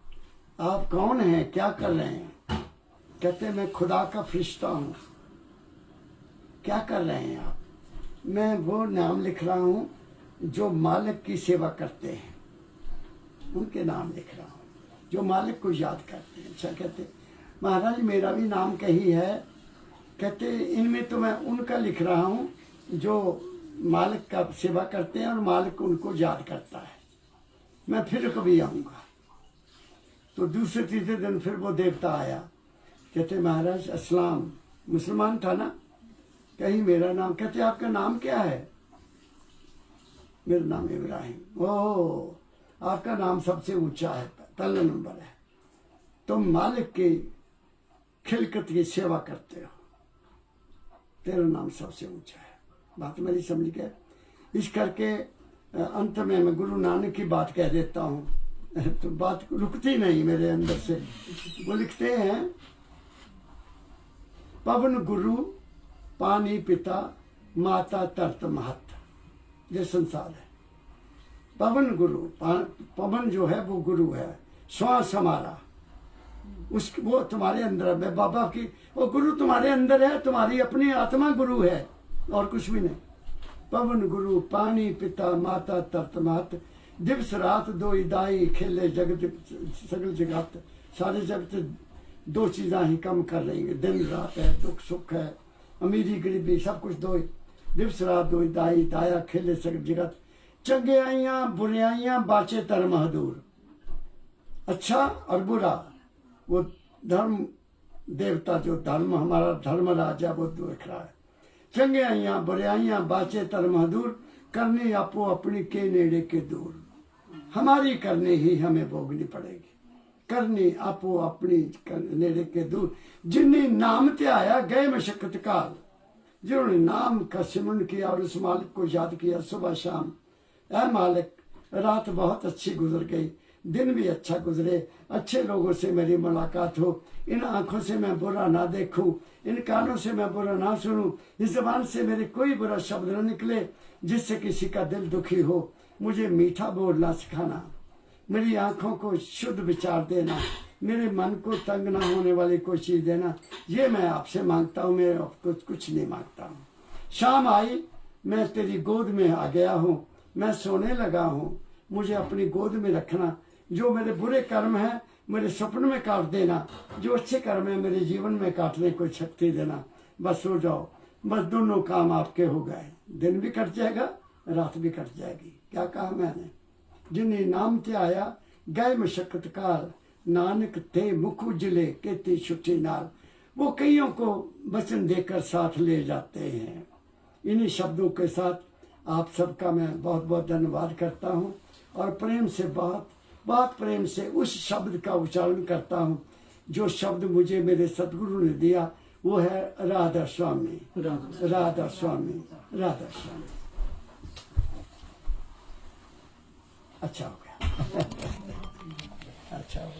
आप कौन हैं, क्या कर रहे हैं? कहते मैं खुदा का फरिश्ता हूं। क्या कर रहे हैं आप? मैं वो नाम लिख रहा हूं जो मालिक की सेवा करते हैं, उनके नाम लिख रहा हूं जो मालिक को याद करते हैं। अच्छा, कहते महाराज मेरा भी नाम कही है। कहते इनमें तो मैं उनका लिख रहा हूं जो मालिक का सेवा करते हैं और मालिक उनको याद करता है। मैं फिर कभी आऊंगा। तो दूसरे तीसरे दिन फिर वो देवता आया, कहते महाराज अस्सलाम, मुसलमान था ना, कहीं मेरा नाम, कहते आपका नाम क्या है? मेरा नाम इब्राहिम। ओह, आपका नाम सबसे ऊंचा है, पहला नंबर है, तुम मालिक की खिलकत की सेवा करते हो, तेरा नाम सबसे ऊंचा है। बात मेरी समझ गए? इस करके अंत में मैं गुरु नानक की बात कह देता हूँ, तो बात रुकती नहीं मेरे अंदर से। वो लिखते हैं, पवन गुरु पानी पिता माता तरत महत, ये संसार है। पवन गुरु, पवन जो है वो गुरु है, श्वास हमारा, उस वो तुम्हारे अंदर है। बाबा की वो गुरु तुम्हारे अंदर है, तुम्हारी अपनी आत्मा गुरु है और कुछ भी नहीं। पवन गुरु पानी पिता माता तरत महत, दिवस रात दो दाई खेले जगत सगल जगत। सारे जगत दो चीज़ा ही कम कर रही है, दिन रात है, दुख सुख है, अमीरी गरीबी, सब कुछ दो। दिवस रात दो दाई दाया खेले सगल जगत, चंगियाइयां बुराइयां बाचे धर्म हदूर। अच्छा और बुरा, वो धर्म देवता जो धर्म हमारा धर्म राजा वो देख रहा है। चंगियाइयां बुराइयां बाचे धर्म हदूर, करनी आपो अपनी के नेड़े के दूर। हमारी करनी ही हमें भोगनी पड़ेगी, करनी आपो अपनी नेड़े के दूर। जिन्हें नाम त्याया गए मशक्कत काल, जिन्होंने नाम का सिमरन किया और उस मालिक को याद किया सुबह शाम। ऐ मालिक, रात बहुत अच्छी गुजर गई, दिन भी अच्छा गुजरे, अच्छे लोगों से मेरी मुलाकात हो, इन आंखों से मैं बुरा ना देखूं, इन कानों से मैं बुरा ना सुनूं, इस जबान से मेरे कोई बुरा शब्द न निकले जिससे किसी का दिल दुखी हो। मुझे मीठा बोलना सिखाना, मेरी आंखों को शुद्ध विचार देना, मेरे मन को तंग ना होने वाली कोई चीज देना। ये मैं आपसे मांगता हूँ, मैं आपको कुछ नहीं मांगता हूँ। शाम आई, मैं तेरी गोद में आ गया हूँ, मैं सोने लगा हूँ, मुझे अपनी गोद में रखना। जो मेरे बुरे कर्म हैं मेरे स्वप्न में काट देना, जो अच्छे कर्म है मेरे जीवन में काटने को शक्ति देना। बस सो जाओ, बस दोनों काम आपके हो गए, दिन भी कट जाएगा, रात भी कट जाएगी। क्या कहा मैंने? जिन्हें नाम ते आया गए मशक्कत काल, नानक थे मुख उजले केती छुट्टी नाल। वो कईयों को वचन देकर साथ ले जाते हैं। इन्हीं शब्दों के साथ आप सबका मैं बहुत बहुत धन्यवाद करता हूँ और प्रेम से बहुत प्रेम से उस शब्द का उच्चारण करता हूँ जो शब्द मुझे मेरे सदगुरु ने दिया वो है राधा स्वामी, राधा राधा स्वामी, राधा स्वामी। अच्छा हो गया। अच्छा हो गया।